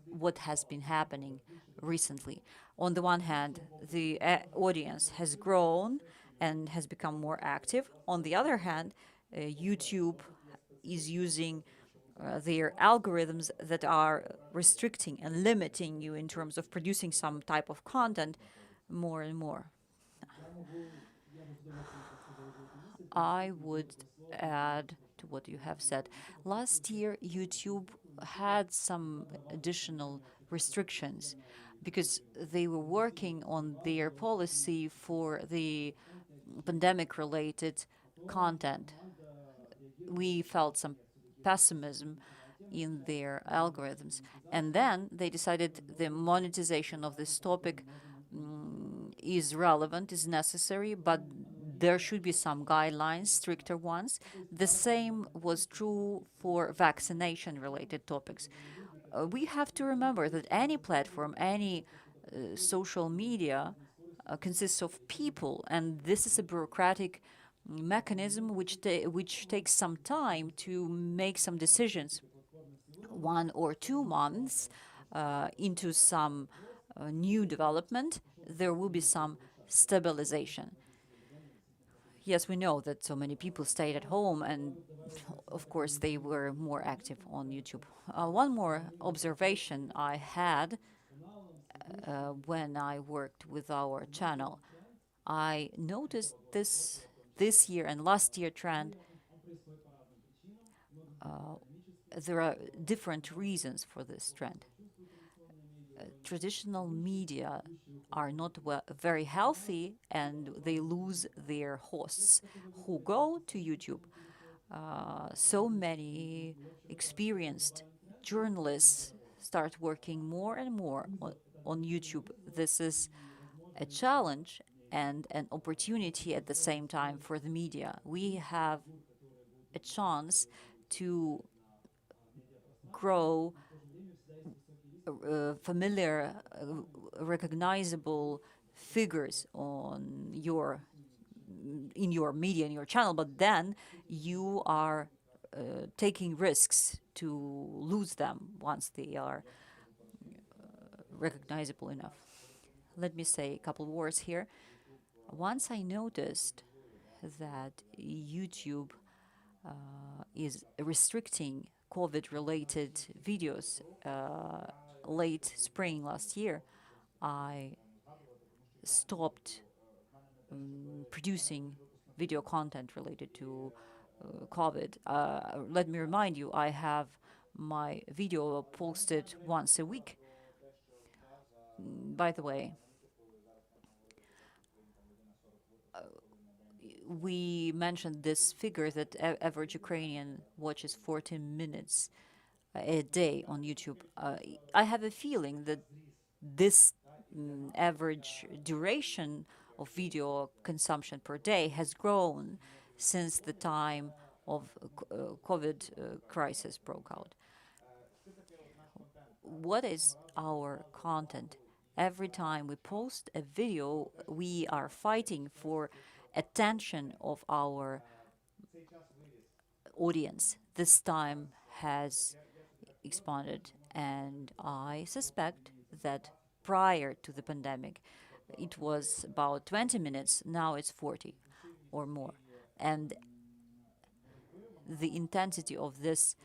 A: what has been happening
C: recently. On the one hand, the audience has grown and has become more active. On the other hand, YouTube is using their algorithms that are restricting and limiting you in terms of producing some type of content more and more. I would add to what you have said. Last year, YouTube had some additional restrictions because they were working on their policy for the pandemic related content. We felt some pessimism in their algorithms. And then they decided the monetization of this topic is relevant, is necessary, but there should be some guidelines, stricter ones. The same was true for vaccination related topics. We have to remember that any platform, any social media consists of people, and this is a bureaucratic mechanism which takes some time to make some decisions. 1 or 2 months into some new development, there will be some stabilization. Yes, we know that so many people stayed at home, and of course, they were more active on YouTube. One more observation I had when I worked with our channel, I noticed this year and last year trend. There are different reasons for this trend. Traditional media are not very healthy and they lose their hosts who go to YouTube. So many experienced journalists start working more and more on YouTube. This is a challenge and an opportunity at the same time for the media. We have a chance to grow familiar, recognizable figures in your media, in your channel, but then you are taking risks to lose them once they are recognizable enough. Let me say a couple words here. Once I noticed that YouTube is restricting COVID-related videos late spring last year, I stopped producing video content related to COVID. Let me remind you, I have my video posted once a week. By the way, we mentioned this figure that average Ukrainian watches 14 minutes a day on YouTube. I have a feeling that this average duration of video consumption per day has grown since the time of COVID crisis broke out. What is our content? Every time we post a video, we are fighting for attention of our audience. This time has expanded, and I suspect that prior to the pandemic, it was about 20 minutes, now it's 40 or more. And the intensity of this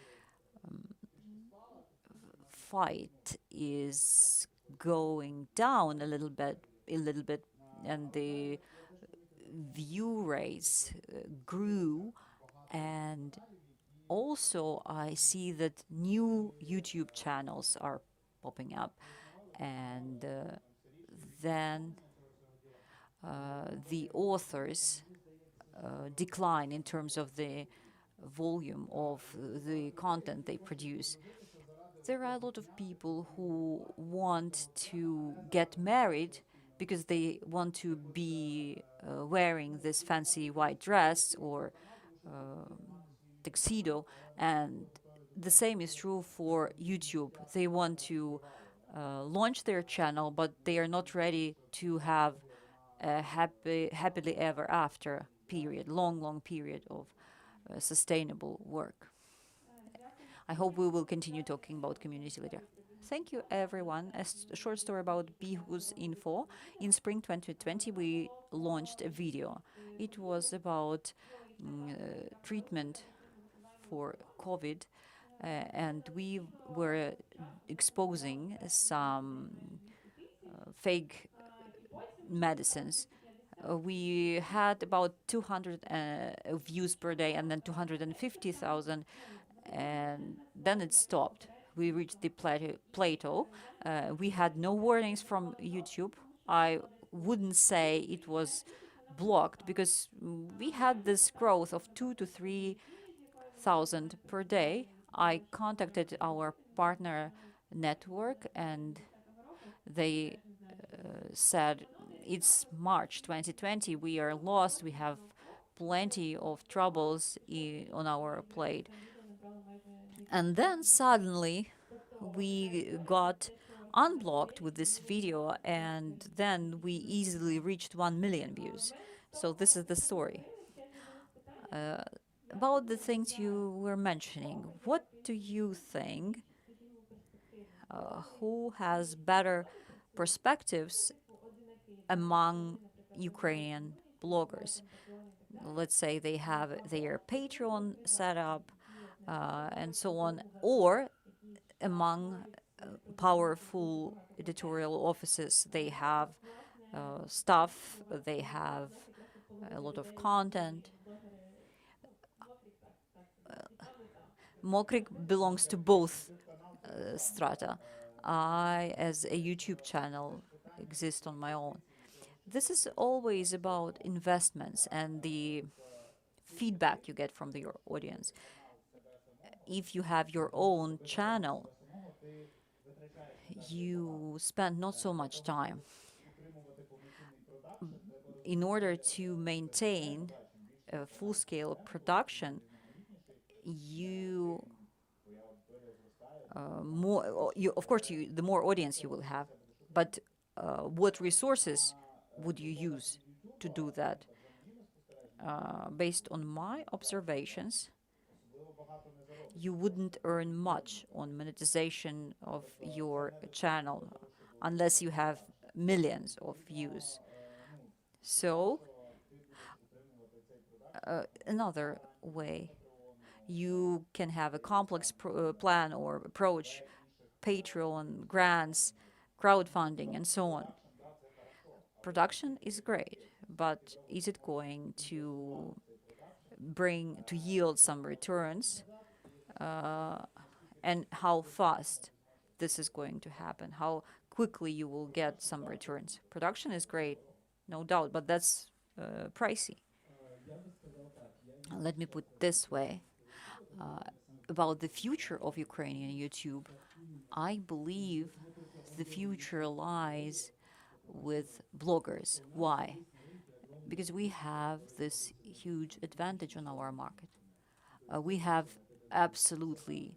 C: fight is going down a little bit, and the view rates grew, and also I see that new YouTube channels are popping up, and then the authors decline in terms of the volume of the content they produce. There are a lot of people who want to get married because they want to be wearing this fancy white dress or tuxedo, and the same is true for YouTube. They want to launch their channel, but they are not ready to have a happily ever after period, long period of sustainable work. I hope we will continue talking about community later. Thank you, everyone. A short story about Bihus Info. In spring 2020, we launched a video. It was about treatment for COVID, and we were exposing some fake medicines. We had about 200 views per day and then 250,000, and then it stopped. We reached the plateau. We had no warnings from YouTube. I wouldn't say it was blocked because we had this growth of 2 to 3 thousand per day. I contacted our partner network and they said it's March 2020, we are lost, we have plenty of troubles on our plate. And then suddenly we got unblocked with this video, and then we easily reached 1 million views. So this is the story. About the things you were mentioning, what do you think? Who has better perspectives among Ukrainian bloggers? Let's say they have their Patreon set up and so on, or among powerful editorial offices, they have staff, they have a lot of content. Mokrik belongs to both strata. I, as a YouTube channel, exist on my own. This is always about investments and the feedback you get from your audience. If you have your own channel, you spend not so much time. In order to maintain a full-scale production, you of course, the more audience you will have, but what resources would you use to do that? Based on my observations, you wouldn't earn much on monetization of your channel unless you have millions of views. So, another way, you can have a complex plan or approach, Patreon, grants, crowdfunding, and so on. Production is great, but is it going to yield some returns? And how fast this is going to happen? How quickly you will get some returns? Production is great, no doubt, but that's pricey. Let me put it this way. About the future of Ukrainian YouTube, I believe the future lies with bloggers. Why? Because we have this huge advantage on our market. We have absolutely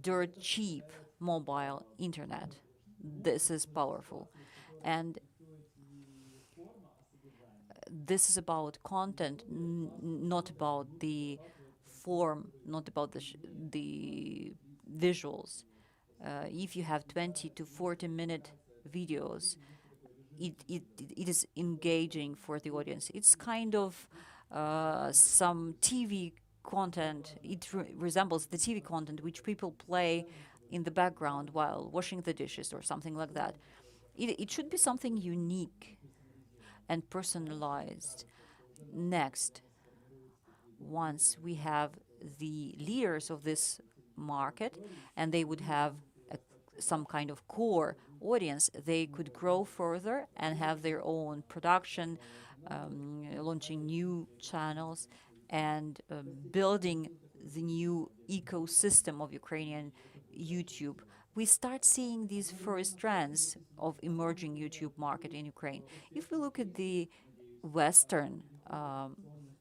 C: dirt cheap mobile internet. This is powerful. And this is about content, not about the form, not about the visuals. If you have 20 to 40-minute videos, it is engaging for the audience. It's kind of some TV content. It resembles the TV content which people play in the background while washing the dishes or something like that. It should be something unique and personalized. Next, once we have the leaders of this market and they would have some kind of core audience, they could grow further and have their own production, launching new channels and building the new ecosystem of Ukrainian YouTube. We start seeing these first trends of emerging YouTube market in Ukraine. If we look at the Western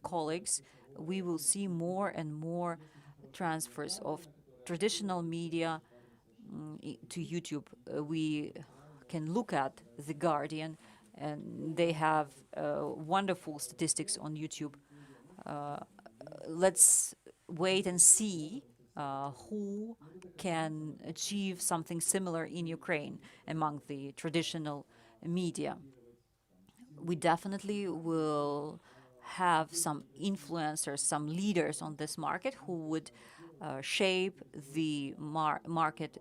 C: colleagues, we will see more and more transfers of traditional media to YouTube. We can look at The Guardian, and they have wonderful statistics on YouTube. Let's wait and see who can achieve something similar in Ukraine among the traditional media. We definitely will have some influencers, some leaders on this market who would shape the market,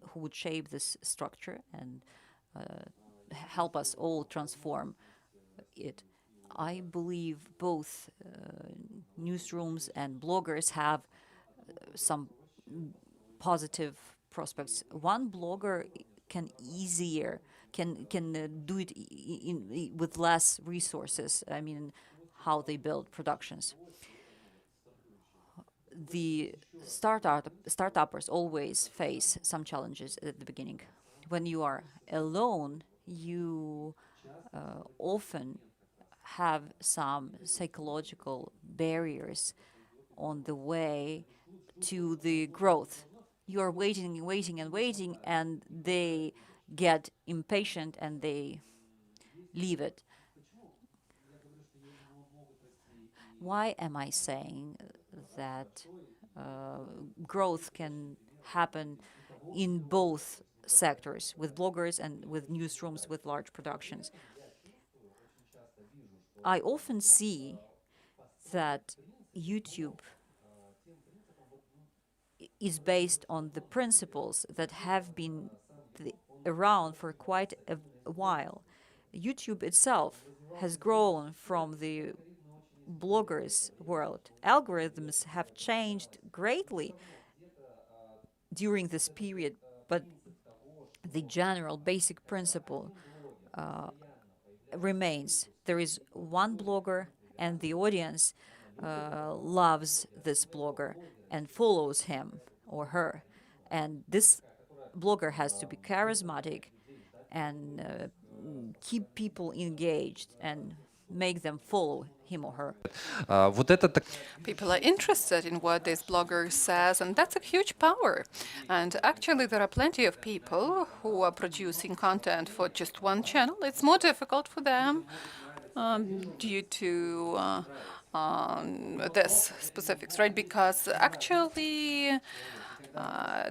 C: who would shape this structure and help us all transform it. I believe both newsrooms and bloggers have some positive prospects. One blogger can easier can do it with less resources. I mean, how they build productions. The startuppers always face some challenges at the beginning. When you are alone, you often have some psychological barriers on the way to the growth. You are waiting and waiting and waiting, and they get impatient and they leave it. Why am I saying that growth can happen in both sectors, with bloggers and with newsrooms with large productions? I often see that YouTube is based on the principles that have been around for quite a while. YouTube itself has grown from the bloggers' world. Algorithms have changed greatly during this period, but the general basic principle remains. There is one blogger, and the audience loves this blogger and follows him or her. And this blogger has to be charismatic and keep people engaged and make them follow him or her.
B: People are interested in what this blogger says, and that's a huge power. And actually, there are plenty of people who are producing content for just one channel. It's more difficult for them due to this specifics, right? Because actually,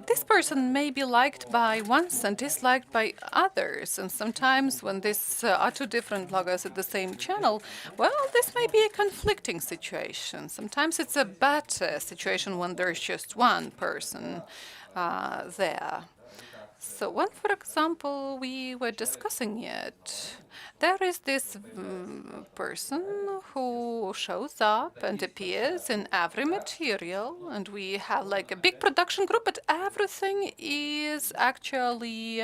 B: this person may be liked by ones and disliked by others. And sometimes when these are two different bloggers at the same channel, well, this may be a conflicting situation. Sometimes it's a better situation when there's just one person there. So when, for example, we were discussing it, there is this person who shows up and appears in every material, and we have like a big production group, but everything is actually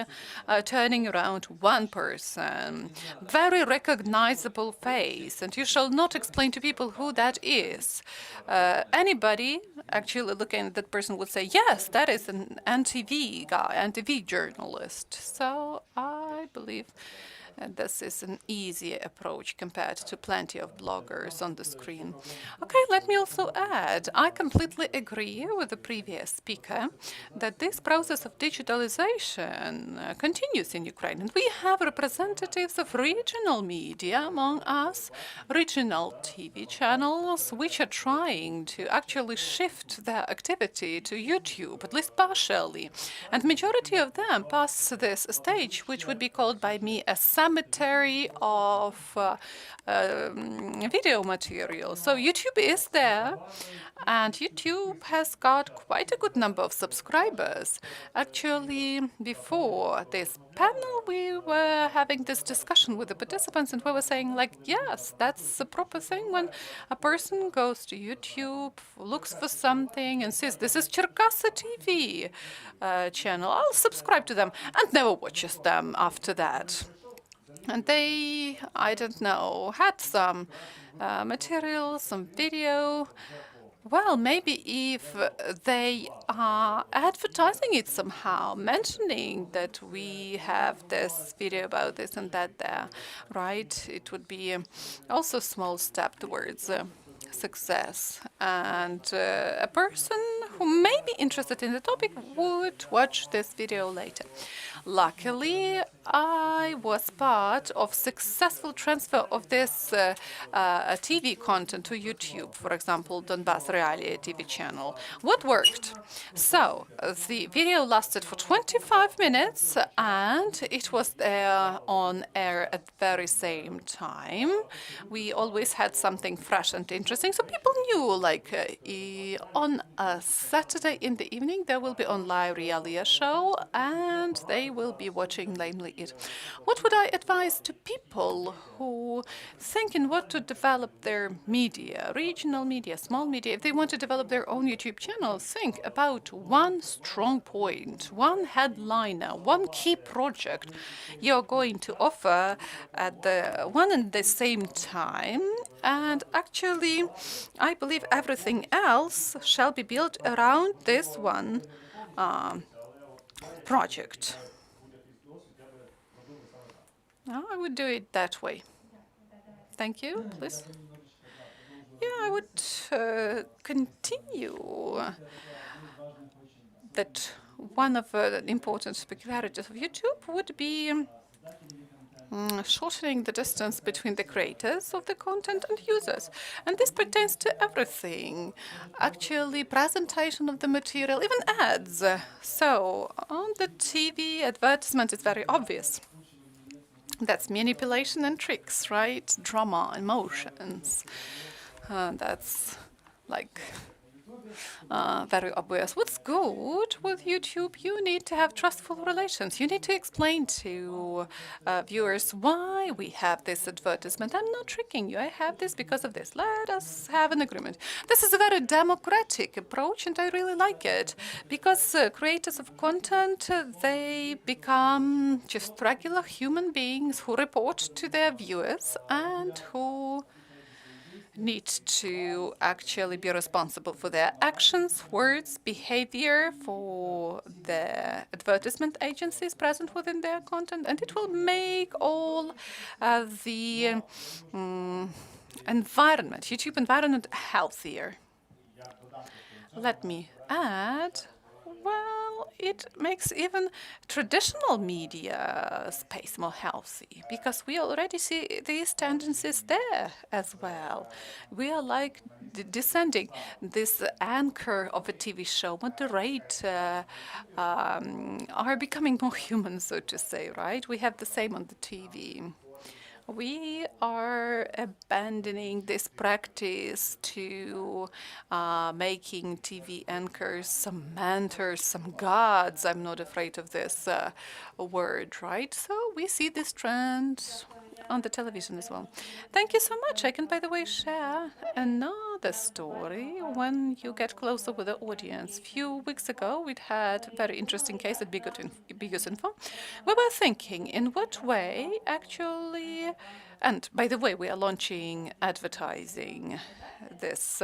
B: turning around one person. Very recognizable face, and you shall not explain to people who that is. Anybody actually looking at that person would say, yes, that is an NTV guy, NTV journalist. So I believe this is an easier approach compared to plenty of bloggers on the screen. Okay, let me also add, I completely agree with the previous speaker that this process of digitalization continues in Ukraine. And we have representatives of regional media among us, regional TV channels, which are trying to actually shift their activity to YouTube, at least partially. And majority of them pass this stage, which would be called by me a cemetery of video material. So YouTube is there, and YouTube has got quite a good number of subscribers. Actually, before this panel, we were having this discussion with the participants, and we were saying, like, yes, that's a proper thing when a person goes to YouTube, looks for something, and says, this is Cherkassa TV channel, I'll subscribe to them, and never watches them after that. And they, I don't know, had some material, some video. Well, maybe if they are advertising it somehow, mentioning that we have this video about this and that there, right? It would be also a small step towards success. And a person who may be interested in the topic would watch this video later. Luckily, I was part of successful transfer of this TV content to YouTube, for example, Donbass Realia TV channel. What worked? So, the video lasted for 25 minutes and it was there on air at the very same time. We always had something fresh and interesting, so people knew, like, on a Saturday in the evening, there will be on live Realia show and they will be watching namely it. What would I advise to people who thinking what to develop their media, regional media, small media, if they want to develop their own YouTube channel, think about one strong point, one headliner, one key project you're going to offer at the one and the same time. And actually, I believe everything else shall be built around this one project. I would do it that way. Thank you, please. Yeah, I would continue that one of the important peculiarities of YouTube would be shortening the distance between the creators of the content and users. And this pertains to everything. Actually, presentation of the material, even ads. So on the TV, advertisement is very obvious. That's manipulation and tricks, right? Drama, emotions. That's like very obvious. What's good with YouTube? You need to have trustful relations. You need to explain to viewers why we have this advertisement. I'm not tricking you. I have this because of this. Let us have an agreement. This is a very democratic approach, and I really like it because creators of content, they become just regular human beings who report to their viewers and who need to actually be responsible for their actions, words, behavior, for the advertisement agencies present within their content, and it will make all the environment, YouTube environment, healthier. Let me add, well, it makes even traditional media space more healthy because we already see these tendencies there as well. We are like descending. This anchor of a TV show, moderator, are becoming more human, so to say, right? We have the same on the TV. We are abandoning this practice to making TV anchors some mentors, some gods. I'm not afraid of this word, right? So we see this trend on the television as well. Thank you so much. I can, by the way, share another story when you get closer with the audience. A few weeks ago, we'd had a very interesting case at Bigus Info. We were thinking in what way actually, and by the way, we are launching advertising this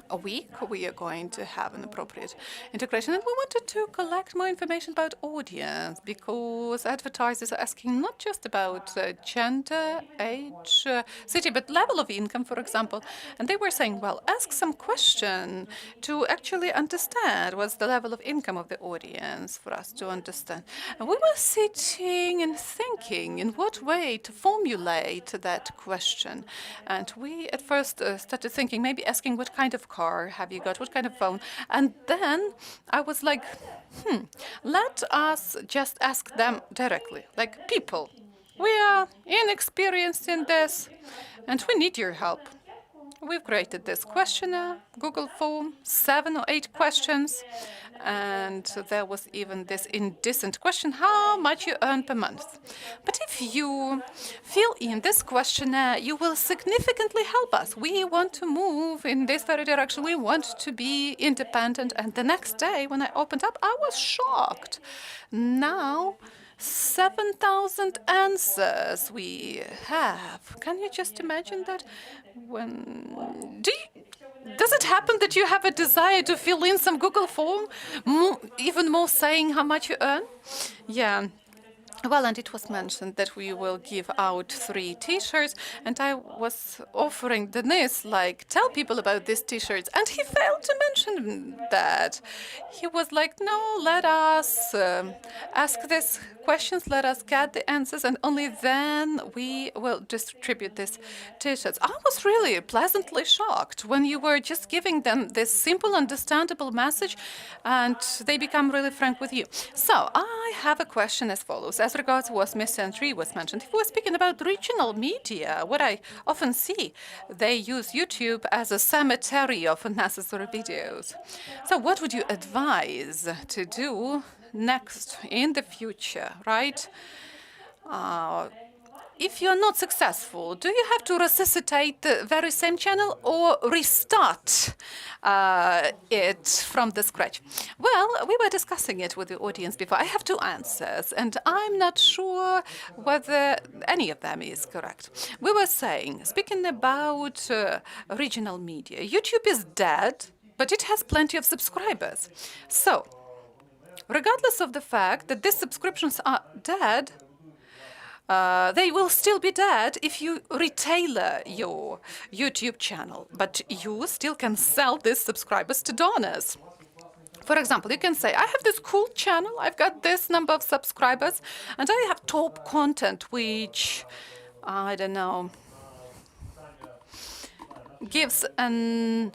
B: a week. We are going to have an appropriate integration, and we wanted to collect more information about audience because advertisers are asking not just about gender, age, city, but level of income, for example. And they were saying, well, ask some question to actually understand what's the level of income of the audience for us to understand. And we were sitting and thinking in what way to formulate that question. And we at first started thinking, maybe asking what kind of car have you got, what kind of phone? And then I was like, let us just ask them directly, like people. We are inexperienced in this and we need your help. We've created this questionnaire, Google form, 7 or 8 questions, and there was even this indecent question, how much you earn per month. But if you fill in this questionnaire, you will significantly help us. We want to move in this very direction. We want to be independent. And the next day, when I opened up, I was shocked. Now, 7,000 answers we have. Can you just imagine that? Does it happen that you have a desire to fill in some Google form, even more saying how much you earn? Yeah. Well, and it was mentioned that we will give out 3 T-shirts, and I was offering Denis, like, tell people about these T-shirts, and he failed to mention that. He was like, no, let us ask these questions, let us get the answers, and only then we will distribute these T-shirts. I was really pleasantly shocked when you were just giving them this simple, understandable message, and they become really frank with you. So I have a question as follows. As regards what misandry was mentioned, if we're speaking about regional media, what I often see, they use YouTube as a cemetery of unnecessary videos. So what would you advise to do next in the future, right? If you're not successful, do you have to resuscitate the very same channel or restart it from the scratch? Well, we were discussing it with the audience before. I have 2 answers, and I'm not sure whether any of them is correct. We were saying, speaking about regional media, YouTube is dead, but it has plenty of subscribers. So, regardless of the fact that these subscriptions are dead, they will still be dead if you retailer your YouTube channel, but you still can sell these subscribers to donors. For example, you can say, I have this cool channel, I've got this number of subscribers, and I have top content which, I don't know, gives an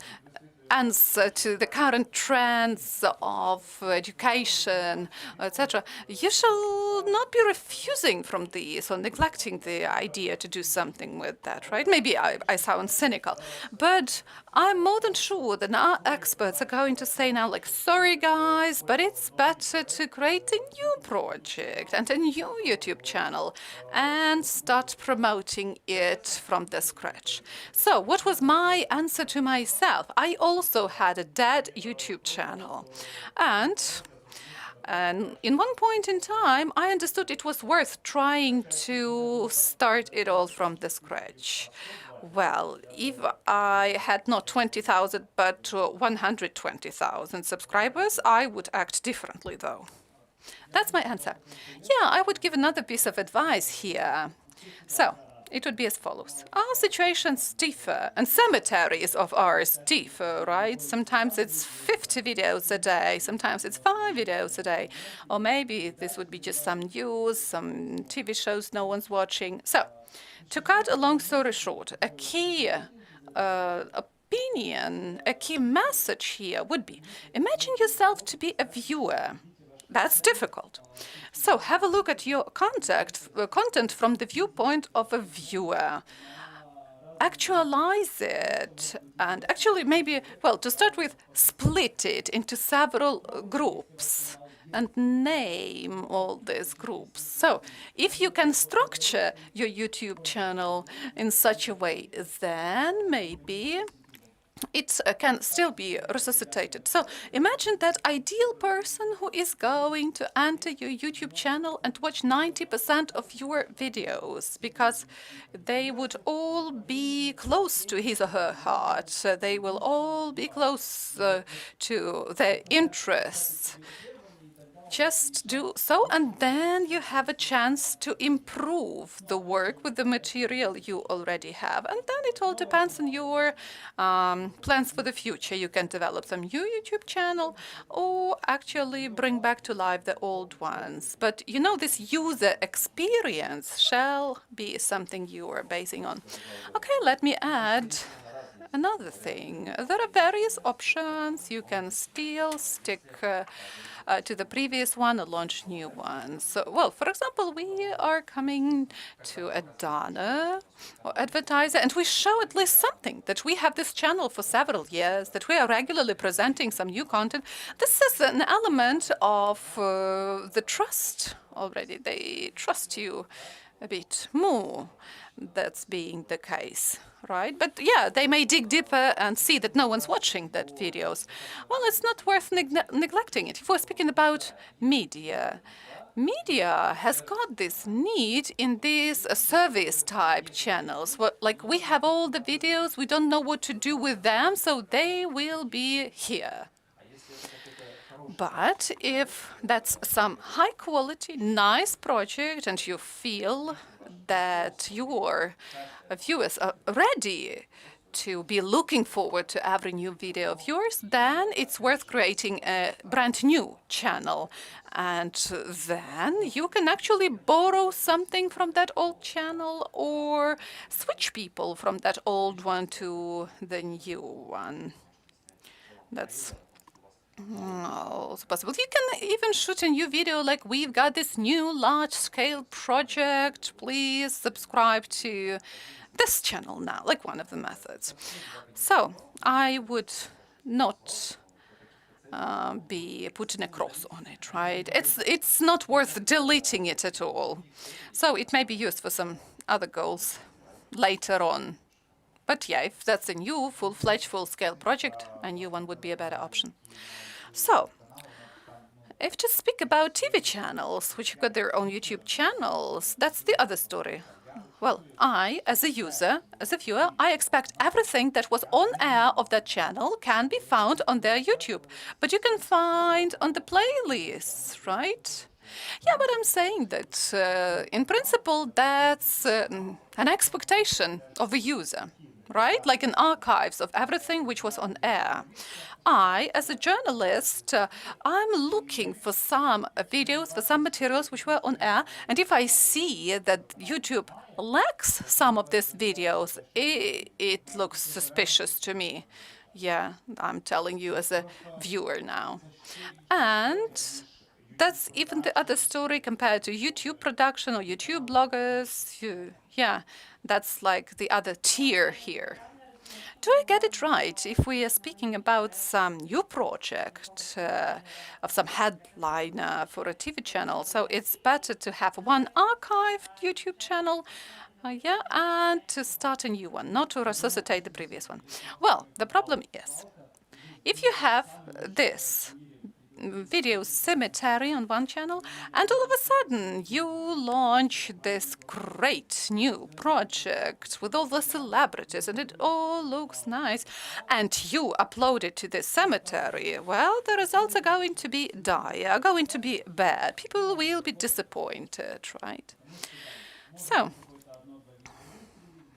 B: answer to the current trends of education, etc. You shall not be refusing from these or neglecting the idea to do something with that, right? Maybe I sound cynical, but I'm more than sure that our experts are going to say now, like, sorry guys, but it's better to create a new project and a new YouTube channel and start promoting it from the scratch. So what was my answer to myself? I also had a dead YouTube channel, and in one point in time, I understood it was worth trying to start it all from the scratch. Well, if I had not 20,000 but 120,000 subscribers, I would act differently, though. That's my answer. Yeah, I would give another piece of advice here. So, it would be as follows. Our situations differ, and cemeteries of ours differ, right? Sometimes it's 50 videos a day, sometimes it's 5 videos a day, or maybe this would be just some news, some TV shows no one's watching. So, to cut a long story short, a key opinion, a key message here would be, imagine yourself to be a viewer. That's difficult. So have a look at your content from the viewpoint of a viewer. Actualize it, and actually maybe, well, to start with, split it into several groups and name all these groups. So if you can structure your YouTube channel in such a way, then maybe it can still be resuscitated. So imagine that ideal person who is going to enter your YouTube channel and watch 90% of your videos, because they would all be close to his or her heart. They will all be close to their interests. Just do so, and then you have a chance to improve the work with the material you already have. And then it all depends on your plans for the future. You can develop some new YouTube channel or actually bring back to life the old ones. But you know, this user experience shall be something you are basing on. Okay, let me add another thing. There are various options. You can still stick to the previous one or launch new ones. So, well, for example, we are coming to a donor or advertiser, and we show at least something, that we have this channel for several years, that we are regularly presenting some new content. This is an element of the trust already. They trust you a bit more. That's being the case, right? But yeah, they may dig deeper and see that no one's watching that videos. Well, it's not worth neglecting it. If we're speaking about media, media has got this need in these service type channels. Like, we have all the videos, we don't know what to do with them, so they will be here. But if that's some high quality, nice project and you feel that your viewers are ready to be looking forward to every new video of yours, then it's worth creating a brand new channel. And then you can actually borrow something from that old channel or switch people from that old one to the new one. That's also possible. You can even shoot a new video like we've got this new large-scale project. Please subscribe to this channel now, like one of the methods. So I would not be putting a cross on it, right? It's not worth deleting it at all. So it may be used for some other goals later on. But yeah, if that's a new full-fledged, full-scale project, a new one would be a better option. So, if to speak about TV channels, which have got their own YouTube channels, that's the other story. Well, I, as a user, as a viewer, I expect everything that was on air of that channel can be found on their YouTube. But you can find on the playlists, right? Yeah, but I'm saying that, in principle, that's an expectation of a user, right? Like an archives of everything which was on air. I, as a journalist, I'm looking for some videos, for some materials which were on air, and if I see that YouTube lacks some of these videos, it looks suspicious to me. Yeah, I'm telling you as a viewer now. And that's even the other story compared to YouTube production or YouTube bloggers. Yeah, that's like the other tier here. Do I get it right if we are speaking about some new project of some headliner for a TV channel? So it's better to have one archived YouTube channel, yeah, and to start a new one, not to resuscitate the previous one. Well, the problem is, if you have this video cemetery on one channel, and all of a sudden you launch this great new project with all the celebrities, and it all looks nice, and you upload it to the cemetery, well, the results are going to be dire, are going to be bad. People will be disappointed, right? So,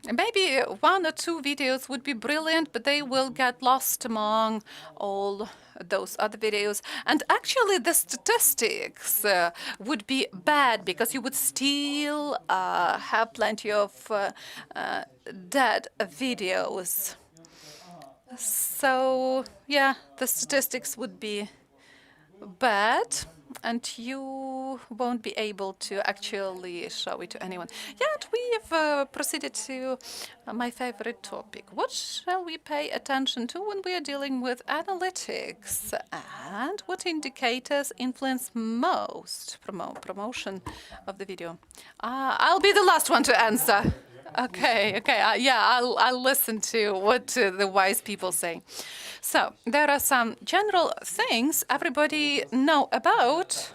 B: maybe one or two videos would be brilliant, but they will get lost among all those other videos. And actually, the statistics would be bad because you would still have plenty of dead videos. So, yeah, the statistics would be bad, and you won't be able to actually show it to anyone. Yeah, and we've proceeded to my favorite topic. What shall we pay attention to when we are dealing with analytics? And what indicators influence most promotion of the video? I'll be the last one to answer. Okay, yeah, I'll listen to what the wise people say. So there are some general things everybody know about.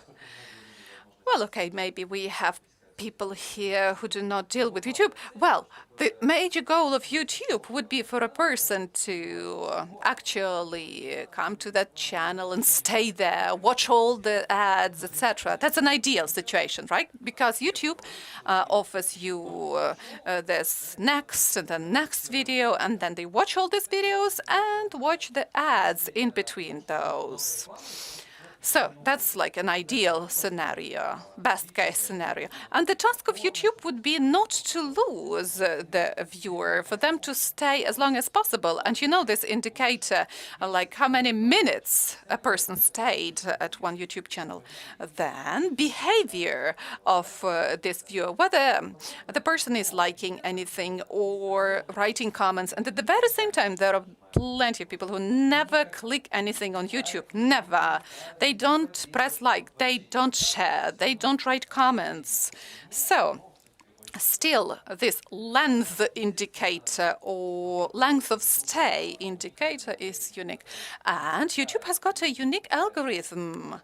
B: Well, okay, maybe we have people here who do not deal with YouTube. Well, the major goal of YouTube would be for a person to actually come to that channel and stay there, watch all the ads, etc. That's an ideal situation, right? Because YouTube offers you this next and the next video, and then they watch all these videos and watch the ads in between those. So that's like an ideal scenario, best case scenario. And the task of YouTube would be not to lose the viewer, for them to stay as long as possible. And you know this indicator, like how many minutes a person stayed at one YouTube channel. Then behavior of this viewer, whether the person is liking anything or writing comments. And at the very same time, there are plenty of people who never click anything on YouTube, never. They don't press like, they don't share, they don't write comments. So, still, this length indicator or length of stay indicator is unique. And YouTube has got a unique algorithm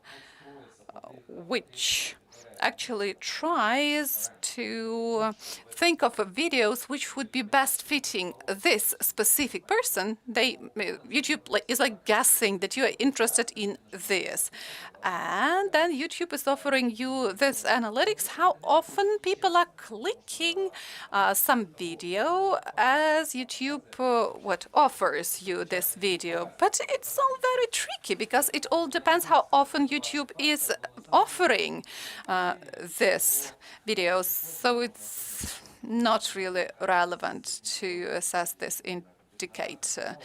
B: which actually tries to think of videos which would be best fitting this specific person. YouTube is like guessing that you are interested in this, and then YouTube is offering you this analytics, how often people are clicking some video as YouTube what offers you this video. But it's all very tricky because it all depends how often YouTube is offering this video. So it's not really relevant to assess this indicator.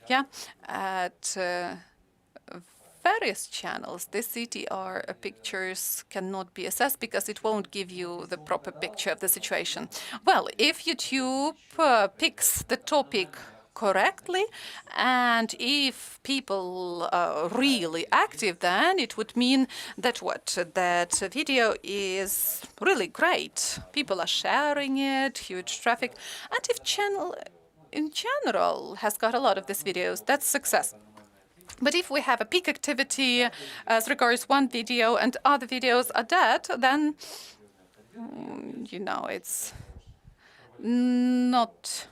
B: Yeah, at various channels, the CTR pictures cannot be assessed because it won't give you the proper picture of the situation. Well, if YouTube picks the topic correctly, and if people are really active, then it would mean that that video is really great. People are sharing it, huge traffic, and if channel in general has got a lot of these videos, that's success. But if we have a peak activity as regards one video and other videos are dead, then, it's not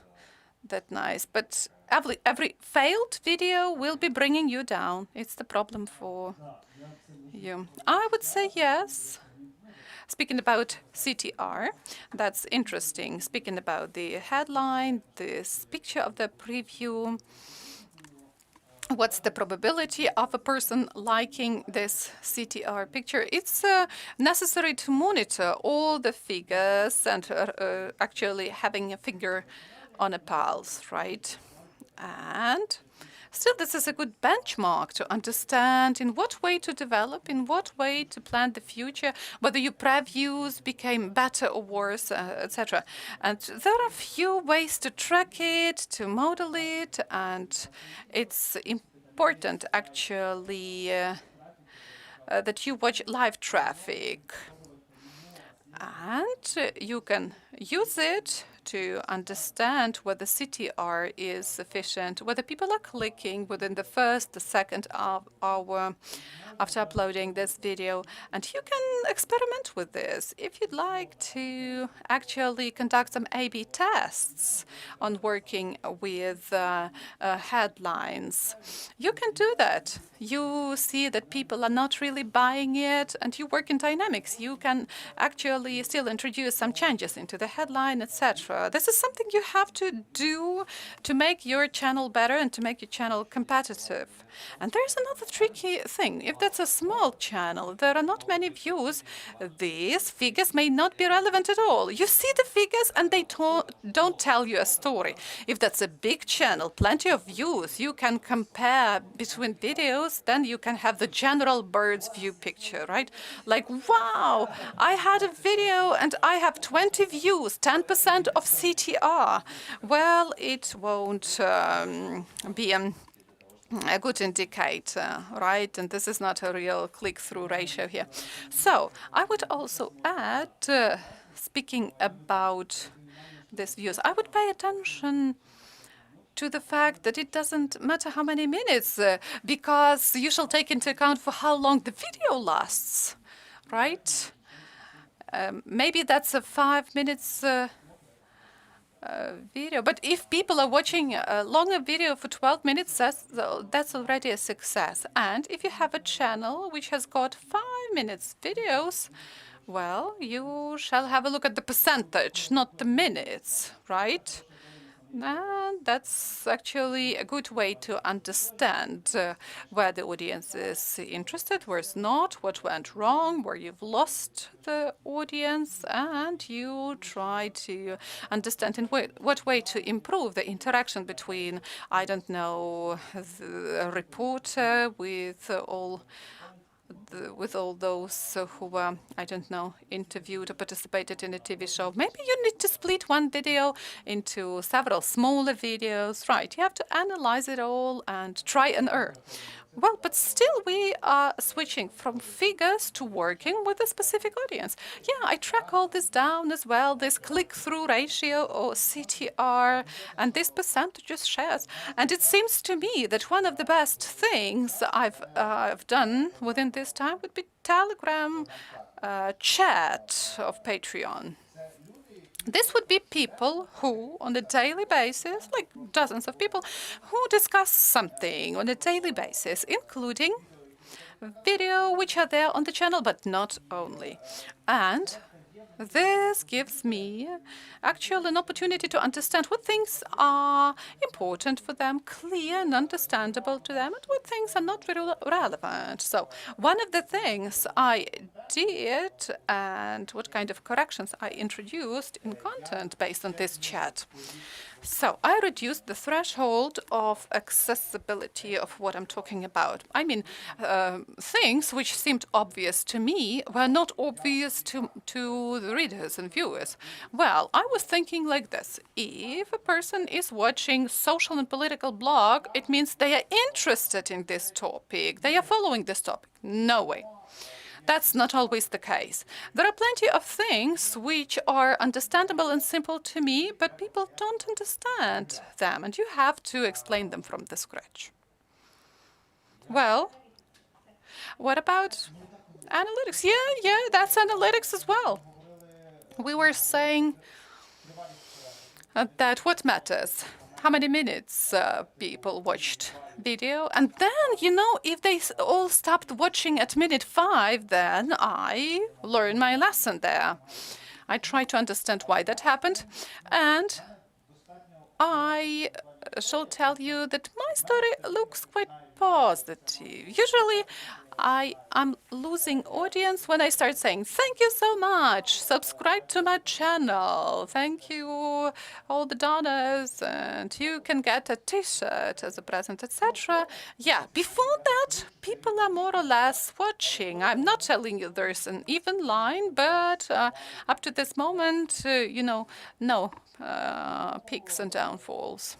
B: that nice. But every failed video will be bringing you down. It's the problem for you. I would say yes. Speaking about CTR, that's interesting. Speaking about the headline, this picture of the preview, what's the probability of a person liking this CTR picture? It's necessary to monitor all the figures and actually having a finger on a pulse, right? And still, this is a good benchmark to understand in what way to develop, in what way to plan the future, whether your previews became better or worse, etc. And there are a few ways to track it, to model it, and it's important actually that you watch live traffic. And you can use it to understand whether CTR is sufficient, whether people are clicking within the first, the second hour after uploading this video. And you can experiment with this. If you'd like to actually conduct some A/B tests on working with headlines, you can do that. You see that people are not really buying it, and you work in dynamics. You can actually still introduce some changes into the headline, etc. This is something you have to do to make your channel better and to make your channel competitive. And there's another tricky thing. If that's a small channel, there are not many views, these figures may not be relevant at all. You see the figures and they don't tell you a story. If that's a big channel, plenty of views, you can compare between videos, then you can have the general bird's view picture, right? Like, wow, I had a video and I have 20 views, 10% of CTR. Well, it won't be a good indicator, right? And this is not a real click-through ratio here. So I would also add, speaking about these views, I would pay attention to the fact that it doesn't matter how many minutes, because you shall take into account for how long the video lasts, right? Maybe that's a 5 minutes video, but if people are watching a longer video for 12 minutes, that's already a success. And if you have a channel which has got 5 minutes videos, well, you shall have a look at the percentage, not the minutes, right? And that's actually a good way to understand where the audience is interested, where it's not, what went wrong, where you've lost the audience, and you try to understand in what way to improve the interaction between, I don't know, the reporter with all those who were, I don't know, interviewed or participated in a TV show. Maybe you need to split one video into several smaller videos. Right, you have to analyze it all and try and err. Well, but still we are switching from figures to working with a specific audience. Yeah, I track all this down as well, this click-through ratio or CTR and this percentages shares. And it seems to me that one of the best things I've done within this time would be Telegram chat of Patreon. This would be people who, on a daily basis, like dozens of people, who discuss something on a daily basis, including video which are there on the channel, but not only. And this gives me actually an opportunity to understand what things are important for them, clear and understandable to them, and what things are not very relevant. So one of the things I did and what kind of corrections I introduced in content based on this chat. So I reduced the threshold of accessibility of what I'm talking about. I mean, things which seemed obvious to me were not obvious to the readers and viewers. Well, I was thinking like this. If a person is watching social and political blog, it means they are interested in this topic. They are following this topic. No way. That's not always the case. There are plenty of things which are understandable and simple to me, but people don't understand them, and you have to explain them from the scratch. Well, what about analytics? Yeah, that's analytics as well. We were saying that what matters? How many minutes people watched video? And then, if they all stopped watching at minute 5, then I learned my lesson there. I tried to understand why that happened, and I shall tell you that my story looks quite positive. Usually, I'm losing audience when I start saying, thank you so much, subscribe to my channel, thank you, all the donors, and you can get a t-shirt as a present, etc. Yeah, before that, people are more or less watching. I'm not telling you there's an even line, but up to this moment, no peaks and downfalls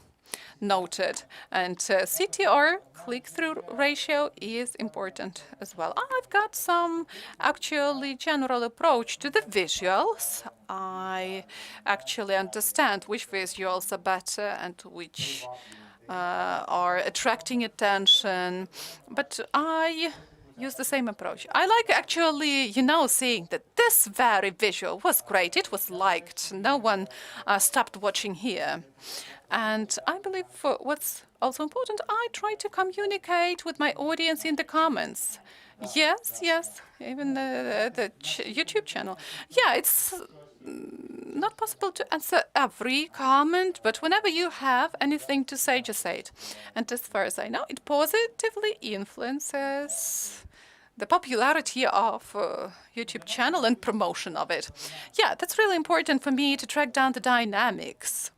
B: noted. And CTR, click-through ratio, is important as well. I've got some actually general approach to the visuals. I actually understand which visuals are better and which are attracting attention, but I use the same approach. I like actually, seeing that this very visual was great. It was liked. No one stopped watching here. And I believe what's also important, I try to communicate with my audience in the comments. Yes, even the YouTube channel. Yeah, it's not possible to answer every comment, but whenever you have anything to say, just say it. And as far as I know, it positively influences the popularity of YouTube channel and promotion of it. Yeah, that's really important for me to track down the dynamics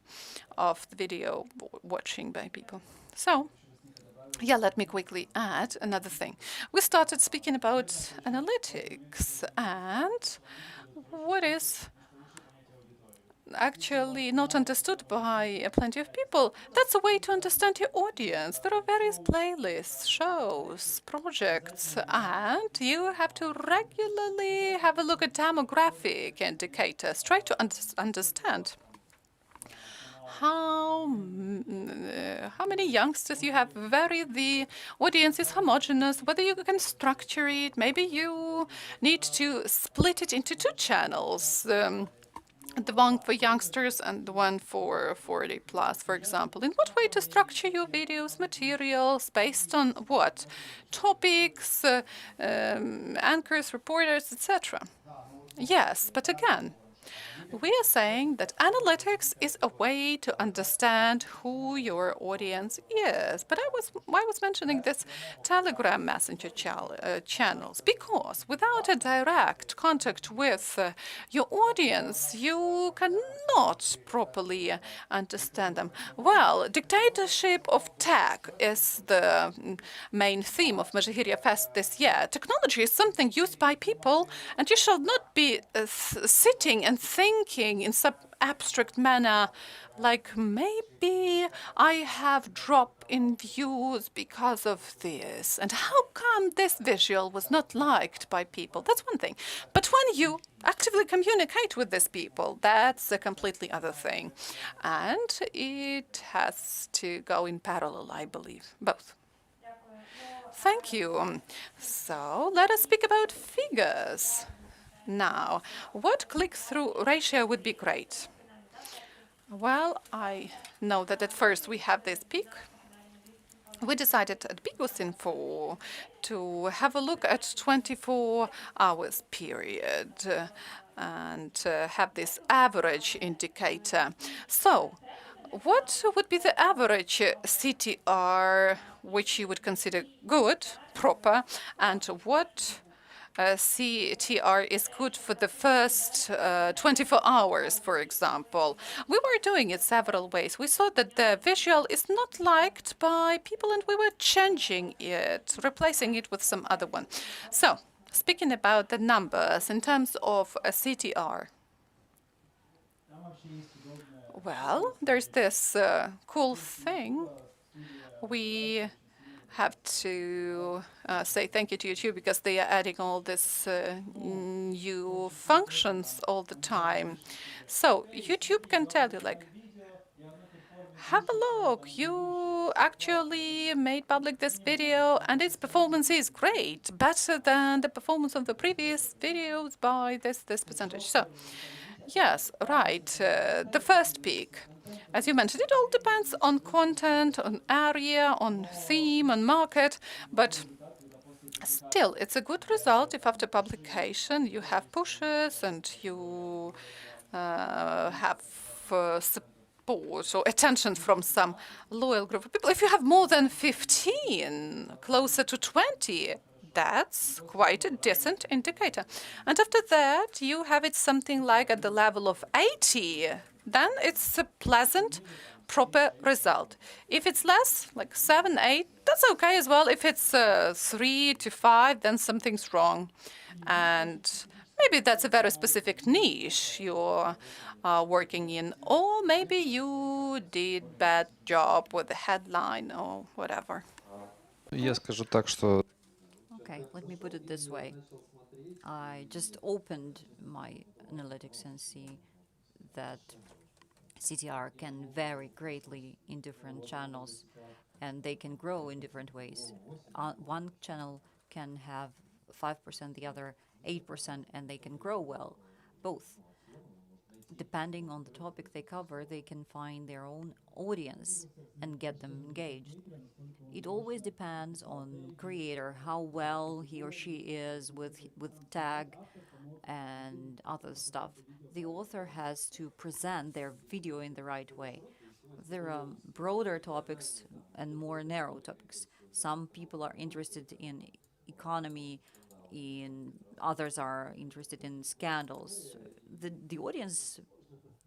B: of the video watching by people. So, yeah, let me quickly add another thing. We started speaking about analytics and what is actually not understood by plenty of people. That's a way to understand your audience. There are various playlists, shows, projects, and you have to regularly have a look at demographic indicators. Try to understand how many youngsters you have, whether the audience is homogeneous, whether you can structure it. Maybe you need to split it into 2 channels. The one for youngsters and the one for 40 plus, for example. In what way to structure your videos, materials, based on what? Topics, anchors, reporters, etc. Yes, but again, we are saying that analytics is a way to understand who your audience is. But I was mentioning this Telegram messenger channels because without a direct contact with your audience, you cannot properly understand them. Well, dictatorship of tech is the main theme of MezhyhiryaFest this year. Technology is something used by people, and you shall not be sitting and thinking in some abstract manner, like maybe I have drop in views because of this, and how come this visual was not liked by people? That's one thing. But when you actively communicate with these people, that's a completely other thing. And it has to go in parallel, I believe, both. Thank you. So let us speak about figures. Now, what click-through ratio would be great? Well, I know that at first we have this peak. We decided at Bigos.info to have a look at 24 hours period and have this average indicator. So, what would be the average CTR which you would consider good, proper, and what CTR is good for the first 24 hours, for example? We were doing it several ways. We saw that the visual is not liked by people, and we were changing it, replacing it with some other one. So, speaking about the numbers in terms of a CTR, well, there's this cool thing. We have to say thank you to YouTube because they are adding all this new functions all the time. So YouTube can tell you, like, have a look, you actually made public this video and its performance is great, better than the performance of the previous videos by this percentage. So yes, right. The first peak, as you mentioned, it all depends on content, on area, on theme, on market, but still, it's a good result if after publication you have pushes and you have support or attention from some loyal group of people. If you have more than 15, closer to 20, that's quite a decent indicator. And after that, you have it something like at the level of 80, then it's a pleasant, proper result. If it's less, like 7, 8, that's okay as well. If it's 3 to 5, then something's wrong. And maybe that's a very specific niche you're working in, or maybe you did bad job with the headline or whatever.
E: Я скажу так, что
A: Okay, let me put it this way. I just opened my analytics and see that CTR can vary greatly in different channels and they can grow in different ways. One channel can have 5%, the other 8%, and they can grow well, both. Depending on the topic they cover, they can find their own audience and get them engaged. It always depends on creator, how well he or she is with tag and other stuff. The author has to present their video in the right way. There are broader topics and more narrow topics. Some people are interested in economy, in others are interested in scandals. The audience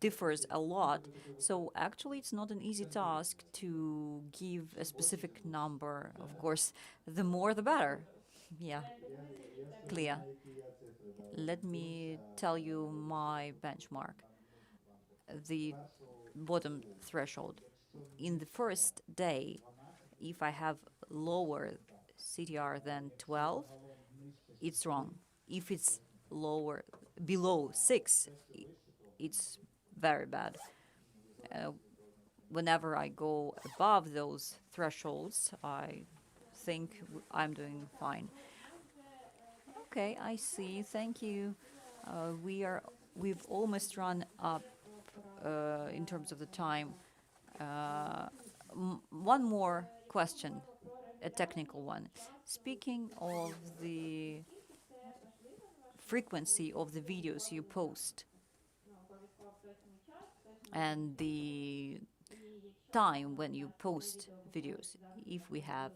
A: differs a lot, so actually it's not an easy task to give a specific number. Of course, the more the better. Yeah, clear. Let me tell you my benchmark. The bottom threshold. In the first day, if I have lower CTR than 12, it's wrong. If it's lower, below 6, it's very bad. Whenever I go above those thresholds, I think I'm doing fine. Okay, I see. Thank you. We've almost run up in terms of the time. One more question, a technical one. Speaking of the frequency of the videos you post and the time when you post videos, if we have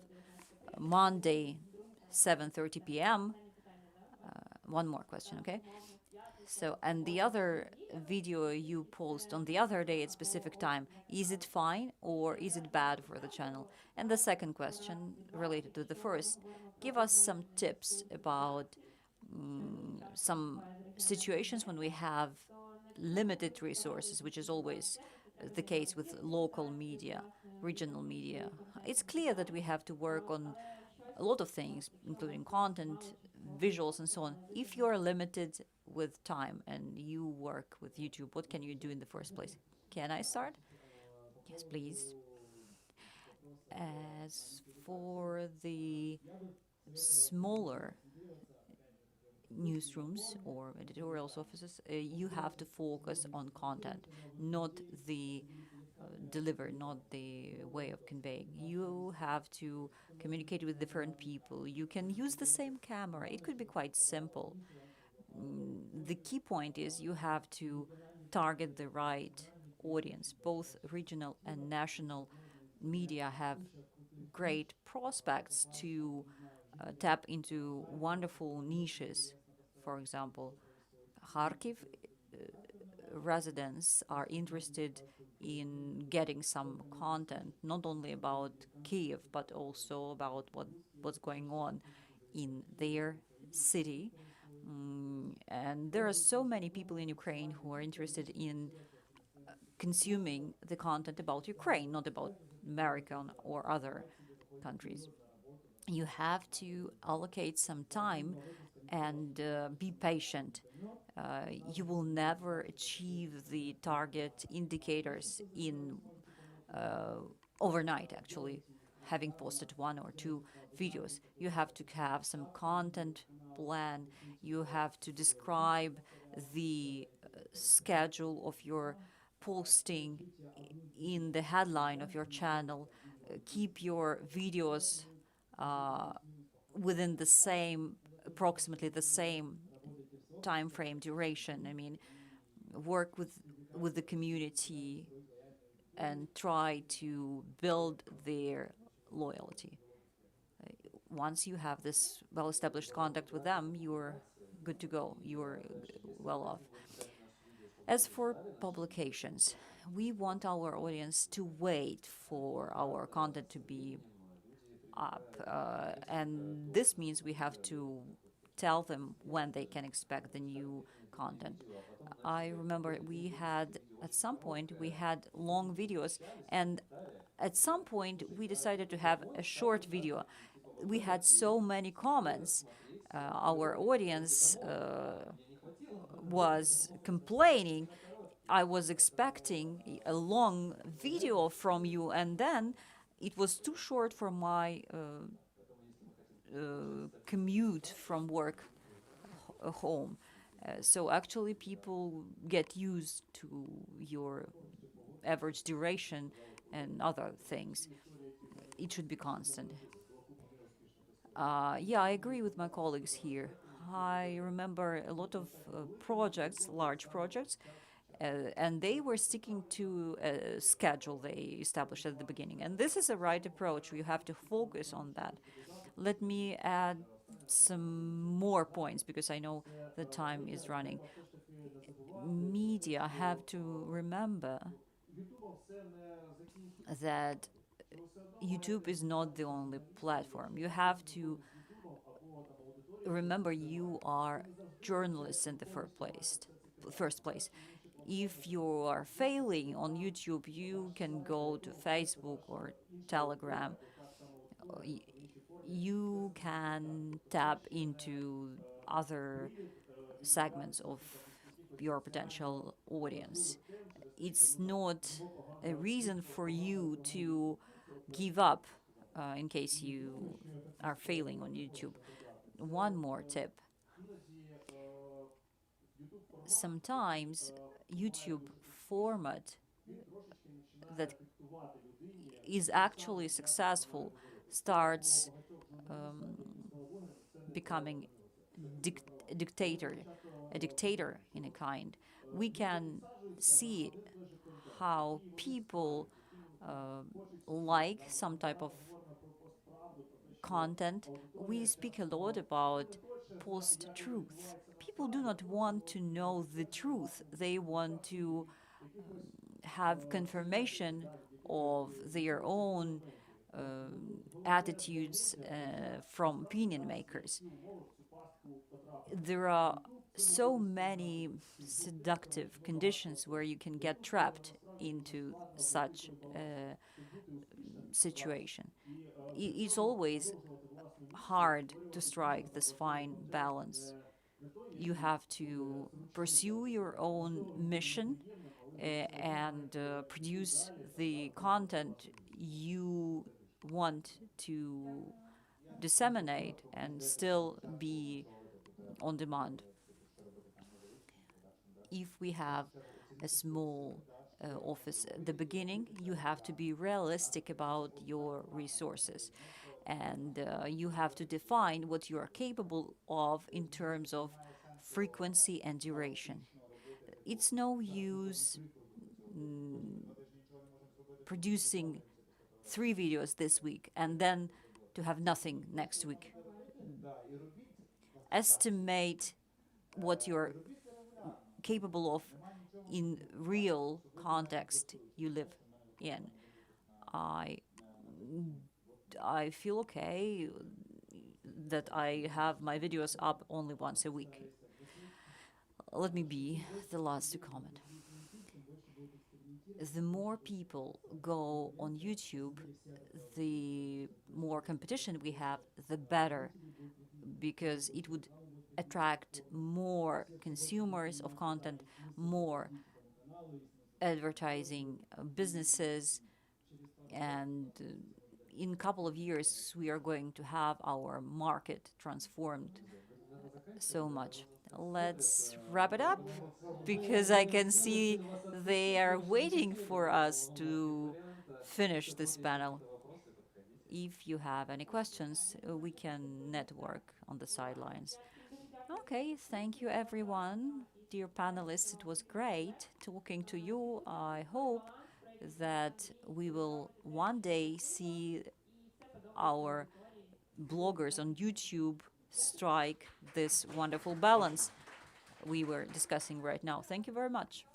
A: Monday 7:30 p.m. One more question, okay? So, and the other video you post on the other day at specific time, is it fine or is it bad for the channel? And the second question related to the first, give us some tips about some situations when we have limited resources, which is always the case with local media, regional media. It's clear that we have to work on a lot of things, including content, visuals, and so on. If you're limited with time and you work with YouTube, what can you do in the first place? Can I start? Yes, please. As for the smaller
C: newsrooms or editorials offices, you have to focus on content, not the deliver, not the way of conveying. You have to communicate with different people. You can use the same camera. It could be quite simple. The key point is you have to target the right audience. Both regional and national media have great prospects to tap into wonderful niches. For example, Kharkiv residents are interested in getting some content, not only about Kiev, but also about what's going on in their city. And there are so many people in Ukraine who are interested in consuming the content about Ukraine, not about America or other countries. You have to allocate some time and be patient. You will never achieve the target indicators in overnight, actually, having posted one or two videos. You have to have some content plan. You have to describe the schedule of your posting in the headline of your channel. Keep your videos within the same, approximately the same time frame duration. I mean, work with the community and try to build their loyalty. Once you have this well-established contact with them, you're good to go. You're well off. As for publications, we want our audience to wait for our content to be up. And this means we have to tell them when they can expect the new content. I remember at some point, we had long videos, and at some point, we decided to have a short video. We had so many comments. Our audience was complaining. I was expecting a long video from you, and then it was too short for my commute from work home. So actually, people get used to your average duration and other things. It should be constant. Yeah, I agree with my colleagues here. I remember a lot of projects, large projects, and they were sticking to a schedule they established at the beginning. And this is a right approach. You have to focus on that. Let me add some more points because I know the time is running. Media have to remember that YouTube is not the only platform. You have to remember you are journalists in the first place. If you are failing on YouTube, you can go to Facebook or Telegram. You can tap into other segments of your potential audience. It's not a reason for you to give up in case you are failing on YouTube. One more tip. Sometimes YouTube format that is actually successful starts becoming a dictator in a kind. We can see how people like some type of content. We speak a lot about post-truth. People do not want to know the truth. They want to have confirmation of their own attitudes from opinion makers. There are so many seductive conditions where you can get trapped into such a situation. It's always hard to strike this fine balance. You have to pursue your own mission and produce the content you want to disseminate and still be
A: on demand. If we have a small office at the beginning, you have to be realistic about your resources. And you have to define what you are capable of in terms of frequency and duration. It's no use producing 3 videos this week and then to have nothing next week. Estimate what you're capable of in real context you live in. I I feel okay that I have my videos up only once a week. Let me be the last to comment. The more people go on YouTube, the more competition we have, the better, because it would attract more consumers of content, more advertising businesses, and in a couple of years we are going to have our market transformed so much. Let's wrap it up because I can see they are waiting for us to finish this panel. If you have any questions, we can network on the sidelines. Okay, thank you everyone. Dear panelists, it was great talking to you. I hope that we will one day see our bloggers on YouTube strike this wonderful balance we were discussing right now. Thank you very much.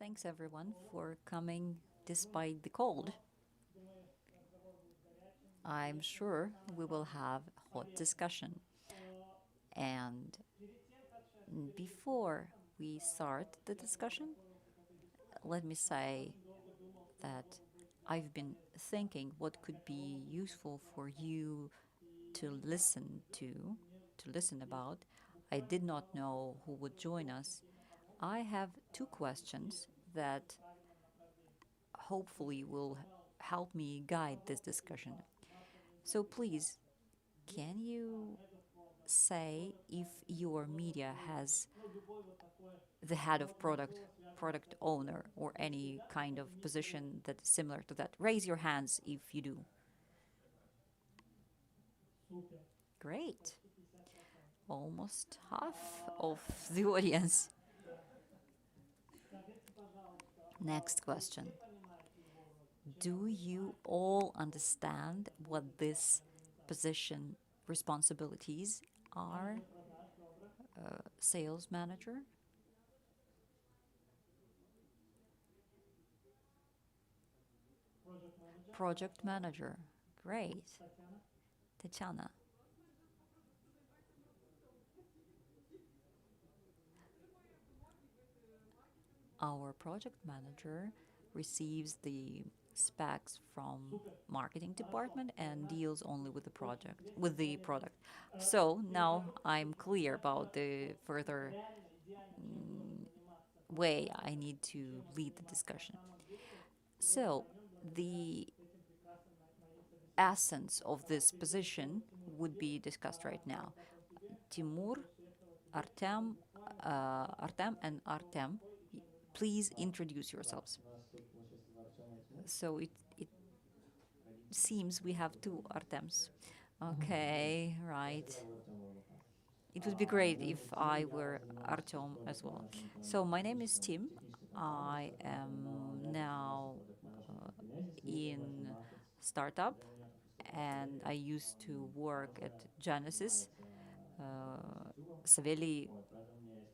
A: Thanks everyone for coming despite the cold. I'm sure we will have a hot discussion. And before we start the discussion, let me say that I've been thinking what could be useful for you to listen about. I did not know who would join us. I have two questions that hopefully will help me guide this discussion. So please, can you say if your media has the head of product owner, or any kind of position that is similar to that? Raise your hands if you do. Great. Almost half of the audience. Next question. Do you all understand what this position responsibilities are? Sales manager, project manager. Great. Tatiana. Our project manager receives the specs from marketing department and deals only with the product. So now I'm clear about the further way I need to lead the discussion. So the essence of this position would be discussed right now. Timur, Artem and Artem, please introduce yourselves. So it seems we have two Artems. Okay, right. It would be great if I were Artyom as well. So my name is Tim. I am now in startup, and I used to work at Genesis. Saveli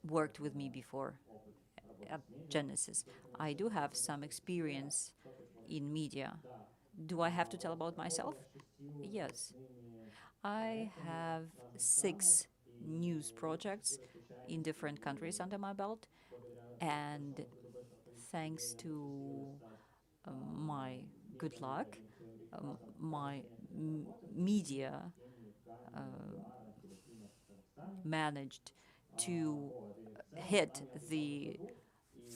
A: worked with me before at Genesis. I do have some experience in media. Do I have to tell about myself? Yes. I have 6 news projects in different countries under my belt, and thanks to my good luck, my media managed to hit the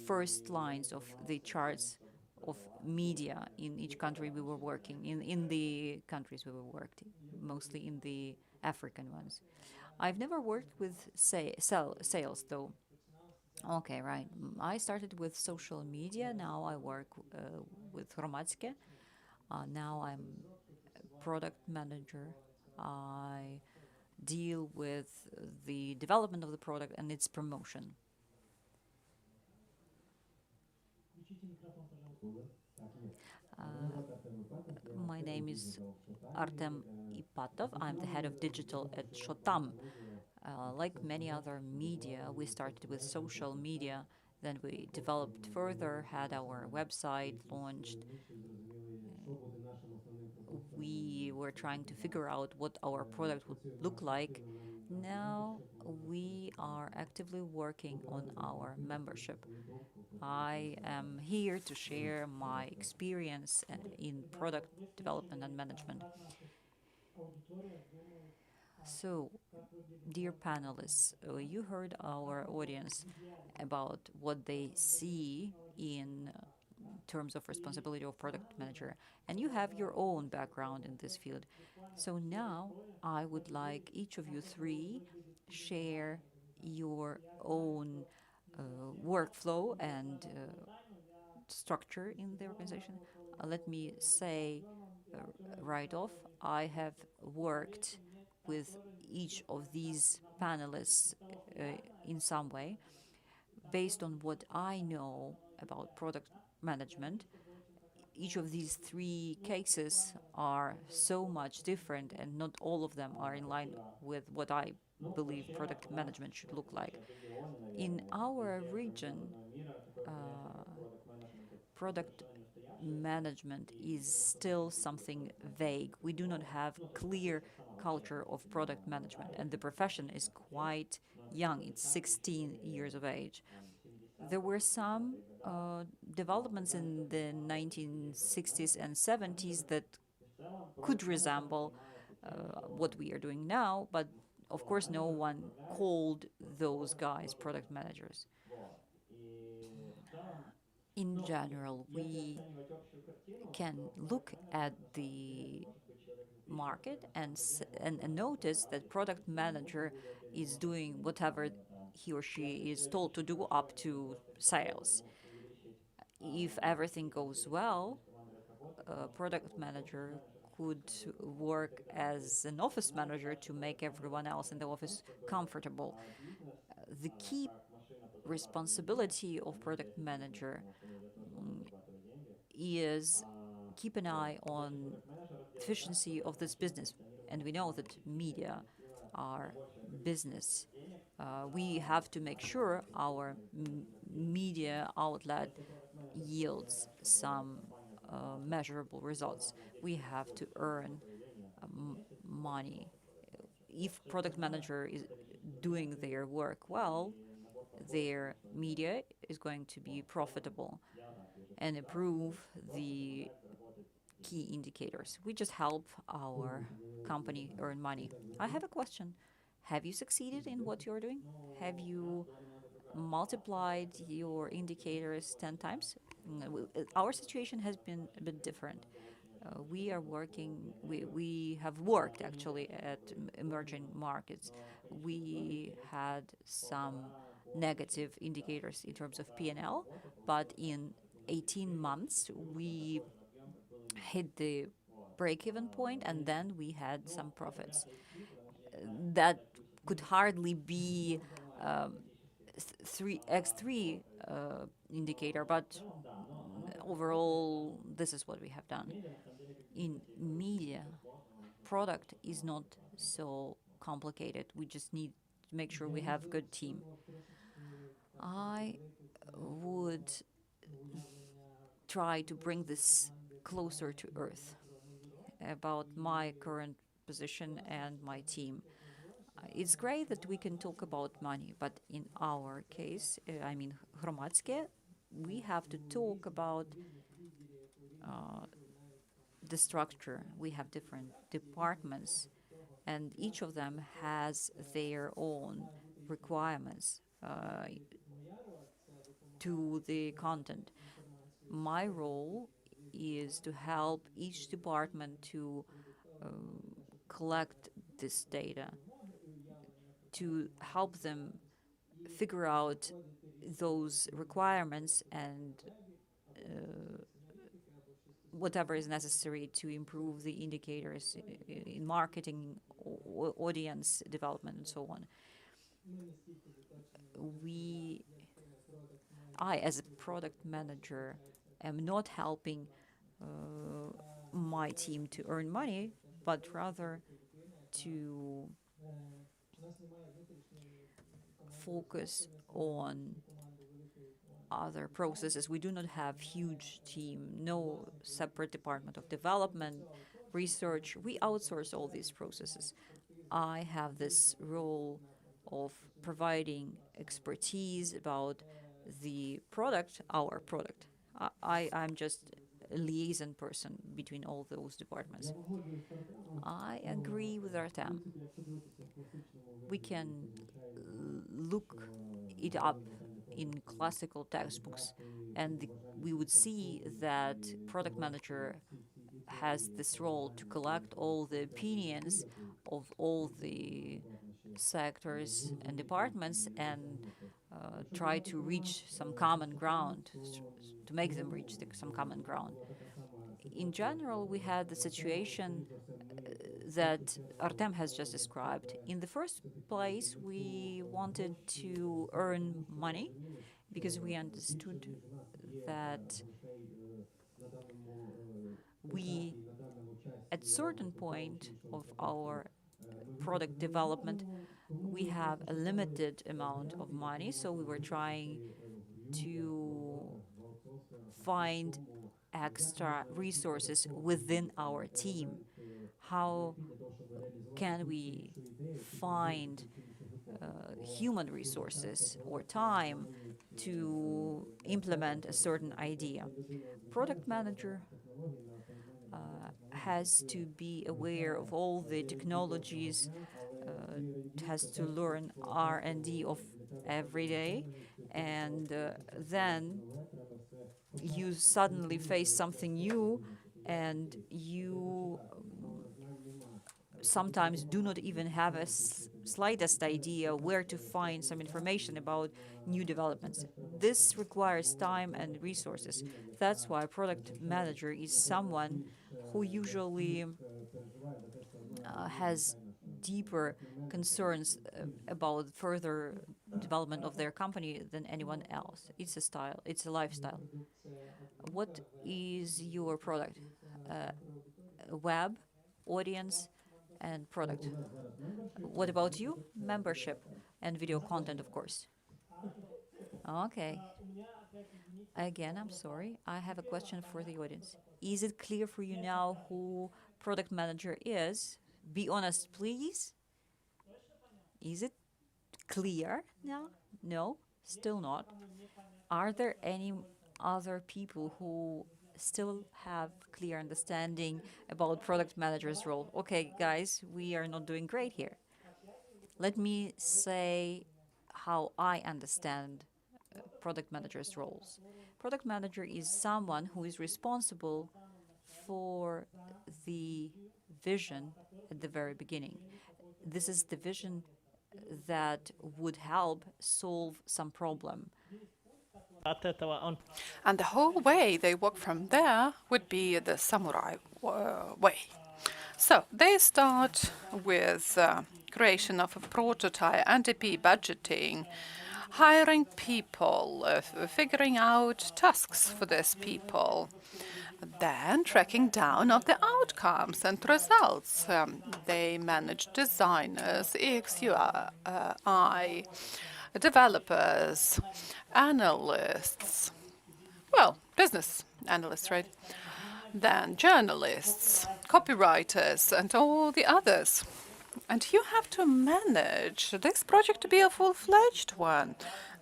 A: first lines of the charts of media in each country we were working in the countries we were working, mostly in the African ones. I've never worked with sales though. Okay, right. I started with social media. Now I work with Hromadske. Now I'm a product manager. I deal with the development of the product and its promotion. My name is Artem Ipatov. I'm the head of digital at Shotam. Like many other media, we started with social media, then we developed further, had our website launched. We were trying to figure out what our product would look like. Now we are actively working on our membership. I am here to share my experience in product development and management. So, dear panelists, you heard our audience about what they see in terms of responsibility of product manager, and you have your own background in this field. So now I would like each of you three share your own workflow and structure in the organization. Let me say right off, I have worked with each of these panelists in some way. Based on what I know about product management, each of these 3 cases are so much different, and not all of them are in line with what I believe product management should look like. In our region,
C: product management is still something vague. We do not have clear culture of product management, and the profession is quite young. It's 16 years of age. There were some developments in the 1960s and 70s that could resemble what we are doing now, but of course, no one called those guys product managers. In general, we can look at the market and notice that product manager is doing whatever he or she is told to do up to sales. If everything goes well, a product manager could work as an office manager to make everyone else in the office comfortable. The key responsibility of product manager is keep an eye on efficiency of this business. And we know that media are business. We have to make sure our media outlet yields some measurable results. We have to earn money. If product manager is doing their work well, their media is going to be profitable and improve the key indicators. We just help our company earn money. I have a question. Have you succeeded in what you're doing? Have you multiplied your indicators 10 times? Our situation has been a bit different. We have worked actually at emerging markets. We had some negative indicators in terms of P&L, but in 18 months, we hit the break-even point, and then we had some profits. That could hardly be 3x3 indicator, but overall, this is what we have done. In media, product is not so complicated. We just need to make sure we have a good team. I would try to bring this closer to earth about my current position and my team. It's great that we can talk about money, but in our case, Hromadske, we have to talk about the structure. We have different departments, and each of them has their own requirements to the content. My role is to help each department to collect this data, to help them figure out those requirements and whatever is necessary to improve the indicators in marketing, audience development, and so on. I, as a product manager, am not helping my team to earn money, but rather to focus on other processes. We do not have huge team, no separate department of development, research. We outsource all these processes. I have this role of providing expertise about the product, our product. I'm just a liaison person between all those departments. I agree with Artem. We can look it up in classical textbooks, and we would see that product manager has this role to collect all the opinions of all the sectors and departments and try to reach some common ground, to make them reach some common ground. In general, we had the situation that Artem has just described. In the first place, we wanted to earn money because we understood that we, at certain point of our product development, we have a limited amount of money, so we were trying to find extra resources within our team? How can we find human resources or time to implement a certain idea? Product manager has to be aware of all the technologies, has to learn R&D of every day, and then you suddenly face something new, and you sometimes do not even have a slightest idea where to find some information about new developments. This requires time and resources. That's why a product manager is someone who usually has deeper concerns about further development of their company than anyone else. It's a style, it's a lifestyle. What is your product? Web, audience, and product. What about you? Membership and video content, of course. Okay. Again, I'm sorry. I have a question for the audience. Is it clear for you now who product manager is? Be honest, please. Is it clear now? No, still not. Are there any other people who still have clear understanding about product manager's role? Okay, guys, we are not doing great here. Let me say how I understand product manager's roles. Product manager is someone who is responsible for the vision at the very beginning. This is the vision that would help solve some problem.
B: And the whole way they walk from there would be the samurai way. So they start with creation of a prototype, NDP budgeting, hiring people, figuring out tasks for these people, then tracking down of the outcomes and results. They manage designers, UX, UI, developers, analysts, well, business analysts, right? Then journalists, copywriters, and all the others. And you have to manage this project to be a full-fledged one.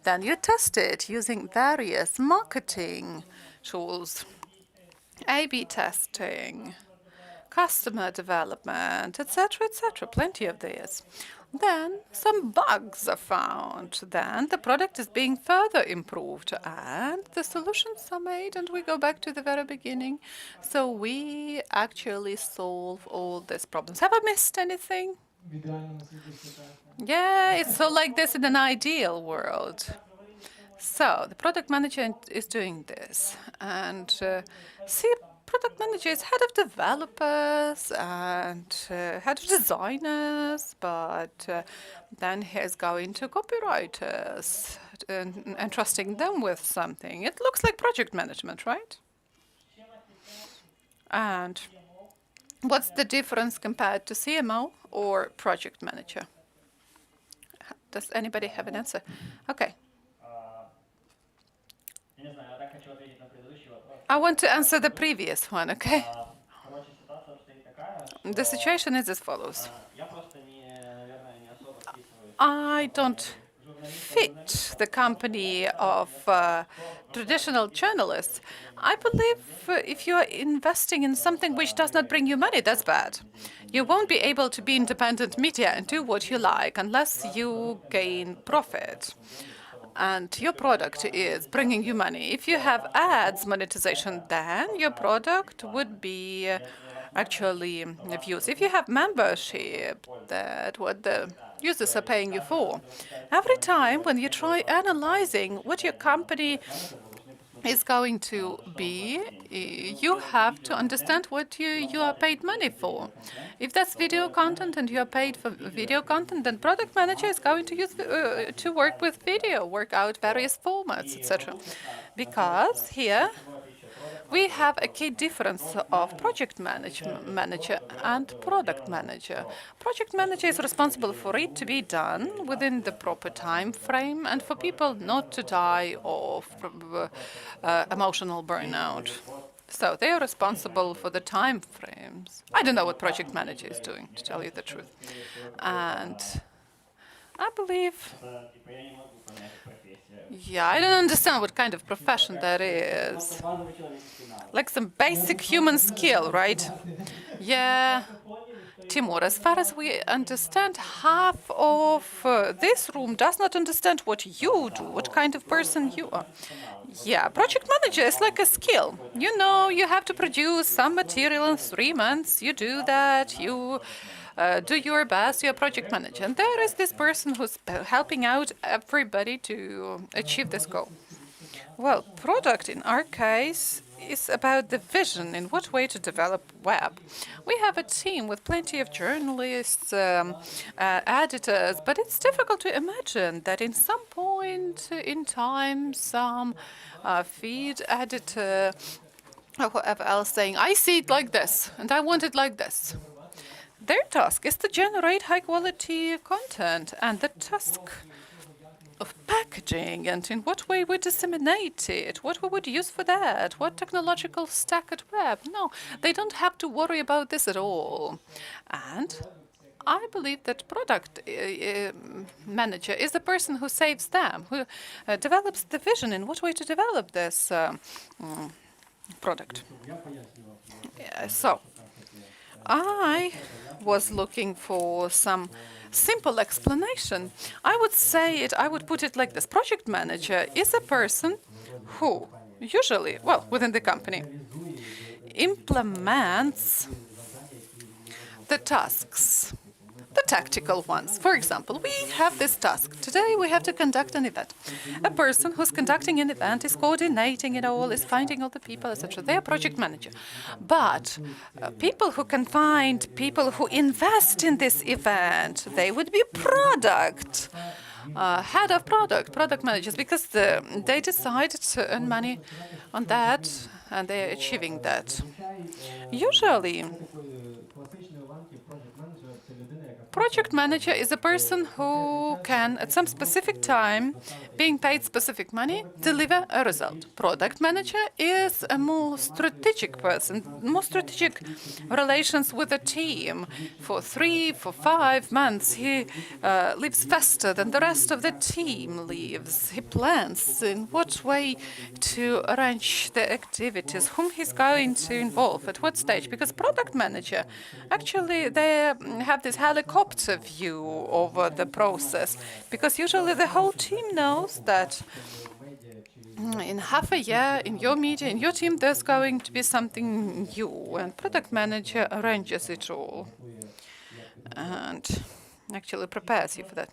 B: Then you test it using various marketing tools, A/B testing, customer development, etc., plenty of these. Then some bugs are found. Then the product is being further improved and the solutions are made, and we go back to the very beginning. So we actually solve all these problems. Have I missed anything? Yeah, it's all like this in an ideal world. So the product manager is doing this, and see, product manager is head of developers and head of designers, but then he's going to copywriters and trusting them with something. It looks like project management, right? And what's the difference compared to CMO or project manager? Does anybody have an answer? Okay. I want to answer the previous one, okay? The situation is as follows. I don't fit the company of traditional journalists. I believe if you are investing in something which does not bring you money, that's bad. You won't be able to be independent media and do what you like unless you gain profit and your product is bringing you money. If you have ads monetization, then your product would be actually views. If you have membership, that what the users are paying you for. Every time when you try analyzing what your company is going to be, you have to understand what you are paid money for. If that's video content and you are paid for video content, then product manager is going to use to work with video, work out various formats, etc. Because here we have a key difference of project manager and product manager. Project manager is responsible for it to be done within the proper time frame and for people not to die of emotional burnout. So they are responsible for the time frames. I don't know what project manager is doing, to tell you the truth. And I believe, yeah, I don't understand what kind of profession that is. Like some basic human skill, right? Yeah. Timur, as far as we understand, half of this room does not understand what you do, what kind of person you are. Yeah, project manager is like a skill. You know, you have to produce some material in 3 months. You do that, you do your best, you're a project manager. And there is this person who's helping out everybody to achieve this goal. Well, product in our case is about the vision, in what way to develop web. We have a team with plenty of journalists, editors, but it's difficult to imagine that in some point in time, some feed editor or whoever else saying, I see it like this, and I want it like this. Their task is to generate high-quality content, and the task of packaging and in what way we disseminate it, what we would use for that, what technological stack at web. No, they don't have to worry about this at all. And I believe that product manager is the person who saves them, who develops the vision in what way to develop this product. So I was looking for some simple explanation. I would put it like this. Project manager is a person who usually, well, within the company, implements the tasks, the tactical ones. For example, we have this task. Today we have to conduct an event. A person who's conducting an event is coordinating it all, is finding all the people, etc. They are project manager. But people who can find people who invest in this event, they would be product. Head of product managers, because they decided to earn money on that and they're achieving that. Usually, project manager is a person who can, at some specific time, being paid specific money, deliver a result. Product manager is a more strategic person, more strategic relations with a team. For 3, for 5 months, he lives faster than the rest of the team lives. He plans in what way to arrange the activities, whom he's going to involve, at what stage. Because product manager, actually, they have this helicopter view over the process, because usually the whole team knows that in half a year, in your media, in your team, there's going to be something new, and product manager arranges it all and actually prepares you for that.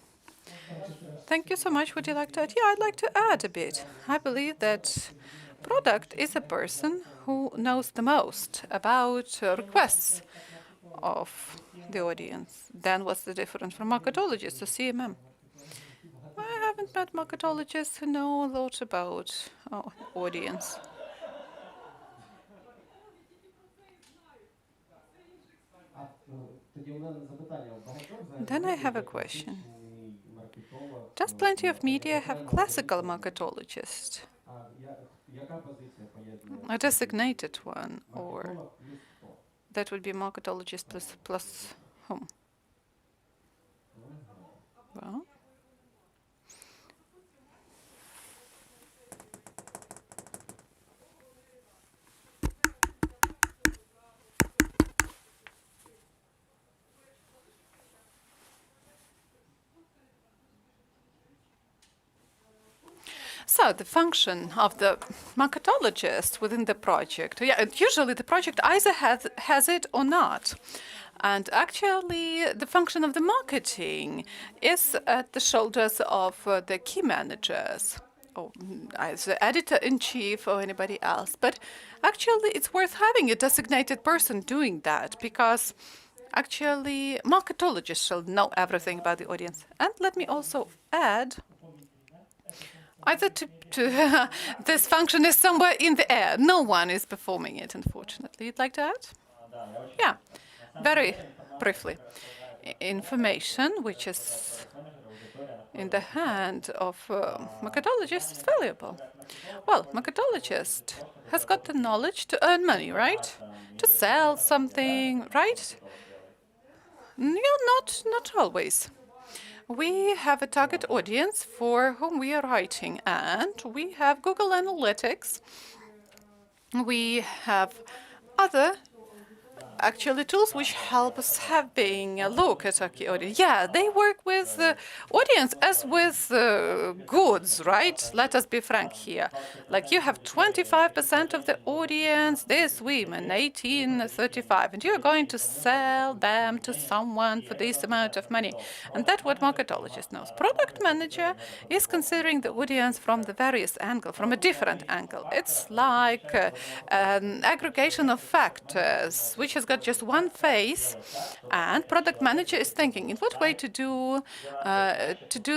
B: Thank you so much. Would you like to add? Yeah, I'd like to add a bit. I believe that product is a person who knows the most about requests of the audience. Then what's the difference from marketologists or CMM? I haven't met marketologists who know a lot about audience. Then I have a question. Does plenty of media have classical marketologists? A designated one, or that would be marketologist plus whom? Well, so the function of the marketologist within the project, usually the project either has it or not. And actually, the function of the marketing is at the shoulders of the key managers, or as the editor-in-chief or anybody else. But actually, it's worth having a designated person doing that, because actually, marketologists shall know everything about the audience. And let me also add, either to to this function is somewhere in the air. No one is performing it, unfortunately. You'd like to add? Yeah, very briefly. Information which is in the hand of methodologist is valuable. Well, methodologist has got the knowledge to earn money, right? To sell something, right? Yeah, not always. We have a target audience for whom we are writing, and we have Google Analytics. We have other actually tools which help us having a look at our key audience. Yeah, they work with the audience as with goods, right? Let us be frank here. Like you have 25% of the audience, these women, 18-35, and you're going to sell them to someone for this amount of money. And that's what marketologist knows. Product manager is considering the audience from the various angle, from a different angle. It's like an aggregation of factors, which has got just one face, and product manager is thinking in what way to do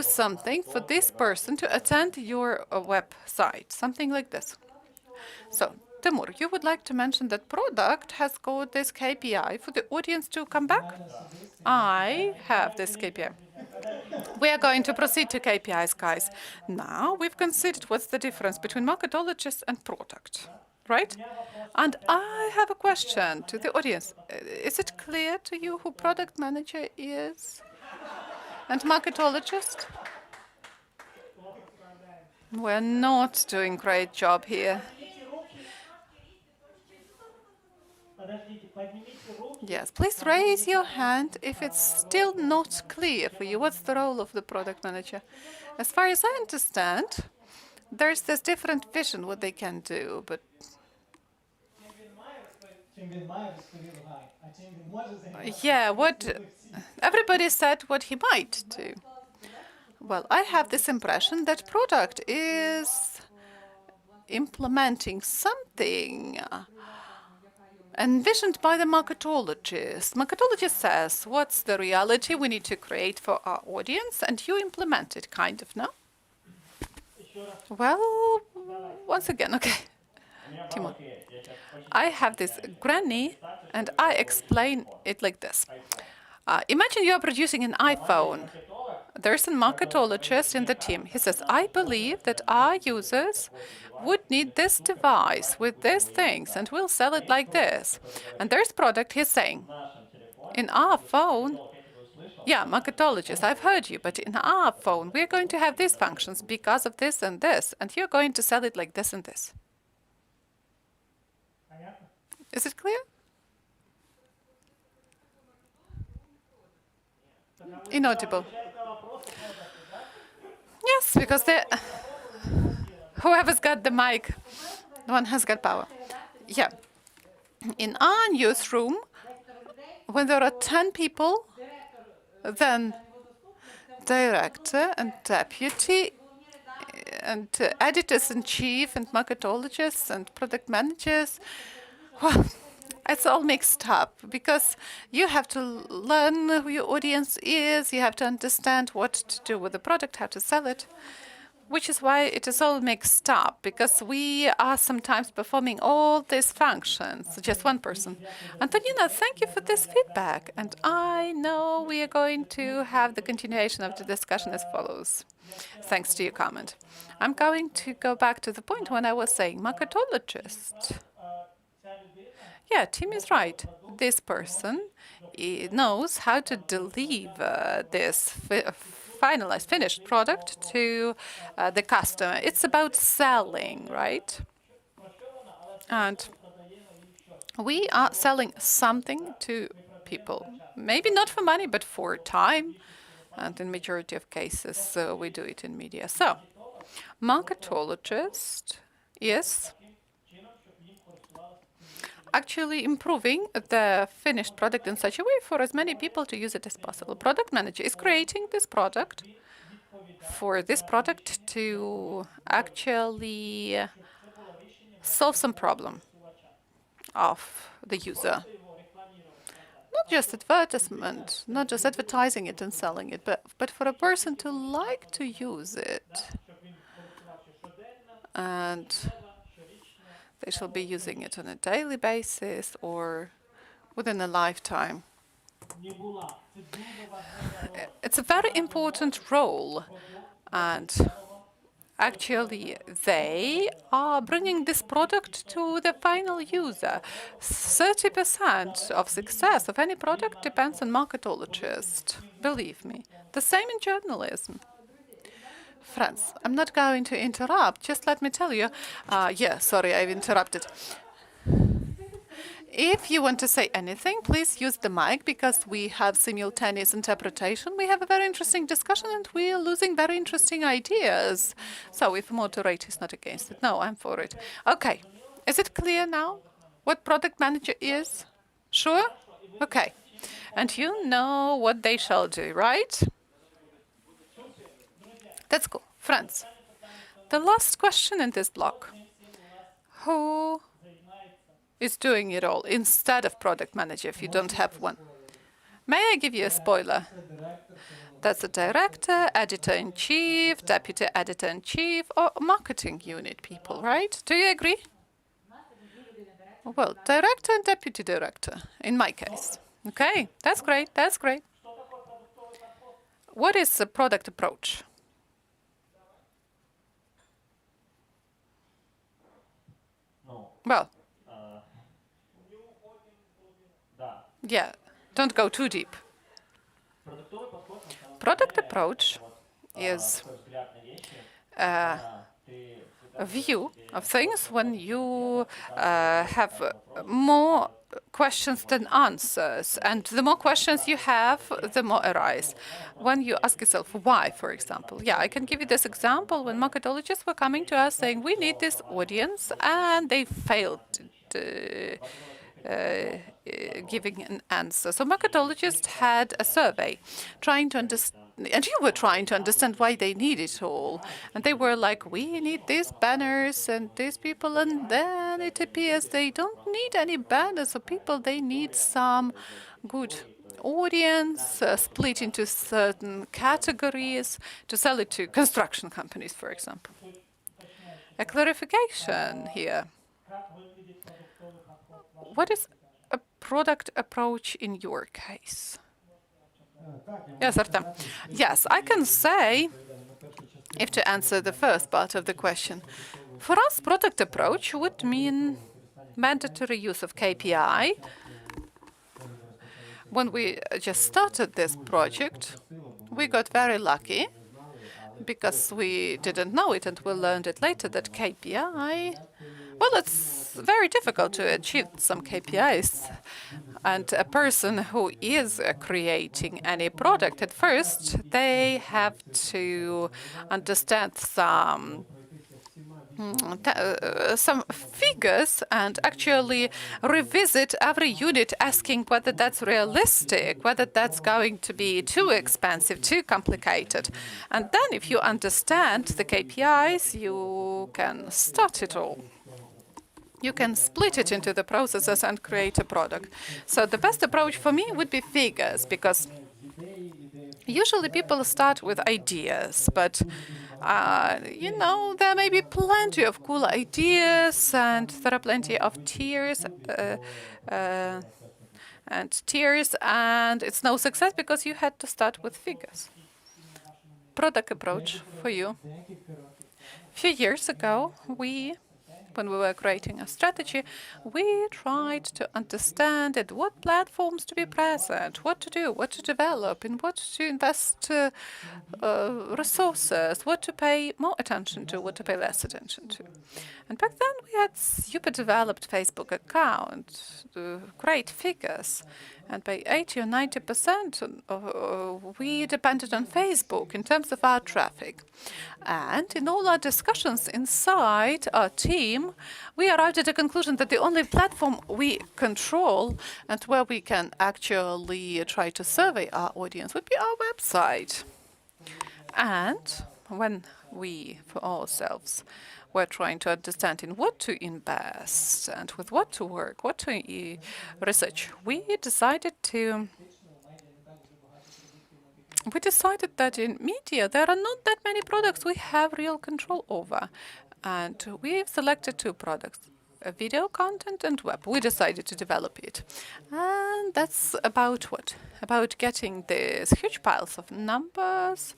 B: something for this person to attend your website, something like this. So, Timur, you would like to mention that product has got this KPI for the audience to come back? I have this KPI. We are going to proceed to KPIs, guys. Now we've considered what's the difference between marketologist and product, right? And I have a question to the audience. Is it clear to you who product manager is and marketologist? We're not doing a great job here. Yes, please raise your hand if it's still not clear for you. What's the role of the product manager? As far as I understand, there's this different vision what they can do, but yeah, what everybody said what he might do. Well, I have this impression that product is implementing something envisioned by the marketologist. Marketologist says, what's the reality we need to create for our audience? And you implement it, kind of, no? Well, once again, okay. Timur, I have this granny, and I explain it like this. Imagine you're producing an iPhone. There's a marketologist in the team. He says, I believe that our users would need this device with these things, and we'll sell it like this. And there's product, he's saying, in our phone, yeah, marketologist, I've heard you, but in our phone, we're going to have these functions because of this and this, and you're going to sell it like this and this. Is it clear? Inaudible. Yes, because whoever's got the mic, the one has got power. Yeah. In our newsroom, when there are 10 people, then director and deputy and editors-in-chief and marketologists and product managers, well, it's all mixed up because you have to learn who your audience is, you have to understand what to do with the product, how to sell it, which is why it is all mixed up, because we are sometimes performing all these functions, just one person. Antonina, thank you for this feedback, and I know we are going to have the continuation of the discussion as follows, thanks to your comment. I'm going to go back to the point when I was saying marketologist. Yeah, Tim is right. This person knows how to deliver this finalized, finished product to the customer. It's about selling, right? And we are selling something to people. Maybe not for money, but for time. And in majority of cases, we do it in media. So, marketologist, yes, actually improving the finished product in such a way for as many people to use it as possible. Product manager is creating this product for this product to actually solve some problem of the user. Not just advertisement, not just advertising it and selling it, but for a person to like to use it. and they shall be using it on a daily basis or within a lifetime. It's a very important role, and actually they are bringing this product to the final user. 30% of success of any product depends on marketologists, believe me. The same in journalism. Franz, I'm not going to interrupt, just let me tell you. Yeah, sorry, I've interrupted. If you want to say anything, please use the mic because we have simultaneous interpretation. We have a very interesting discussion and we are losing very interesting ideas. So if moderator is not against it, no, I'm for it. Okay, is it clear now what product manager is? Sure? Okay. And you know what they shall do, right? That's cool. Franz, the last question in this block. Who is doing it all instead of product manager if you don't have one? May I give you a spoiler? That's the director, editor-in-chief, deputy editor-in-chief, or marketing unit people, right? Do you agree? Well, director and deputy director, in my case. Okay, that's great, that's great. What is the product approach? Well, yeah, don't go too deep. Product approach is a view of things when you have more questions than answers. And the more questions you have, the more arise. When you ask yourself why, for example. Yeah, I can give you this example when marketologists were coming to us saying, we need this audience, and they failed giving an answer. So marketologists had a survey trying to understand, and you were trying to understand why they need it all. And they were like, we need these banners and these people, and then it appears they don't need any banners or people, they need some good audience split into certain categories to sell it to construction companies, for example. A clarification here. What is a product approach in your case? Yes, Artem. Yes, I can say, if to answer the first part of the question, for us, product approach would mean mandatory use of KPI. When we just started this project, we got very lucky because we didn't know it and we learned it later that KPI, well, it's very difficult to achieve some KPIs. And a person who is creating any product, at first, they have to understand some figures and actually revisit every unit, asking whether that's realistic, whether that's going to be too expensive, too complicated. And then if you understand the KPIs, you can start it all. You can split it into the processes and create a product. So the best approach for me would be figures, because usually people start with ideas, but you know, there may be plenty of cool ideas, and there are plenty of tears, and it's no success because you had to start with figures. Product approach for you. A few years ago, when we were creating a strategy, we tried to understand at what platforms to be present, what to do, what to develop, in what to invest resources, what to pay more attention to, what to pay less attention to. And back then we had super developed Facebook account, great figures. And by 80 or 90%, we depended on Facebook in terms of our traffic. And in all our discussions inside our team, we arrived at a conclusion that the only platform we control and where we can actually try to survey our audience would be our website. And when we, for ourselves, were trying to understand in what to invest and with what to work, what to research, we decided that in media there are not that many products we have real control over. And we've selected two products, video content and web. We decided to develop it. And that's about what? About getting these huge piles of numbers,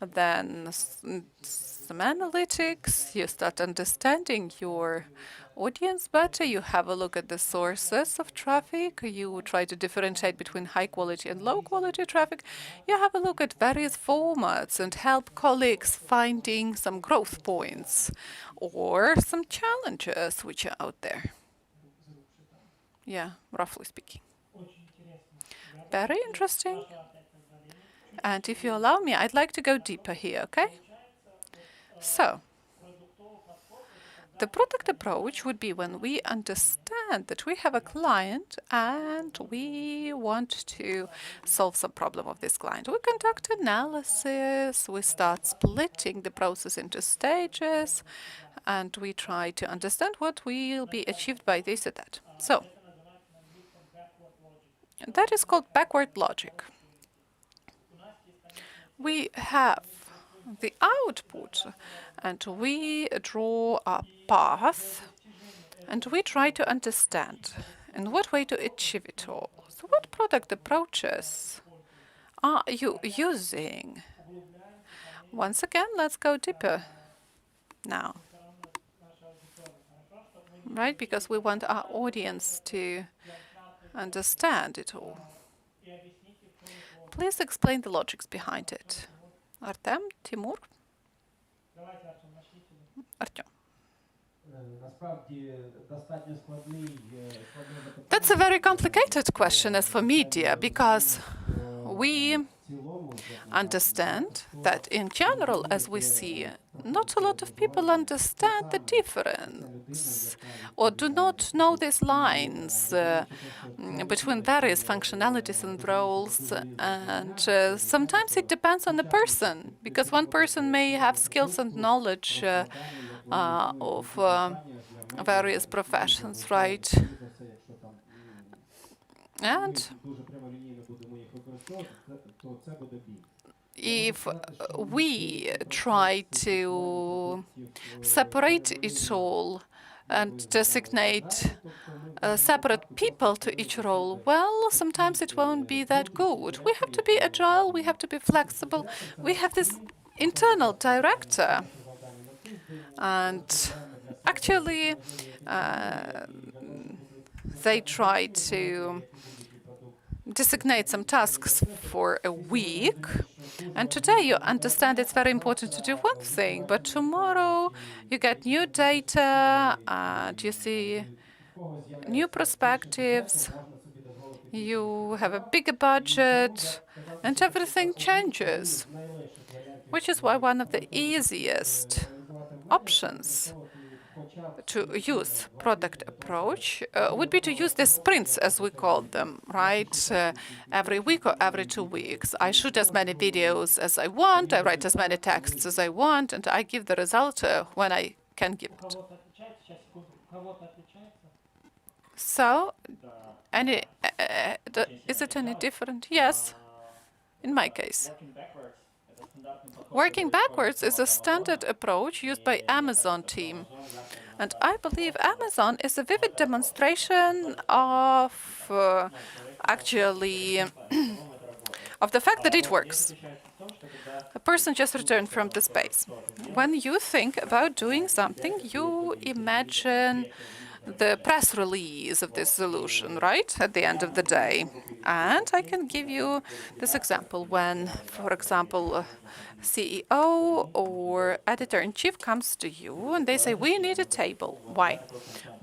B: then some analytics. You start understanding your audience better. You have a look at the sources of traffic. You try to differentiate between high quality and low quality traffic. You have a look at various formats and help colleagues finding some growth points or some challenges which are out there. Yeah, roughly speaking. Very interesting. And if you allow me, I'd like to go deeper here, okay? So, the product approach would be when we understand that we have a client and we want to solve some problem of this client. We conduct analysis, we start splitting the process into stages, and we try to understand what will be achieved by this or that. So, that is called backward logic. We have the output, and we draw a path, and we try to understand in what way to achieve it all. So what product approaches are you using? Once again, let's go deeper now. Right, because we want our audience to understand it all. Please explain the logics behind it. Artem, Timur? Artyom. That's a very complicated question as for media, because we understand that in general, as we see, not a lot of people understand the difference or do not know these lines between various functionalities and roles. And sometimes it depends on the person, because one person may have skills and knowledge of various professions, right? And if we try to separate it all and designate separate people to each role, well, sometimes it won't be that good. We have to be agile, we have to be flexible. We have this internal director, and actually they try to designate some tasks for a week, and today you understand it's very important to do one thing, but tomorrow you get new data and you see new perspectives, you have a bigger budget, and everything changes, which is why one of the easiest options to use product approach would be to use the sprints, as we call them, right? Every week or every 2 weeks, I shoot as many videos as I want, I write as many texts as I want, and I give the result when I can give it. So, is it any different? Yes, in my case. Working backwards is a standard approach used by Amazon team. And I believe Amazon is a vivid demonstration of actually of the fact that it works. A person just returned from the space. When you think about doing something, you imagine the press release of this solution, right, at the end of the day. And I can give you this example when, for example, CEO or editor-in-chief comes to you and they say, we need a table. Why?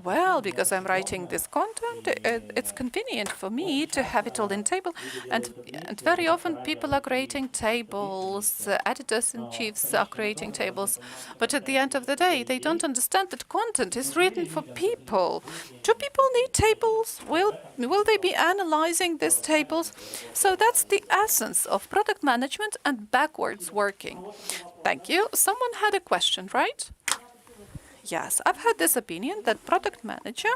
B: Well, because I'm writing this content, it's convenient for me to have it all in table. And very often people are creating tables, editors-in-chiefs are creating tables. But at the end of the day, they don't understand that content is written for people. Do people need tables? Will they be analyzing these tables? So that's the essence of product management and backwards working. Thank you. Someone had a question, right? Yes, I've had this opinion that product manager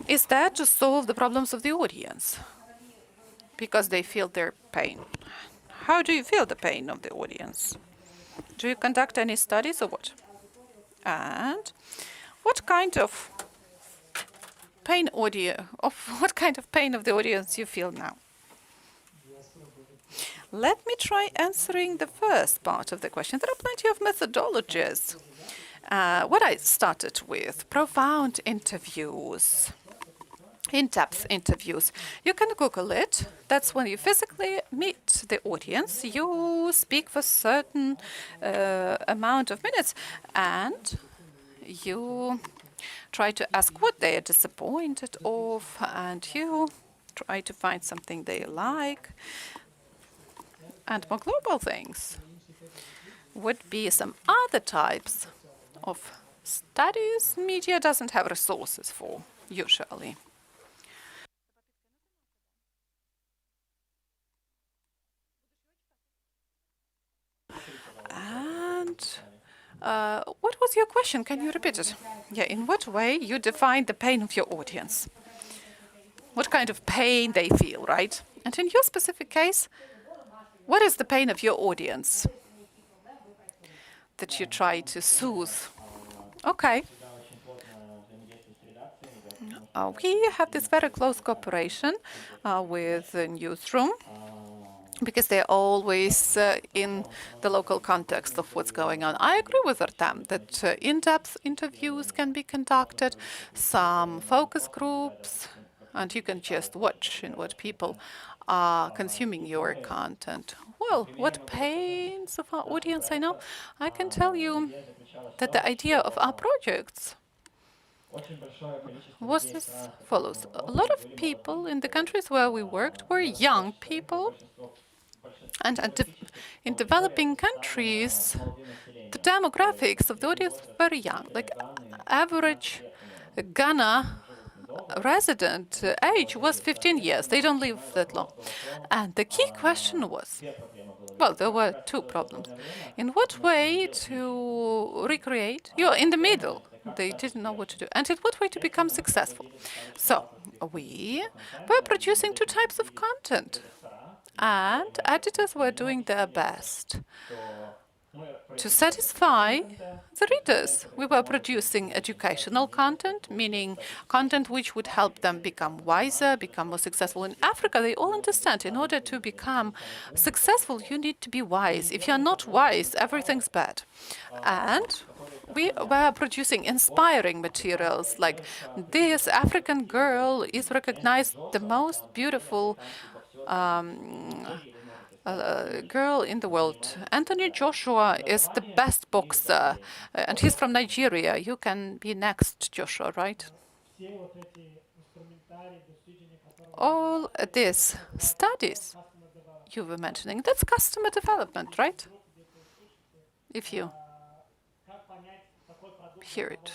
B: is there to solve the problems of the audience because they feel their pain. How do you feel the pain of the audience? Do you conduct any studies or what? And what kind of what kind of pain of the audience you feel now? Let me try answering the first part of the question. There are plenty of methodologies. What I started with, profound interviews, in-depth interviews. You can Google it. That's when you physically meet the audience. You speak for a certain amount of minutes, and you try to ask what they are disappointed of, and you try to find something they like. And more global things would be some other types of studies media doesn't have resources for, usually. And what was your question? Can you repeat it? Yeah, in what way you define the pain of your audience? What kind of pain they feel, right? And in your specific case, what is the pain of your audience that you try to soothe? Okay. We have this very close cooperation with the newsroom, because they're always in the local context of what's going on. I agree with Artem that in-depth interviews can be conducted, some focus groups, and you can just watch in what people are consuming your content. Well, what pains of our audience I know? I can tell you that the idea of our projects was as follows. A lot of people in the countries where we worked were young people, and in developing countries, the demographics of the audience were very young. Like average Ghana resident age was 15 years. They don't live that long. And the key question was, well, there were two problems. In what way to recreate? You're in the middle. They didn't know what to do. And in what way to become successful? So we were producing two types of content. And editors were doing their best to satisfy the readers. We were producing educational content, meaning content which would help them become wiser, become more successful. In Africa, they all understand in order to become successful, you need to be wise. If you're not wise, everything's bad. And we were producing inspiring materials like this African girl is recognized the most beautiful girl in the world. Anthony Joshua is the best boxer, and he's from Nigeria. You can be next, Joshua, right? All these studies you were mentioning, that's customer development, right? If you hear it.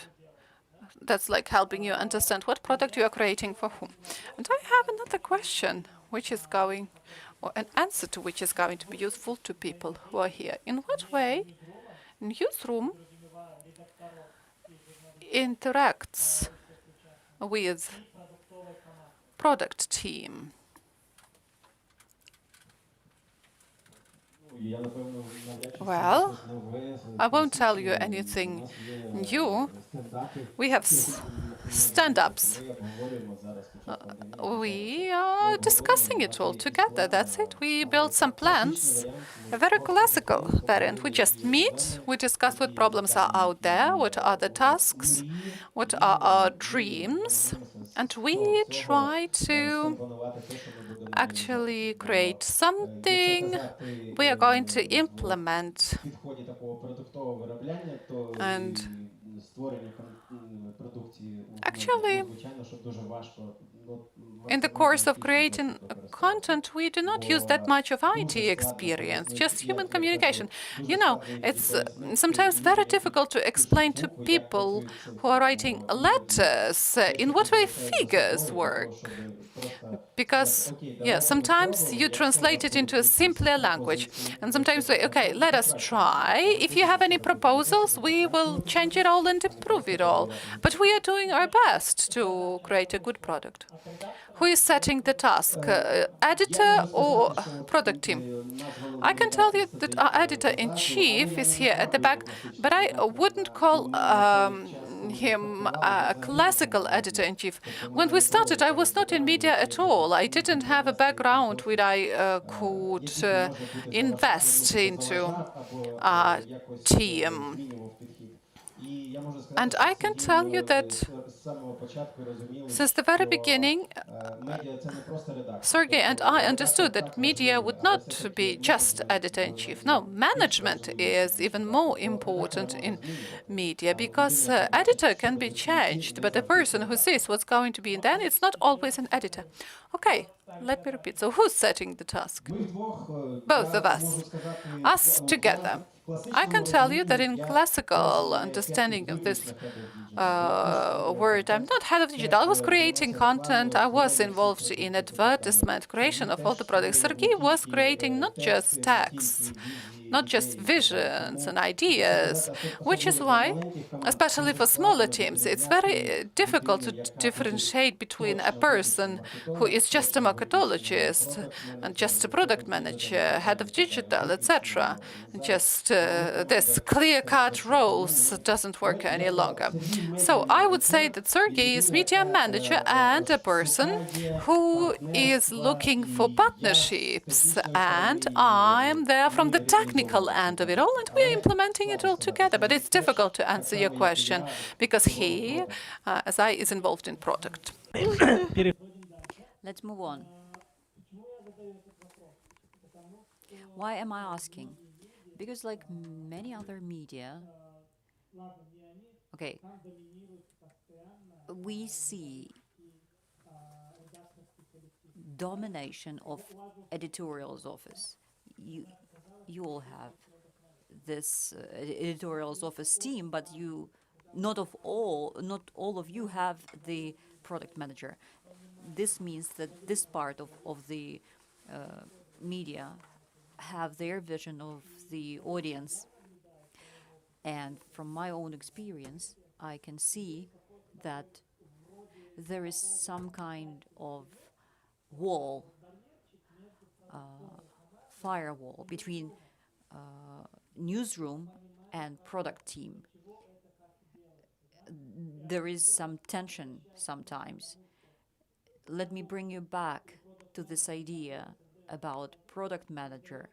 B: That's like helping you understand what product you are creating for whom. And I have another question, which is going, or an answer to which is going to be useful to people who are here. In what way newsroom interacts with product team? Well, I won't tell you anything new. We have stand-ups. We are discussing it all together. That's it. We build some plans, a very classical variant. We just meet, we discuss what problems are out there, what are the tasks, what are our dreams, and we try to actually create something we are going to implement. And actually, in the course of creating content, we do not use that much of IT experience, just human communication. You know, it's sometimes very difficult to explain to people who are writing letters in what way figures work. Because, yeah, sometimes you translate it into a simpler language, and sometimes say, okay, let us try. If you have any proposals, we will change it all and improve it all. But we are doing our best to create a good product. Who is setting the task, editor or product team? I can tell you that our editor-in-chief is here at the back, but I wouldn't call him a classical editor-in-chief. When we started, I was not in media at all. I didn't have a background where I could invest into a team. And I can tell you that since the very beginning, Sergey and I understood that media would not be just editor-in-chief. No, management is even more important in media because editor can be changed, but the person who says what's going to be in then it's not always an editor. Okay, let me repeat. So who's setting the task? Both of us. Us together. I can tell you that in classical understanding of this word, I'm not head of digital. I was creating content. I was involved in advertisement, creation of all the products. Sergey was creating not just texts, not just visions and ideas, which is why, especially for smaller teams, it's very difficult to differentiate between a person who is just a marketologist and just a product manager, head of digital, etc. Just this clear-cut roles doesn't work any longer. So I would say that Sergey is media manager and a person who is looking for partnerships, and I'm there from the technical end of it all, and we're implementing it all together. But it's difficult to answer your question because he, as I, is involved in product.
A: Let's move on. Why am I asking? Because like many other media, okay, we see domination of editorial's office. You all have this editorial's office team, but not all of you have the product manager. This means that this part of the media have their vision of the audience. And from my own experience, I can see that there is some kind of wall, firewall between newsroom and product team. There is some tension sometimes. Let me bring you back to this idea about product manager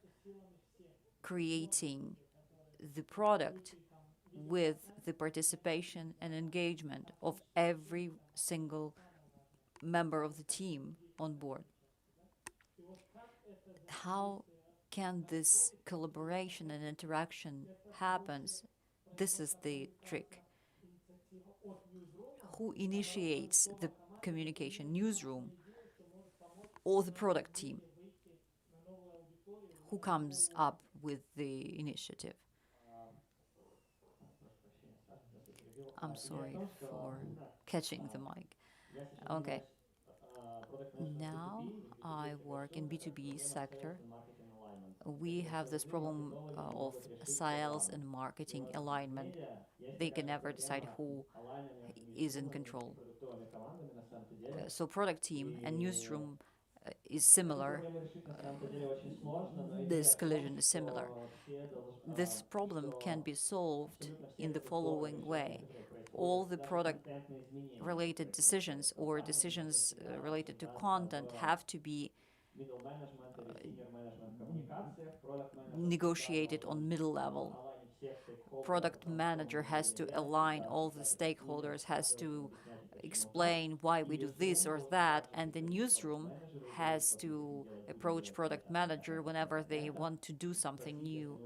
A: creating the product with the participation and engagement of every single member of the team on board. How can this collaboration and interaction happens? This is the trick. Who initiates the communication, newsroom or the product team? Who comes up with the initiative? I'm sorry for catching the mic. Okay. Now I work in B2B sector. We have this problem of sales and marketing alignment. They can never decide who is in control. So product team and newsroom is similar. This collision is similar. This problem can be solved in the following way. All the product-related decisions or decisions related to content have to be negotiated on middle level. Product manager has to align all the stakeholders, has to explain why we do this or that, and the newsroom has to approach product manager whenever they want to do something new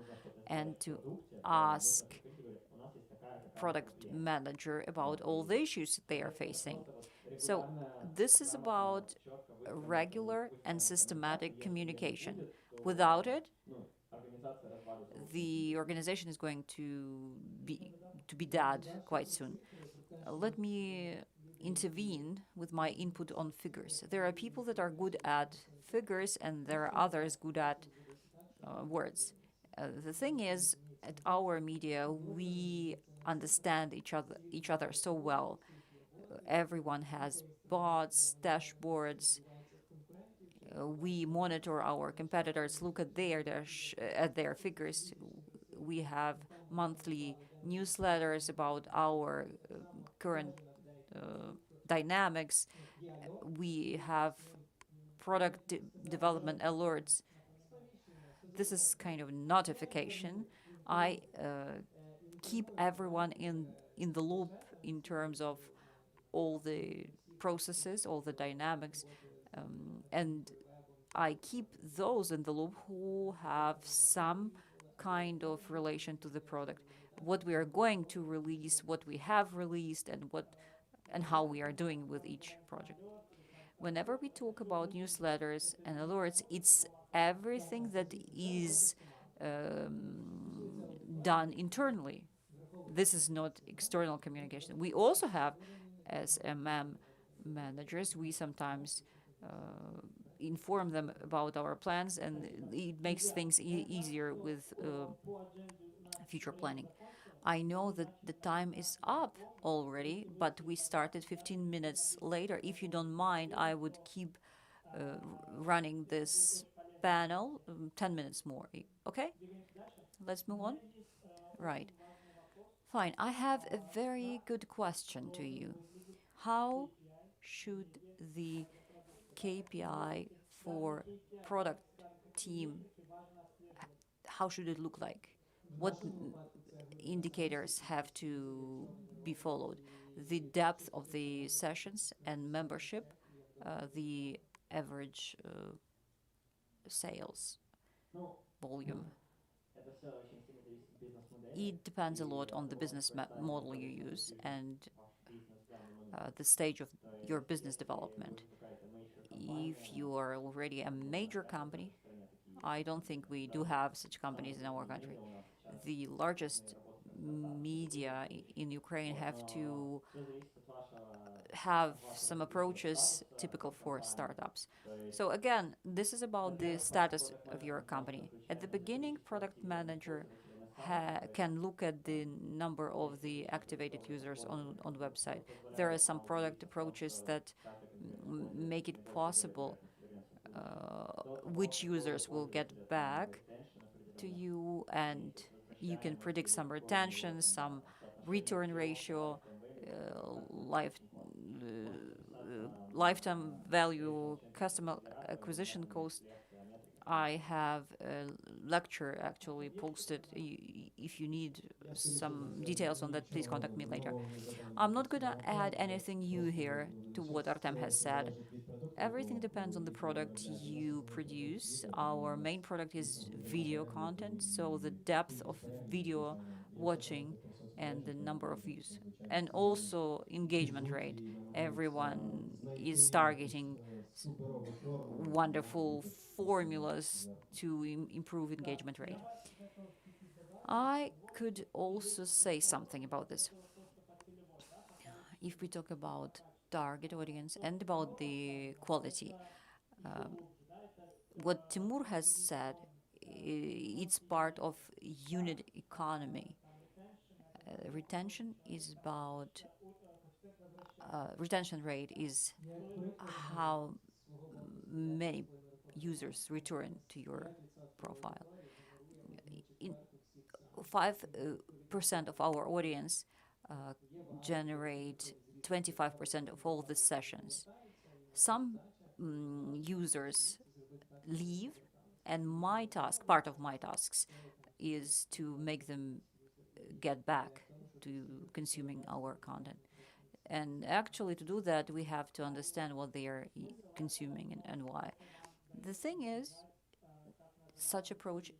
A: and to ask product manager about all the issues they are facing. So this is about regular and systematic communication. Without it, the organization is going to be dead quite soon. Let me intervene with my input on figures. There are people that are good at figures, and there are others good at words. The thing is, at our media, we understand each other so well. Everyone has
C: bots, dashboards. We monitor our competitors, look at their figures. We have monthly newsletters about our current dynamics. We have development alerts. This is kind of notification. I keep everyone in the loop in terms of all the processes, all the dynamics, and I keep those in the loop who have some kind of relation to the product, what we are going to release, what we have released, and how we are doing with each project. Whenever we talk about newsletters and alerts, it's everything that is done internally. This is not external communication. We also have, as MM managers, we sometimes inform them about our plans, and it makes things easier with future planning. I know that the time is up already, but we started 15 minutes later. If you don't mind, I would keep running this panel 10 minutes more. Okay? Let's move on. Right. Fine. I have a very good question to you. How should the KPI for product team, how should it look like? What indicators have to be followed? The depth of the sessions and membership, the average sales volume. It depends a lot on the business model you use and the stage of your business development. If you are already a major company, I don't think we do have such companies in our country. The largest media in Ukraine have to have some approaches typical for startups. So again, this is about the status of your company. At the beginning, product manager can look at the number of the activated users on the website. There are some product approaches that make it possible which users will get back to you, and you can predict some retention, some return ratio, lifetime value, customer acquisition cost. I have a lecture actually posted. If you need some details on that, please contact me later. I'm not going to add anything new here to what Artem has said. Everything depends on the product you produce. Our main product is video content, so the depth of video watching and the number of views, and also engagement rate. Everyone is targeting wonderful formulas to improve engagement rate. I could also say something about this. If we talk about target audience and about the quality, what Timur has said, it's part of unit economy. Retention is about retention rate is how many users return to your profile. In 5% of our audience generate 25% of all the sessions. Some users leave, and part of my tasks, is to make them get back to consuming our content. And actually, to do that, we have to understand what they are consuming and why. The thing is, such approach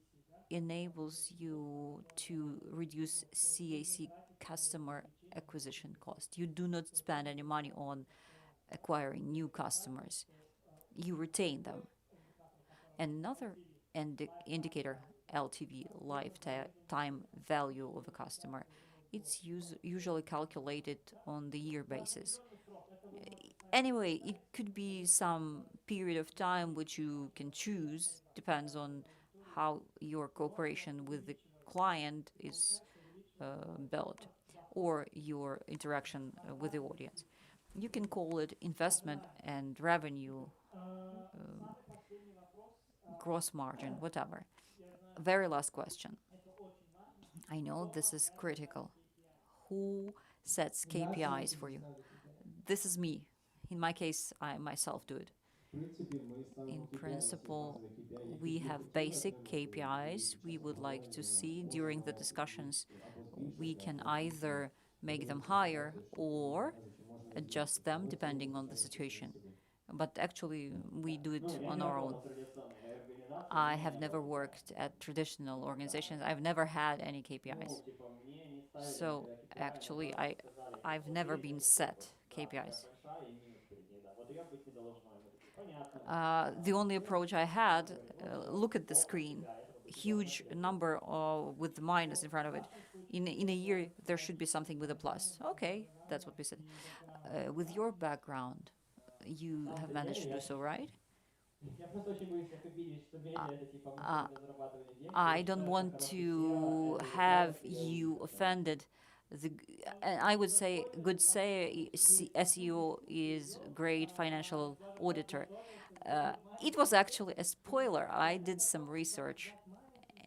C: enables you to reduce CAC, customer acquisition cost. You do not spend any money on acquiring new customers. You retain them. Another indicator, LTV, lifetime value of a customer, it's usually calculated on the year basis. Anyway, it could be some period of time which you can choose, depends on how your cooperation with the client is built, or your interaction with the audience.
A: You can call it investment and revenue, gross margin, whatever. Very last question. I know this is critical. Who sets KPIs for you? This is me. In my case, I myself do it. In principle, we have basic KPIs we would like to see during the discussions. We can either make them higher or adjust them depending on the situation. But actually, we do it on our own. I have never worked at traditional organizations. I've never had any KPIs. So actually, I've never been set KPIs. The only approach I had, look at the screen, huge number with the minus in front of it. In a year, there should be something with a plus. Okay, that's what we said. With your background, you have managed to do so, right? I don't want to have you offended. And I would say good say SEO is great financial auditor. It was actually a spoiler. I did some research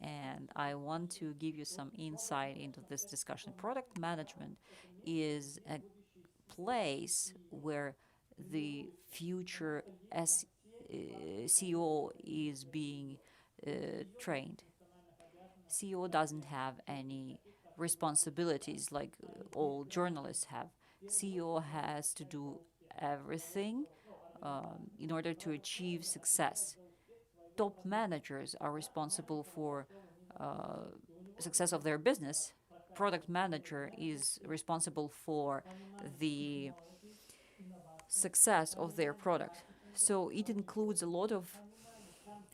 A: and I want to give you some insight into this discussion. Product management is a place where the future CEO is being trained. CEO doesn't have any responsibilities like all journalists have. CEO has to do everything in order to achieve success. Top managers are responsible for success of their business. Product manager is responsible for the success of their product. So it includes a lot of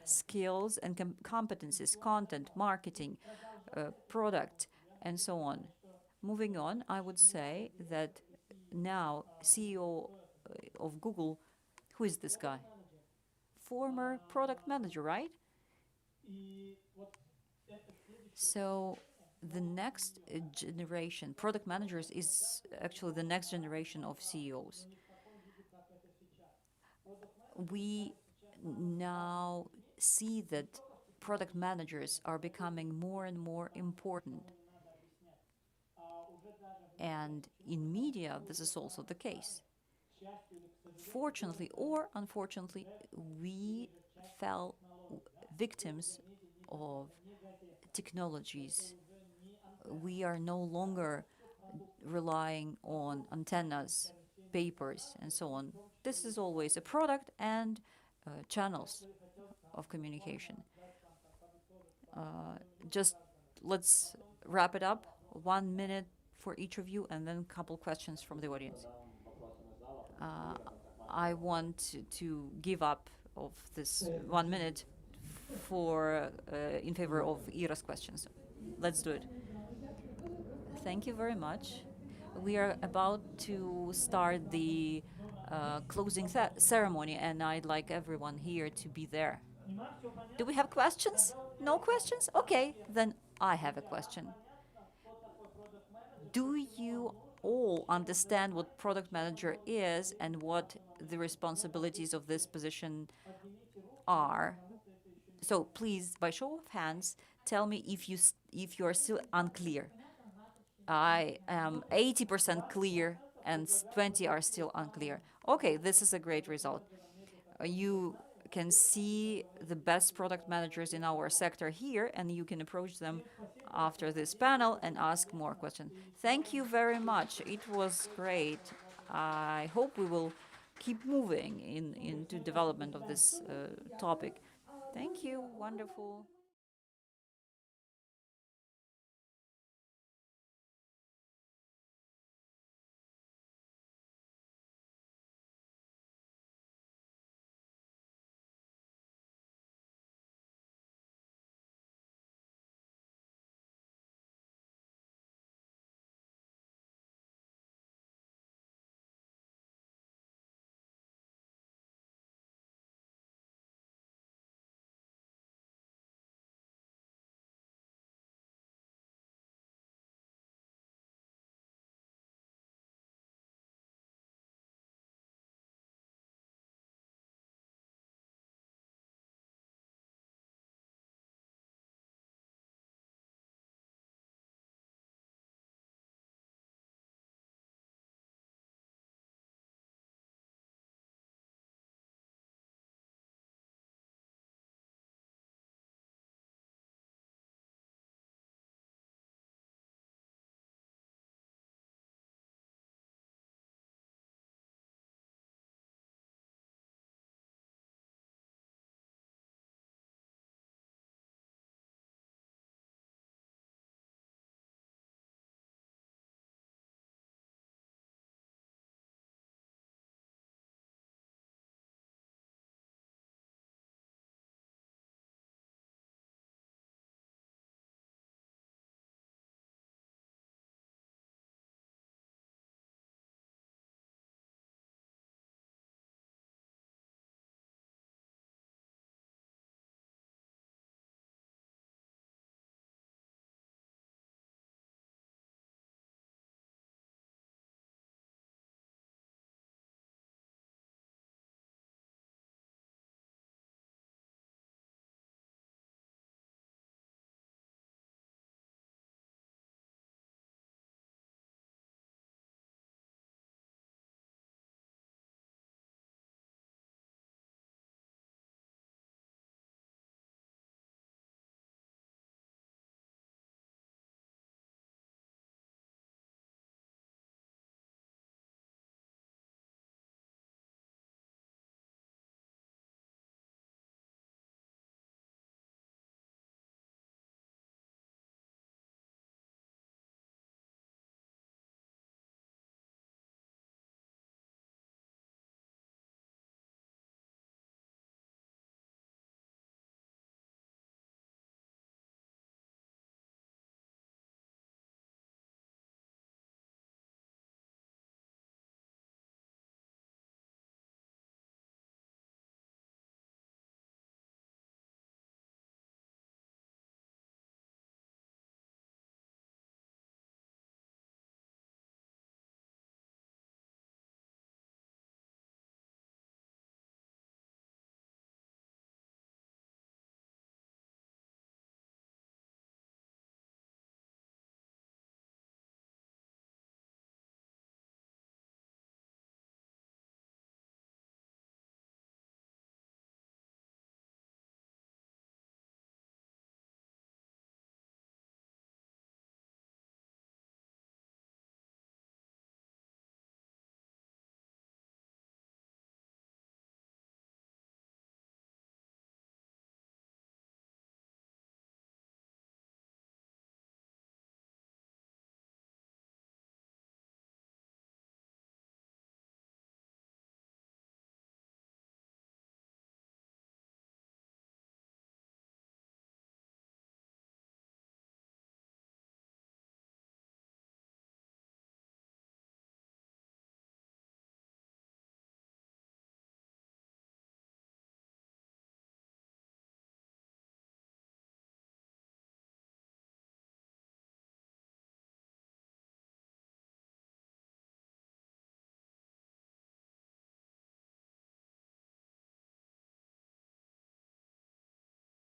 A: skills and competencies, content, marketing, product, and so on. Moving on, I would say that now CEO of Google, who is this guy? Former product manager, right? So the next generation, product managers is actually the next generation of CEOs. We now see that product managers are becoming more and more important. And in media, this is also the case. Fortunately or unfortunately, we fell victims of technologies. We are no longer relying on antennas, papers, and so on. This is always a product and channels of communication. Just let's wrap it up. 1 minute for each of you, and then a couple questions from the audience. I want to give up of this 1 minute for in favor of Ira's questions. Let's do it. Thank you very much. We are about to start the closing ceremony, and I'd like everyone here to be there. Do we have questions? No questions? Okay, then I have a question. Do you all understand what product manager is and what the responsibilities of this position are? So please, by show of hands, tell me if you are still unclear. I am 80% clear and 20 are still unclear. Okay, this is a great result. You can see the best product managers in our sector here, and you can approach them after this panel and ask more questions. Thank you very much. It was great. I hope we will keep moving into development of this topic. Thank you. Wonderful.